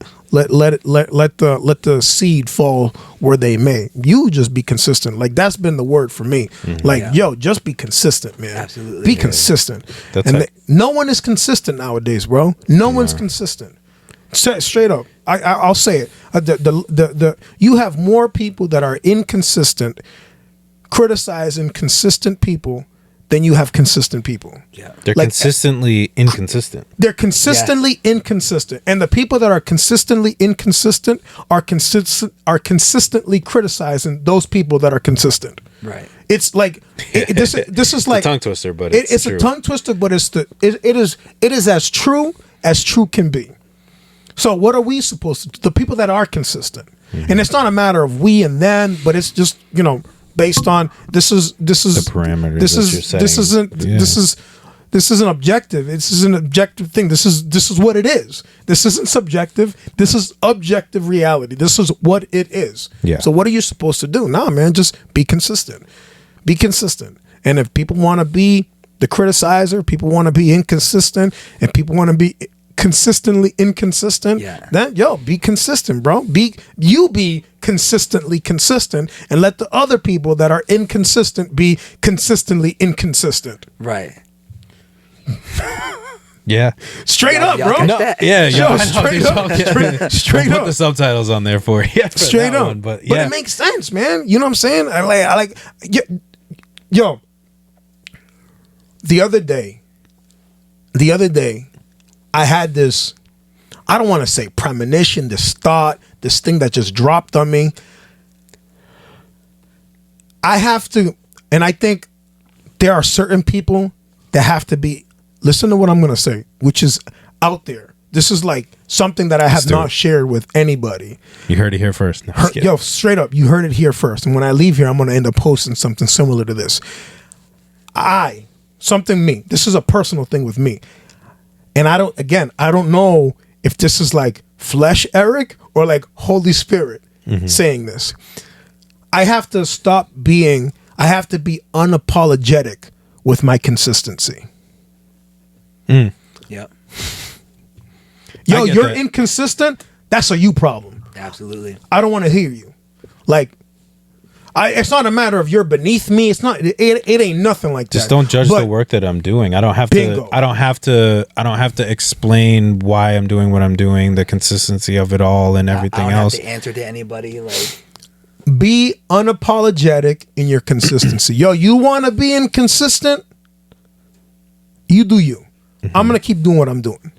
seed fall where they may. You just be consistent. Like, that's been the word for me. Like, yo, just be consistent, man. Absolutely. Be consistent. That's and it. no one is consistent nowadays, bro. No one's consistent. Straight up, I'll say it. You have more people that are inconsistent, criticizing consistent people, than you have consistent people. Yeah. They're Like, consistently inconsistent. They're consistently inconsistent, and the people that are consistently inconsistent are consistently criticizing those people that are consistent. Right. It's like this is like a tongue twister, but it's true. a tongue twister, but it is as true can be. So what are we supposed to do? The people that are consistent, and it's not a matter of we and them, but it's just, you know, based on this is the parameters this that is you're setting. this is an objective. This is an objective thing. This is what it is. This isn't subjective. This is objective reality. This is what it is. Yeah. So what are you supposed to do? Nah, man, just be consistent. Be consistent. And if people want to be the criticizer, people want to be inconsistent, and people want to be consistently inconsistent, then be consistent, bro. Be consistently consistent, and let the other people that are inconsistent be consistently inconsistent. Right. Yeah. Straight up, y'all bro. catch No, that? yeah, Yo, yeah. straight up. Straight Put up. the subtitles on there for you. for Straight that up. one, but it makes sense, man. You know what I'm saying? I like yo. The other day, I had this, I don't want to say premonition, this thought, this thing that just dropped on me. I have to, and I think there are certain people that have to be, listen to what I'm going to say, which is out there. This is like something that I have not shared with anybody. You heard it here first. No, just kidding. Yo, straight up, you heard it here first. And when I leave here, I'm going to end up posting something similar to this. This is a personal thing with me. And I don't know if this is like flesh Eric or like Holy Spirit saying this. I have to be unapologetic with my consistency. Yep. Yo, get you're that. inconsistent. That's a you problem. Absolutely. I don't want to hear you. Like, it's not a matter of you're beneath me. It's not. It ain't nothing like that. Just don't judge But the work that I'm doing. I don't have Bingo. to. I don't have to explain why I'm doing what I'm doing, the consistency of it all, and everything I don't else. have to answer to anybody. Like, Be unapologetic in your consistency. Yo, you want to be inconsistent? You do you. I'm gonna keep doing what I'm doing.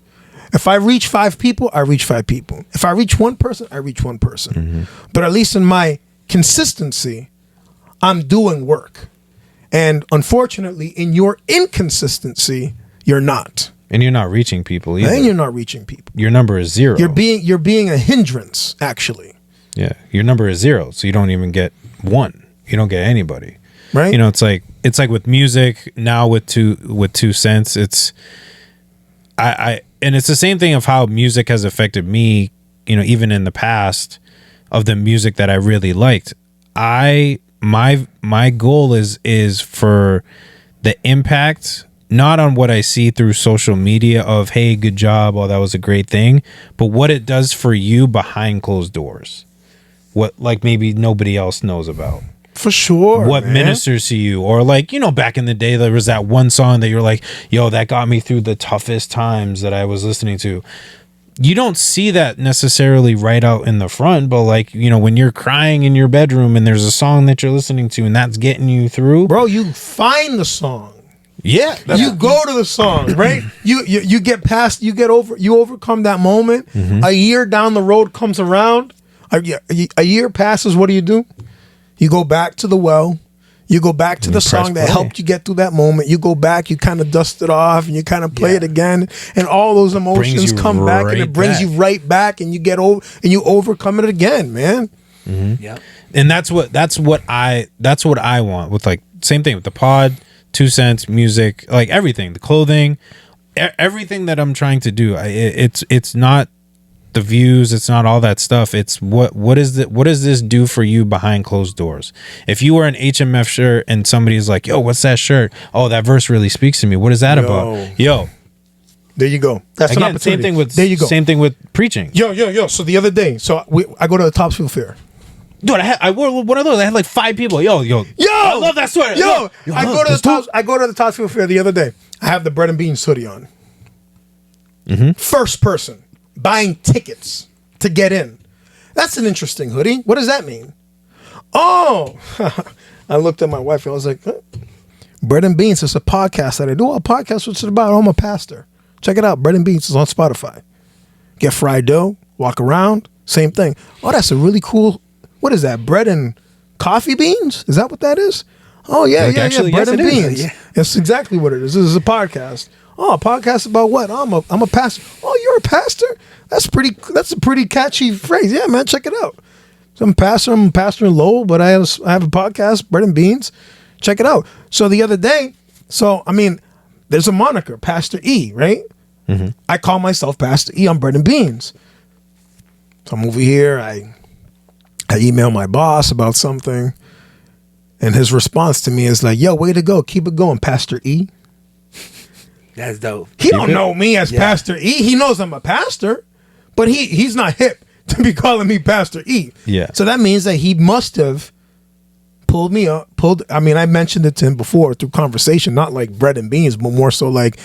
If I reach 5 people, I reach 5 people. If I reach one person, I reach one person. But at least in my consistency, I'm doing work. And unfortunately, in your inconsistency, you're not. And you're not reaching people either. And you're not reaching people. Your number is 0. You're being a hindrance, actually. Yeah, your number is 0, so you don't even get 1. You don't get anybody. Right? You know, it's like with music now with 2 cents. It's and it's the same thing of how music has affected me. You know, even in the past, of the music that I really liked. My goal is for the impact, not on what I see through social media of, hey, good job, oh, that was a great thing, but what it does for you behind closed doors. What, like, maybe nobody else knows about. For sure. What man. ministers to you, or like, you know, back in the day, there was that one song that you're like, yo, that got me through the toughest times that I was listening to. You don't see that necessarily right out in the front, but like, you know, when you're crying in your bedroom and there's a song that you're listening to and that's getting you through. Bro, you find the song. Yeah. You go to the song, right? You get past, you overcome that moment. A year down the road comes around. A year passes, what do? You go back to the well. You go back to the press song that play. helped you get through that moment. You go back, you kind of dust it off, and you kind of play Yeah. it again, and all those emotions you come back, and right it brings you back. right back, and you get over, and you overcome it again, man. Yeah. And that's what I want with, like, same thing with the pod, 2 cents, music, like everything, the clothing, everything that I'm trying to do. It's not the views, it's not all that stuff. It's what does this do for you behind closed doors? If you wear an HMF shirt and somebody's like, yo, what's that shirt? Oh, that verse really speaks to me. What is that about? Yo, There you go. That's an again, opportunity. same thing with there you go. same thing with preaching. Yo. So the other day, I go to the Topsfield Fair. Dude, I wore one of those. I had like 5 people. Yo, I love that sweater. Yo, I go to let's the do it. I go to the Topsfield Fair the other day. I have the bread and beans hoodie on. Mm-hmm. First person buying tickets to get in. That's an interesting hoodie. What does that mean? Oh, I looked at my wife and I was like, huh? Bread and Beans is a podcast that I do. A podcast, what's it about? I'm a pastor. Check it out. Bread and Beans is on Spotify. Get fried dough, walk around, same thing. Oh, that's a really cool, what is that? Bread and coffee beans? Is that what that is? Oh, yeah, Like, actually, bread yes, and it is. beans. Yeah. That's exactly what it is. This is a podcast. Oh, a podcast about what? Oh, I'm a pastor. Oh, you're a pastor? That's a pretty catchy phrase. Yeah, man, check it out. So I'm a pastor in Lowell, but I have a podcast, Bread and Beans. Check it out. So the other day, there's a moniker, Pastor E, right? Mm-hmm. I call myself Pastor E on Bread and Beans. So I'm over here, I email my boss about something, and his response to me is like, yo, way to go, keep it going, Pastor E. That's dope. He don't know me as Pastor E. He knows I'm a pastor, but he's not hip to be calling me Pastor E. Yeah. So that means that he must have pulled me up. I mentioned it to him before through conversation, not like bread and beans, but more so like,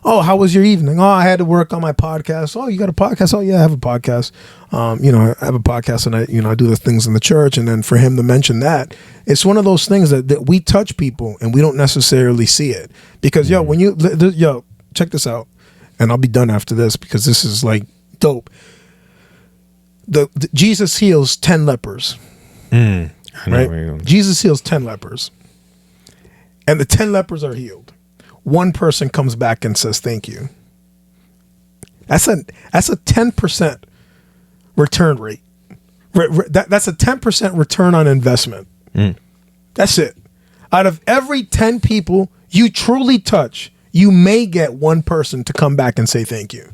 oh, how was your evening? Oh, I had to work on my podcast. Oh, you got a podcast? Oh, yeah, I have a podcast. I have a podcast, and I do the things in the church. And then for him to mention that, it's one of those things that we touch people and we don't necessarily see it. Because check this out, and I'll be done after this because this is like dope. The Jesus heals 10 lepers. I know Right? where you're going. Jesus heals 10 lepers. And the 10 lepers are healed. One person comes back and says, thank you. That's a 10% return rate. That's a 10% return on investment. That's it. Out of every 10 people you truly touch, you may get one person to come back and say thank you.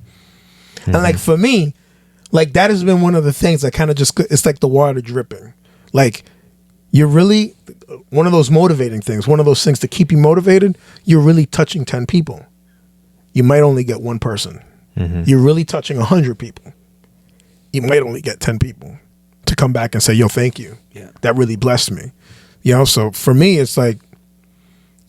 And like for me, like that has been one of the things that kind of just, it's like the water dripping. Like you're really, one of those motivating things, one of those things to keep you motivated, you're really touching 10 people. You might only get one person. You're really touching 100 people. You might only get 10 people to come back and say, yo, thank you. Yeah. That really blessed me. So for me, it's like,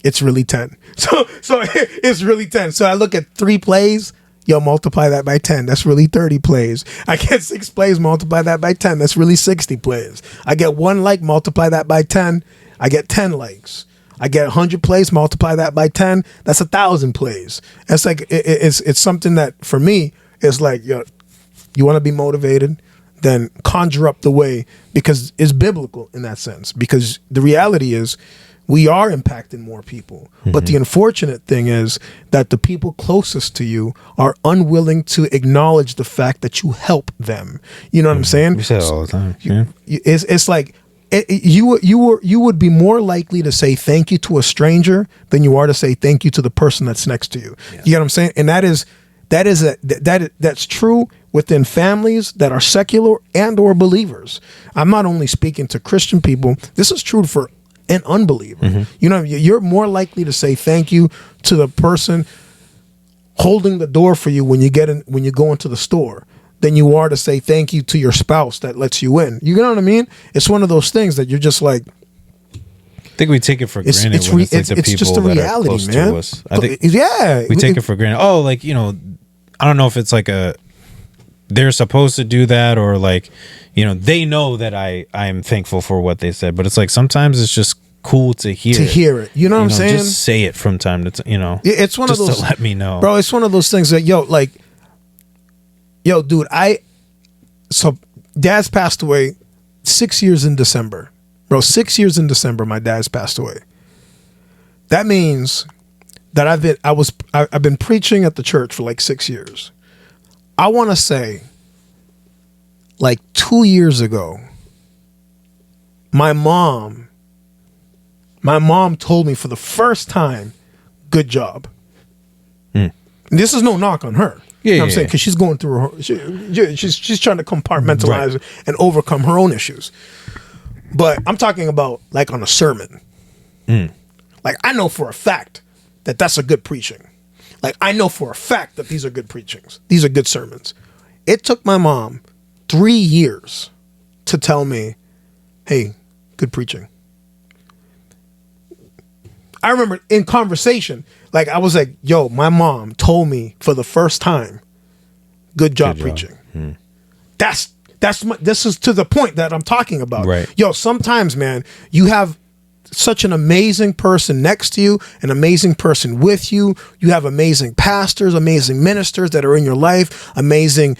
it's really 10. So it's really 10. So I look at 3 plays, yo, multiply that by 10. That's really 30 plays. I get 6 plays, multiply that by 10. That's really 60 plays. I get 1 like, multiply that by 10. I get 10 likes. I get 100 plays, multiply that by 10. That's 1,000 plays. It's like, it's something that for me is like, yo, you want to be motivated? Then conjure up the way, because it's biblical in that sense. Because the reality is we are impacting more people. But the unfortunate thing is that the people closest to you are unwilling to acknowledge the fact that you help them. You know what I'm saying? We say it all the time. Yeah. It's like you would be more likely to say thank you to a stranger than you are to say thank you to the person that's next to you. Yeah. You know what I'm saying? And that's true within families that are secular and or believers. I'm not only speaking to Christian people. This is true for an unbeliever. You know, you're more likely to say thank you to the person holding the door for you when you go into the store than you are to say thank you to your spouse that lets you in. You know what I mean? It's one of those things that you're just like, I think we take it for granted when it's like the people just a that reality, are close man. to us. I think we take it for granted. Oh, like, you know, I don't know if it's like they're supposed to do that, or like, you know, they know that I am thankful for what they said, but it's like sometimes it's just cool to hear it. You know what I'm saying? Just say it from time to time, you know. It's one just of those to let me know. Bro, it's one of those things that yo, dude, so Dad's passed away 6 years in December, Bro, 6 years in December, my dad's passed away. That means that I've been preaching at the church for like 6 years. I want to say like 2 years ago, my mom told me for the first time, good job. This is no knock on her. You know what I'm saying? Because she's going through she's trying to compartmentalize and overcome her own issues. But I'm talking about like on a sermon. Like I know for a fact that that's a good preaching. Like I know for a fact that these are good preachings. These are good sermons. It took my mom 3 years to tell me, hey, good preaching. I remember in conversation, like I was like, yo, my mom told me for the first time, good job preaching. This is to the point that I'm talking about. Right. Yo, sometimes, man, you have such an amazing person next to you, an amazing person with you. You have amazing pastors, amazing ministers that are in your life, amazing,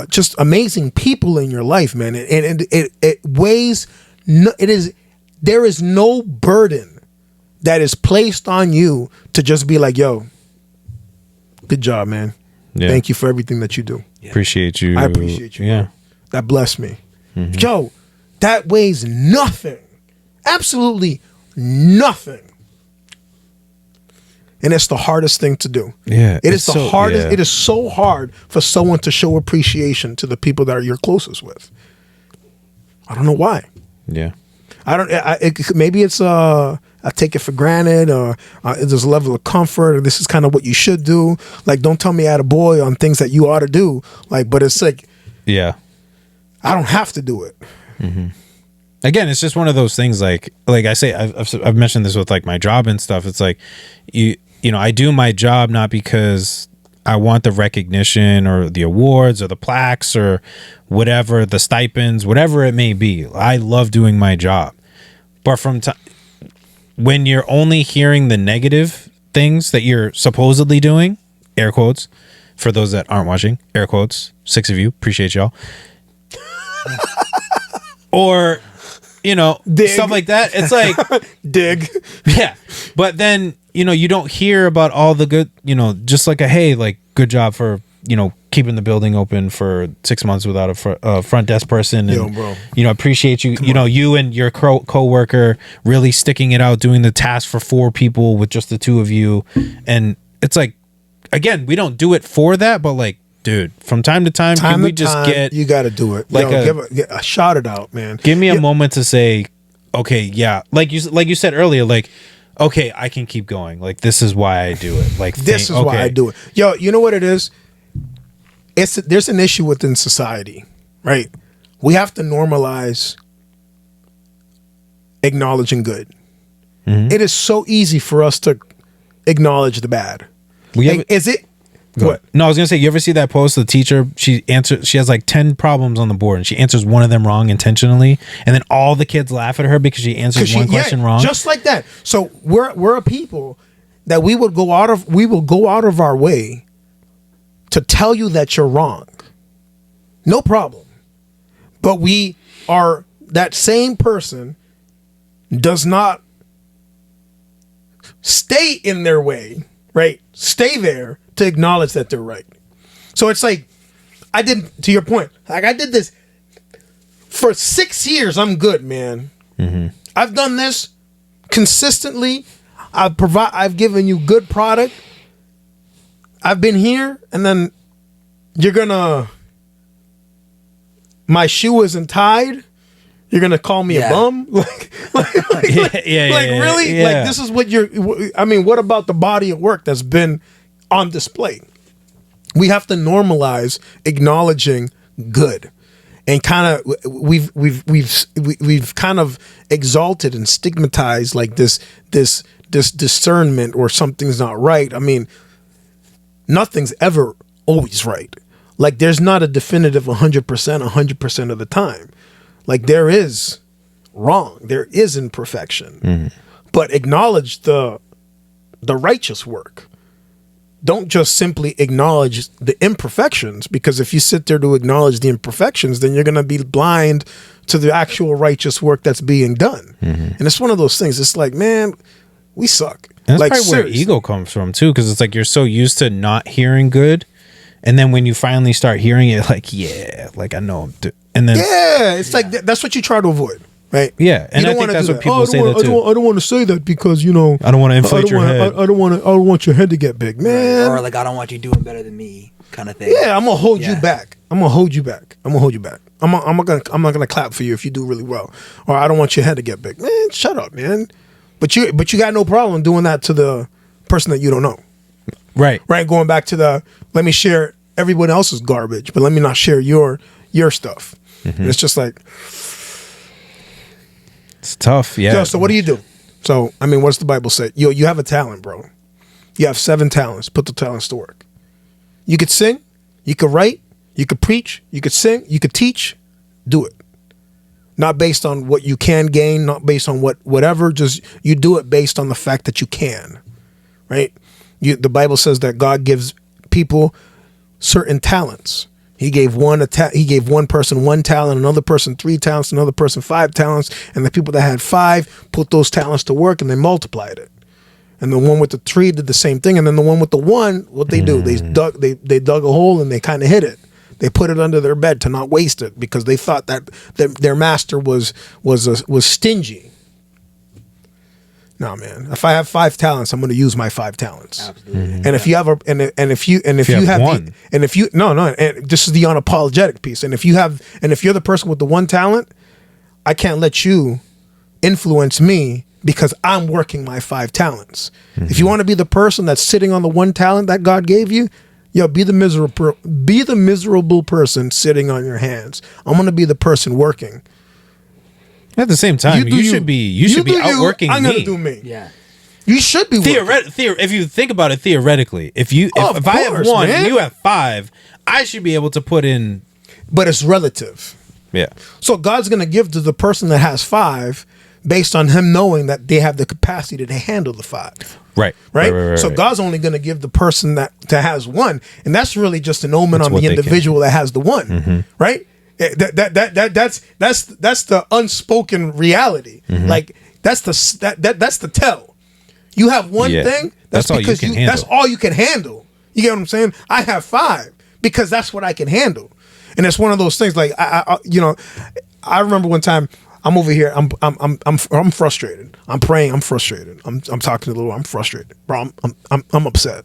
just amazing people in your life, man. And it weighs, there is no burden that is placed on you to just be like, yo, good job, man. Yeah. Thank you for everything that you do. Appreciate you. I appreciate you. Yeah. Bro. That blessed me. Yo, that weighs nothing. Absolutely nothing. And it's the hardest thing to do. Yeah. It is the hardest. Yeah. It is so hard for someone to show appreciation to the people that are you're closest with. I don't know why. Yeah. Maybe it's I take it for granted, or there's a level of comfort, or this is kind of what you should do. Like, don't tell me I had a boy on things that you ought to do. Like, but it's like, Yeah. I don't have to do it. Again, it's just one of those things. Like I say, I've mentioned this with like my job and stuff. It's like you know, I do my job not because I want the recognition or the awards or the plaques or whatever, the stipends, whatever it may be. I love doing my job, but when you're only hearing the negative things that you're supposedly doing, air quotes, for those that aren't watching, air quotes, 6 of you, appreciate y'all. Or, you know, Dig. stuff like that. It's like, Dig. yeah. But then, you know, you don't hear about all the good, you know, just like hey, like, good job for, you know, keeping the building open for 6 months without a front desk person. And, Yo, bro. you know, appreciate you, you and your co-worker really sticking it out, doing the task for 4 people with just the 2 of you. And it's like, again, we don't do it for that, but like, dude, from time to time, can we just get, you got to do it. like shout it out, man. give me a moment to say, okay, yeah, like you said earlier, like, okay, I can keep going. Like, this is why I do it. Like, This is why I do it. Yo, you know what it is? There's an issue within society, right? We have to normalize acknowledging good. It is so easy for us to acknowledge the bad. Is it? What? No, I was gonna say, you ever see that post? The teacher, she has like 10 problems on the board, and she answers one of them wrong intentionally, and then all the kids laugh at her because she answers one question wrong. Just like that. So we're a people that we will go out of our way to tell you that you're wrong. No problem. But we are, that same person does not stay in their way, right? Stay there to acknowledge that they're right. So it's like, to your point, like I did this for 6 years. I'm good, man. I've done this consistently. I've given you good product. I've been here, and then my shoe isn't tied. You're gonna call me a bum? Like really? Yeah. Like, this is what what about the body of work that's been on display? We have to normalize acknowledging good, and kind of we've kind of exalted and stigmatized like this discernment, or something's not right. I mean, nothing's ever always right. Like, there's not a definitive 100% of the time. Like, there is wrong, there is imperfection, but acknowledge the righteous work. don't just simply acknowledge the imperfections, because if you sit there to acknowledge the imperfections, then you're going to be blind to the actual righteous work that's being done. And it's one of those things. It's like, man, we suck. And that's like, probably where ego comes from too, because it's like you're so used to not hearing good, and then when you finally start hearing it, like, yeah, like I know, and then it's like that's what you try to avoid, right? Yeah, and you I don't think that's do what people say that too. I don't want to say that because I don't want to inflate your head. I don't want your head to get big, man. Or like, I don't want you doing better than me, kind of thing. Yeah, I'm gonna hold you back. I'm gonna hold you back. I'm not gonna clap for you if you do really well. Or I don't want your head to get big, man. Shut up, man. But you got no problem doing that to the person that you don't know, right? Going back to the let me share everyone else's garbage, but let me not share your stuff. And it's just like, it's tough. Yeah. So what do you do? So I mean, what's the Bible say? You have a talent, bro. You have 7 talents. Put the talents to work. You could sing. You could write. You could preach. You could sing. You could teach. Do it. Not based on what you can gain. Not based on whatever. Just you do it based on the fact that you can. Right? The Bible says that God gives people certain talents. He gave one person 1 talent, another person 3 talents, another person 5 talents, and the people that had 5 put those talents to work and they multiplied it. And the one with the 3 did the same thing, and then the one with the 1, what they do? They dug a hole and they kind of hid it. They put it under their bed to not waste it because they thought that their master was stingy. No, man. If I have 5 talents, I'm going to use my 5 talents. Absolutely. And if you have this is the unapologetic piece. And if you're the person with the 1 talent, I can't let you influence me because I'm working my 5 talents. If you want to be the person that's sitting on the 1 talent that God gave you, be the miserable person sitting on your hands. I'm going to be the person working. At the same time, you should be outworking me. I'm gonna do me. Yeah. You should be if you think about it theoretically, if I have 1 and you have 5, I should be able to put in. But it's relative. Yeah. So God's gonna give to the person that has 5 based on him knowing that they have the capacity to handle the 5. Right. So God's only going to give the person that has 1, and that's really just an omen on the individual that has the 1, right? That's the unspoken reality. Like that's the tell. You have 1 thing. That's because that's all you can handle. You get what I'm saying? I have 5 because that's what I can handle, and it's one of those things. Like I remember one time. I'm over here. I'm frustrated. I'm praying. I'm frustrated. I'm talking to the Lord. I'm frustrated, bro. I'm upset.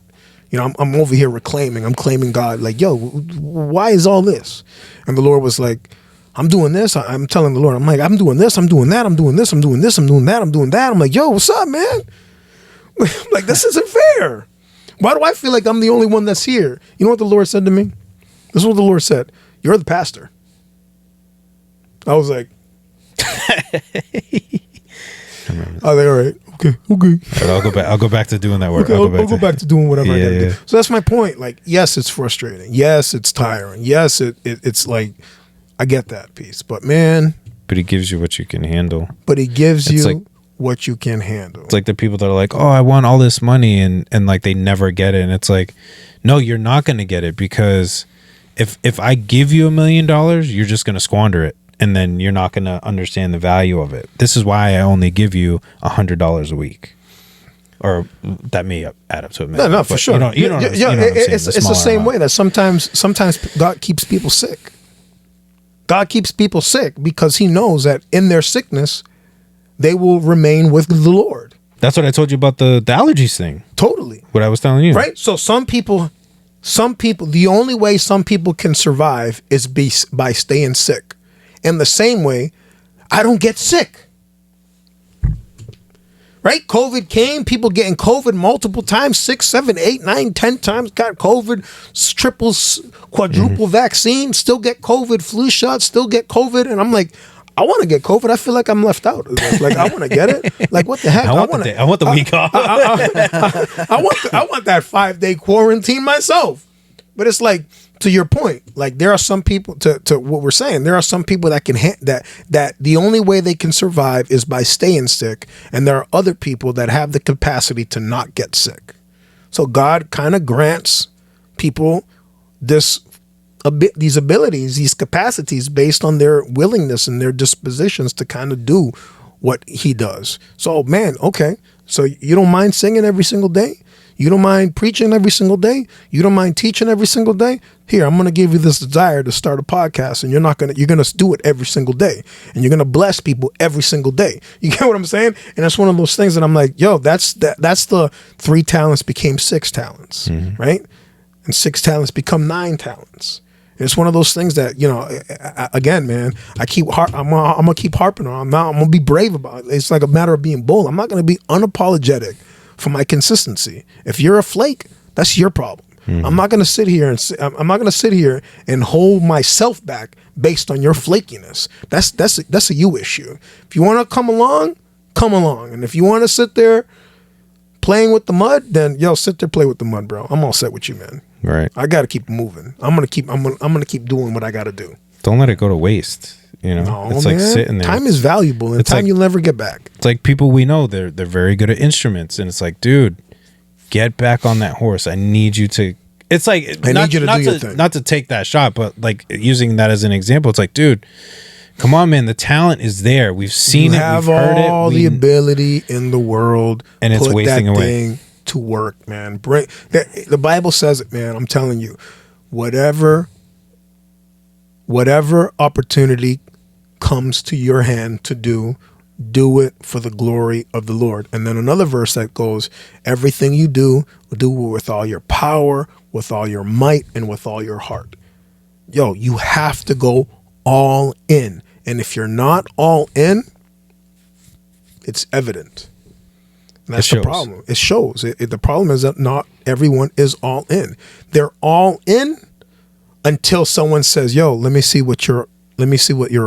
I'm over here reclaiming. I'm claiming God. Like, yo, why is all this? And the Lord was like, I'm doing this. I'm telling the Lord. I'm like, I'm doing this. I'm doing that. I'm doing this. I'm doing this. I'm doing that. I'm doing that. I'm like, yo, what's up, man? Like, this isn't fair. Why do I feel like I'm the only one that's here? You know what the Lord said to me? This is what the Lord said. You're the pastor. I was like. All right. Okay. I'll go back to doing that work. Okay, I'll go back to doing whatever I gotta do. So that's my point. Like, yes, it's frustrating. Yes, it's tiring. Yes, it's like, I get that piece. But man. But he gives you what you can handle. What you can handle. It's like the people that are like, oh, I want all this money and like they never get it. And it's like, no, you're not going to get it because if I give you $1 million, you're just going to squander it. And then you're not going to understand the value of it. This is why I only give you $100 a week, or that may add up to $1 million. No, for sure. It's the same way that sometimes God keeps people sick. God keeps people sick because He knows that in their sickness, they will remain with the Lord. That's what I told you about the allergies thing. Totally. What I was telling you. Right. So some people, the only way some people can survive is by staying sick. In the same way, I don't get sick. Right? COVID came, people getting COVID multiple times, 6, 7, 8, 9, 10 times, got COVID, triples, quadruple vaccine, still get COVID, flu shots, still get COVID. And I'm like, I want to get COVID. I feel like I'm left out. Like, I want to get it. Like, what the heck? I want the week off. I want that 5-day quarantine myself. But it's like, to your point, like there are some people to what we're saying. There are some people that can that the only way they can survive is by staying sick, and there are other people that have the capacity to not get sick. So God kind of grants people these abilities, these capacities based on their willingness and their dispositions to kind of do what he does. So, man, okay. So you don't mind singing every single day? You don't mind preaching every single day? You don't mind teaching every single day? Here, I'm going to give you this desire to start a podcast, and you're going to do it every single day, and you're going to bless people every single day. You get what I'm saying? And that's one of those things that I'm like, yo, that's the 3 talents became 6 talents, right? And 6 talents become 9 talents. And it's one of those things that, you know, again, man, I'm gonna keep harping on. I'm gonna be brave about it. It's like a matter of being bold. I'm not gonna be unapologetic for my consistency. If you're a flake, that's your problem. I'm not gonna sit here and hold myself back based on your flakiness. That's a you issue. If you want to come along, and if you want to sit there playing with the mud, then sit there, play with the mud, bro. I'm all set with you, man. Right. I gotta keep moving. I'm gonna keep doing what I gotta do. Don't let it go to waste. You know, No, it's man. like sitting there. Time is valuable, and It's time like- you'll never get back. It's like people we know, they're very good at instruments, and it's like, dude, get back on that horse. I need you to. It's like I need you to do your thing. Not to take that shot, but like using that as an example, it's like, dude, come on, man. The talent is there. We've seen You it. have We've heard all it. the ability in the world, And it's put wasting that away. thing to work, man. The Bible says it, man. I'm telling you, whatever opportunity comes to your hand to do it for the glory of the Lord. And then another verse that goes, everything you do it with all your power, with all your might, and with all your heart. You have to go all in. And if you're not all in, it's evident. And that's the problem. It shows. The problem is that not everyone is all in. They're all in until someone says, let me see what you're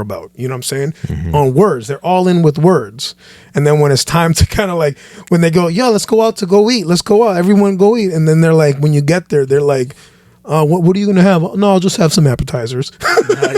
about. You know what I'm saying? On words. They're all in with words. And then when it's time to kind of like, when they go, let's go out to go eat. Let's go out. Everyone go eat. And then they're like, when you get there, they're like, what are you going to have? No, I'll just have some appetizers.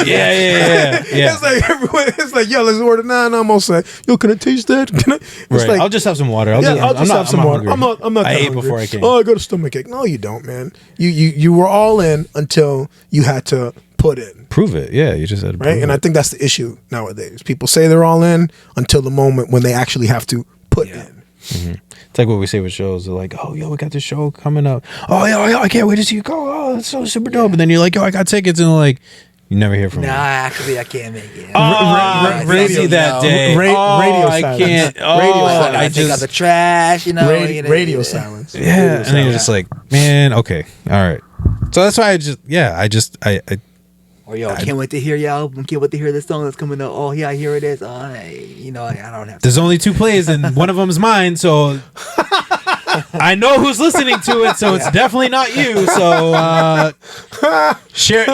Yeah. It's like everyone, it's like, let's order. Nah, I'm all set. Can I taste that? It's Right. like, I'll just have some water. I'll just have some water. I'm not I that ate hungry. before I came. Oh, I got a stomachache. No, you don't, man. You were all in until you had to put in. Prove it. Yeah, you just had to prove Right? And it. I think that's the issue nowadays. People say they're all in until the moment when they actually have to put in. It's like what we say with shows. They're like, oh, we got this show coming up. Oh, yeah, I can't wait to see you go. Oh, that's so super dope. And then you're like, I got tickets. And they're like, you never hear from Nah, them. actually, I can't make it. Busy that day. Radio I silence. can't. Radio silence. I take out the trash, Radio silence. Yeah. And then you're just like, man, okay. All right. So that's why I Or I can't wait to hear your album. Can't wait to hear this song that's coming out. Oh yeah, here it is. I don't have to. there's only 2 plays and one of them's mine. So I know who's listening to it. So it's definitely not you. So share,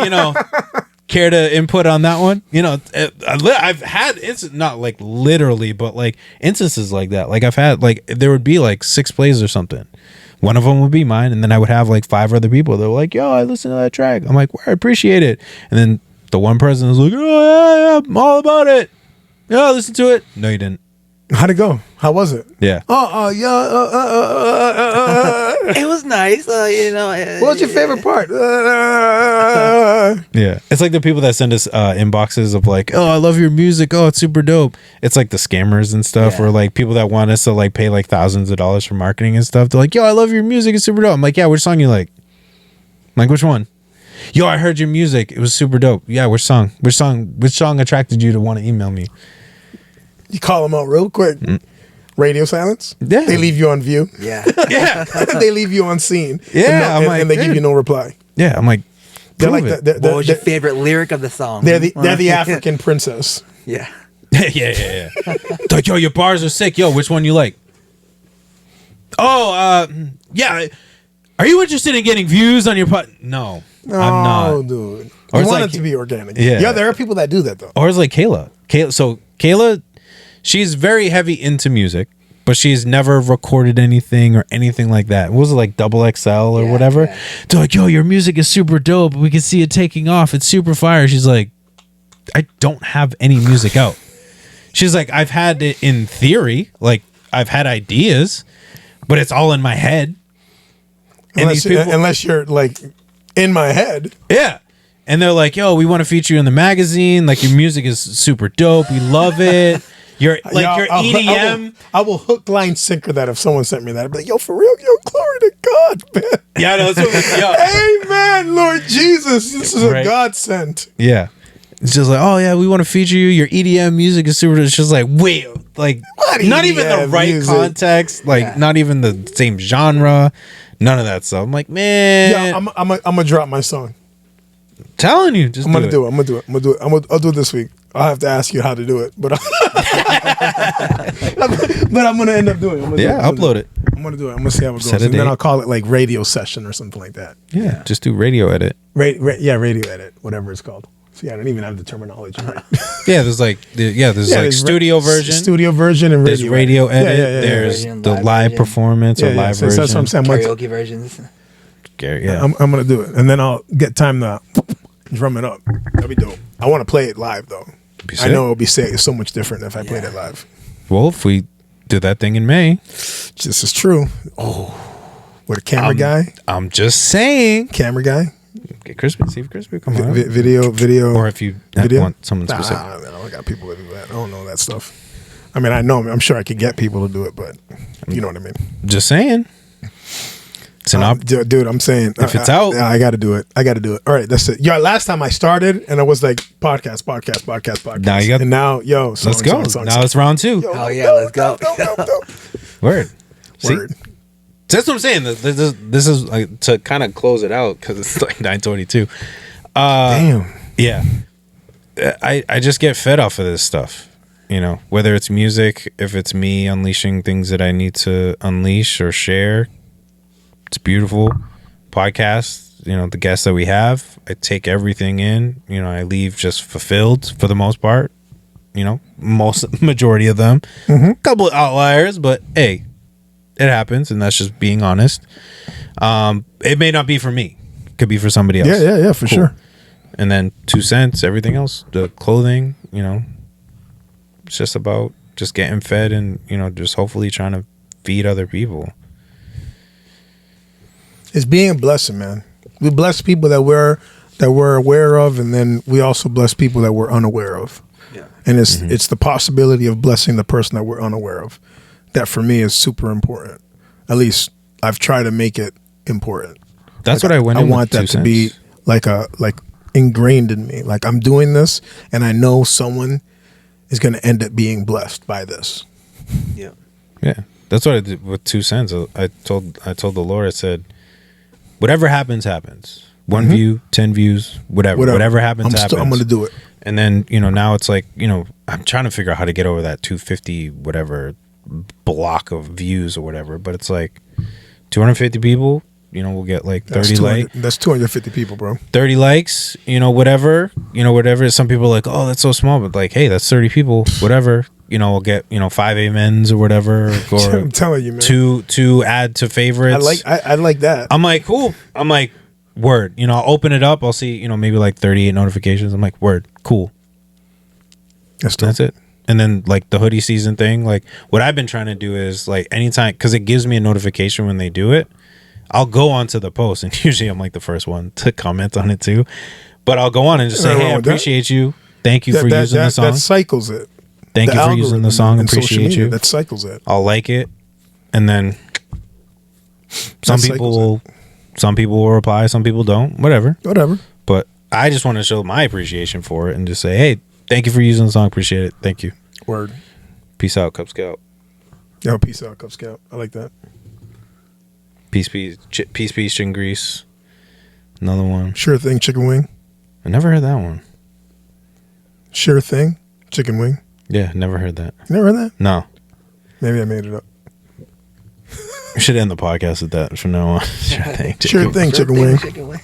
care to input on that one? I've had not like literally, but like instances like that. Like I've had like there would be like 6 plays or something. One of them would be mine, and then I would have like 5 other people that were like, I listened to that track. I'm like, I appreciate it. And then the one person is like, yeah, I'm all about it. Yeah, listen to it. No, you didn't. How'd it go? How was it? Yeah. It was nice. What's your favorite part? Yeah. It's like the people that send us inboxes of like, I love your music. Oh, it's super dope. It's like the scammers and stuff, or like people that want us to like pay like thousands of dollars for marketing and stuff. They're like, I love your music. It's super dope. I'm like, yeah, which song you like? I'm like, which one? I heard your music. It was super dope. Yeah, which song? Which song attracted you to want to email me? You call them out real quick. Radio silence. Yeah. They leave you on view. Yeah. Yeah. They leave you on scene. Yeah, I'm and, like, and they give dude. you no reply. Yeah, I'm like, They're prove like it. What was your favorite lyric of the song? They're the African princess. Yeah. yeah. Like, your bars are sick. Which one you like? Yeah. Are you interested in getting views on your No, I'm not. Oh, dude. Or You it's want like- it to be organic. Yeah. There are people that do that though. Or it's like Kayla. So Kayla, she's very heavy into music, but she's never recorded anything or anything like that. What was it, like Double XL or whatever? Yeah. They're like, your music is super dope. We can see it taking off. It's super fire. She's like, I don't have any music out. She's like, I've had it in theory, like I've had ideas, but it's all in my head. And these people, unless you're like in my head. yeah. And they're like, yo, we want to feature you in the magazine. Like, your music is super dope. We love it. You're like, Yo, your EDM. I will hook, line, sinker that if someone sent me that. I'd be like, yo, for real? Yo, glory to God, man. Yeah, no, that's what yo. Amen, Lord Jesus. This is Right. a godsend. Yeah. It's just like, oh, yeah, we want to feature you. Your EDM music is super. It's just like, wait, like, What not even the EDM right music? context. Like, not even the same genre. None of that stuff. I'm like, man. Yeah, I'm gonna drop my song. Telling you. Just I'm gonna do it. I'll do it this week. I'll have to ask you how to do it, but but I'm gonna end up doing it. Upload it. I'm gonna do it. I'm gonna see how it goes, Set a and then date. I'll call it like radio session or something like that. Yeah. Just do radio edit. Radio edit, whatever it's called. See, I don't even have the terminology right. Yeah, there's like, there's studio version. studio version, and There's radio edit. Yeah. There's Version, the live live version. performance or live so version. that's what I'm saying. Karaoke versions. Gary, yeah. I'm gonna do it, and then I'll get time to drum it up. That'll be dope. I want to play it live though. Be I sick. know it'll be so much different if I played it live. Well, if we do that thing in May, This is true. Oh, with a camera guy, I'm just saying. camera guy, Get Crispy, see if Crispy come on. video, Or if you want someone specific. I don't know. I got people that do that. I don't know that stuff. I mean, I know. I'm sure I could get people to do it, but you know what I mean. Just saying. It's an Dude, I'm saying If it's out. I got to do it. All right, that's it. Yeah, last time I started and I was like podcast. Now you got- and now Let's go. Now it's round 2. Oh yeah, let's go. Word. See? Word. That's what I'm saying. This is like, to kind of close it out because it's like 9:22. Damn. Yeah. I just get fed off of this stuff. You know, whether it's music, if it's me unleashing things that I need to unleash or share, it's beautiful. Podcasts, you know, the guests that we have, I take everything in. You know, I leave just fulfilled for the most part. You know, majority of them. A couple of outliers, but hey, it happens, and that's just being honest. It may not be for me. It could be for somebody else. Yeah, for Cool. sure. And then 2 cents, everything else, the clothing, you know, it's just about just getting fed and, you know, just hopefully trying to feed other people. It's being a blessing, man. We bless people that we're aware of, and then we also bless people that we're unaware of. Yeah. And it's the possibility of blessing the person that we're unaware of. That for me is super important. At least I've tried to make it important. That's Like, what I went I in want with that 2 to be cents. like ingrained in me. Like I'm doing this, and I know someone is going to end up being blessed by this. Yeah. Yeah. That's what I did with 2 cents. I told the Lord, I said, whatever happens, happens. 1 view, 10 views, whatever happens, happens. I'm going to do it. And then, you know, now it's like, you know, I'm trying to figure out how to get over that 250 whatever block of views or whatever. But it's like 250 people, you know, we'll get like 30 likes. That's 250 people, bro. 30 likes, you know, whatever. Some people are like, oh, that's so small. But like, hey, that's 30 people, whatever. You know, we'll get, you know, 5 amens or whatever. Or I'm telling you, man. two add to favorites. I like that. I'm like, cool. I'm like, word. You know, I'll open it up. I'll see, you know, maybe like 38 notifications. I'm like, word, cool. That's it. And then like the hoodie season thing, like what I've been trying to do is like anytime, because it gives me a notification when they do it, I'll go onto the post, and usually I'm like the first one to comment on it too. But I'll go on and just say, hey, I appreciate you. Thank you for using the song. That cycles it. Thank you for using the song. And social Appreciate media, you. That cycles it. I'll like it, and then some people will reply, some people don't. Whatever. But I just want to show my appreciation for it and just say, hey, thank you for using the song. Appreciate it. Thank you. Word. Peace out, Cub Scout. Yo, peace out, Cub Scout. I like that. Peace, chicken grease. Another one. Sure thing, chicken wing. I never heard that one. Sure thing, chicken wing. Yeah, never heard that. You never heard that? No. Maybe I made it up. We should end the podcast with that from now on. Sure thing, Sure thing, chicken wing.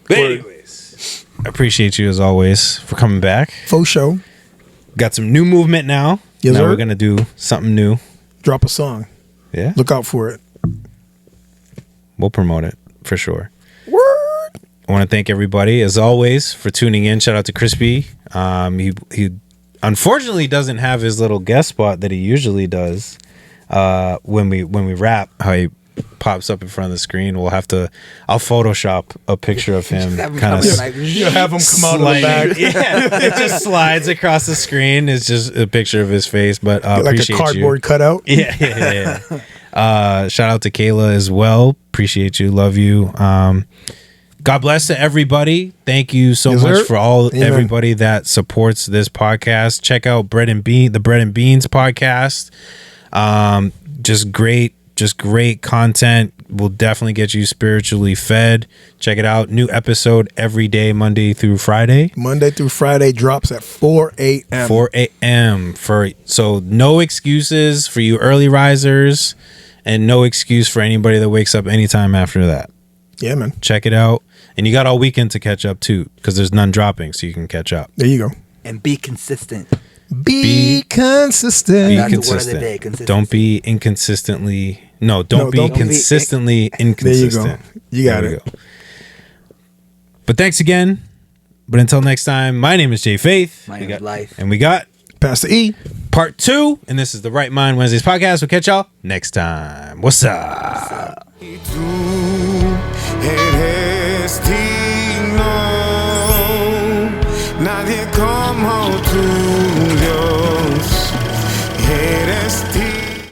But anyways, I appreciate you as always for coming back. Faux show. Got some new movement now. Yes, now sir. we're gonna do something new. Drop a song. Yeah, Look out for it. we'll promote it for sure. Word. I want to thank everybody as always for tuning in. Shout out to Crispy. He unfortunately doesn't have his little guest spot that he usually does when we rap. How he pops up in front of the screen, I'll Photoshop a picture of him Have him kind of come in, like, You have him come out of the bag. yeah, it just slides across the screen. It's just a picture of his face, but like a appreciate cardboard you. cutout. Yeah. Shout out to Kayla as well. Appreciate you. Love you. God bless to everybody. Thank you so Yes, much sir. for Amen. everybody that supports this podcast. Check out the Bread and Beans podcast. Just great content. Will definitely get you spiritually fed. Check it out. New episode every day, Monday through Friday. Monday through Friday drops at 4 a.m. 4 a.m. So no excuses for you early risers, and no excuse for anybody that wakes up anytime after that. Yeah, man. Check it out. And you got all weekend to catch up too, because there's none dropping, so you can catch up. There you go. And be consistent. Be consistent. Be That's the word of the consistent. day, consistency. Don't be inconsistently. No, don't be don't be- consistently There you inconsistent. go. You got There we it. go. But thanks again. But until next time, my name is Jay Faith. My name is Life. And we got Pastor E. part 2. And this is the Right Mind Wednesdays podcast. We'll catch y'all next time. What's up? Y tú eres digno, nadie como tú.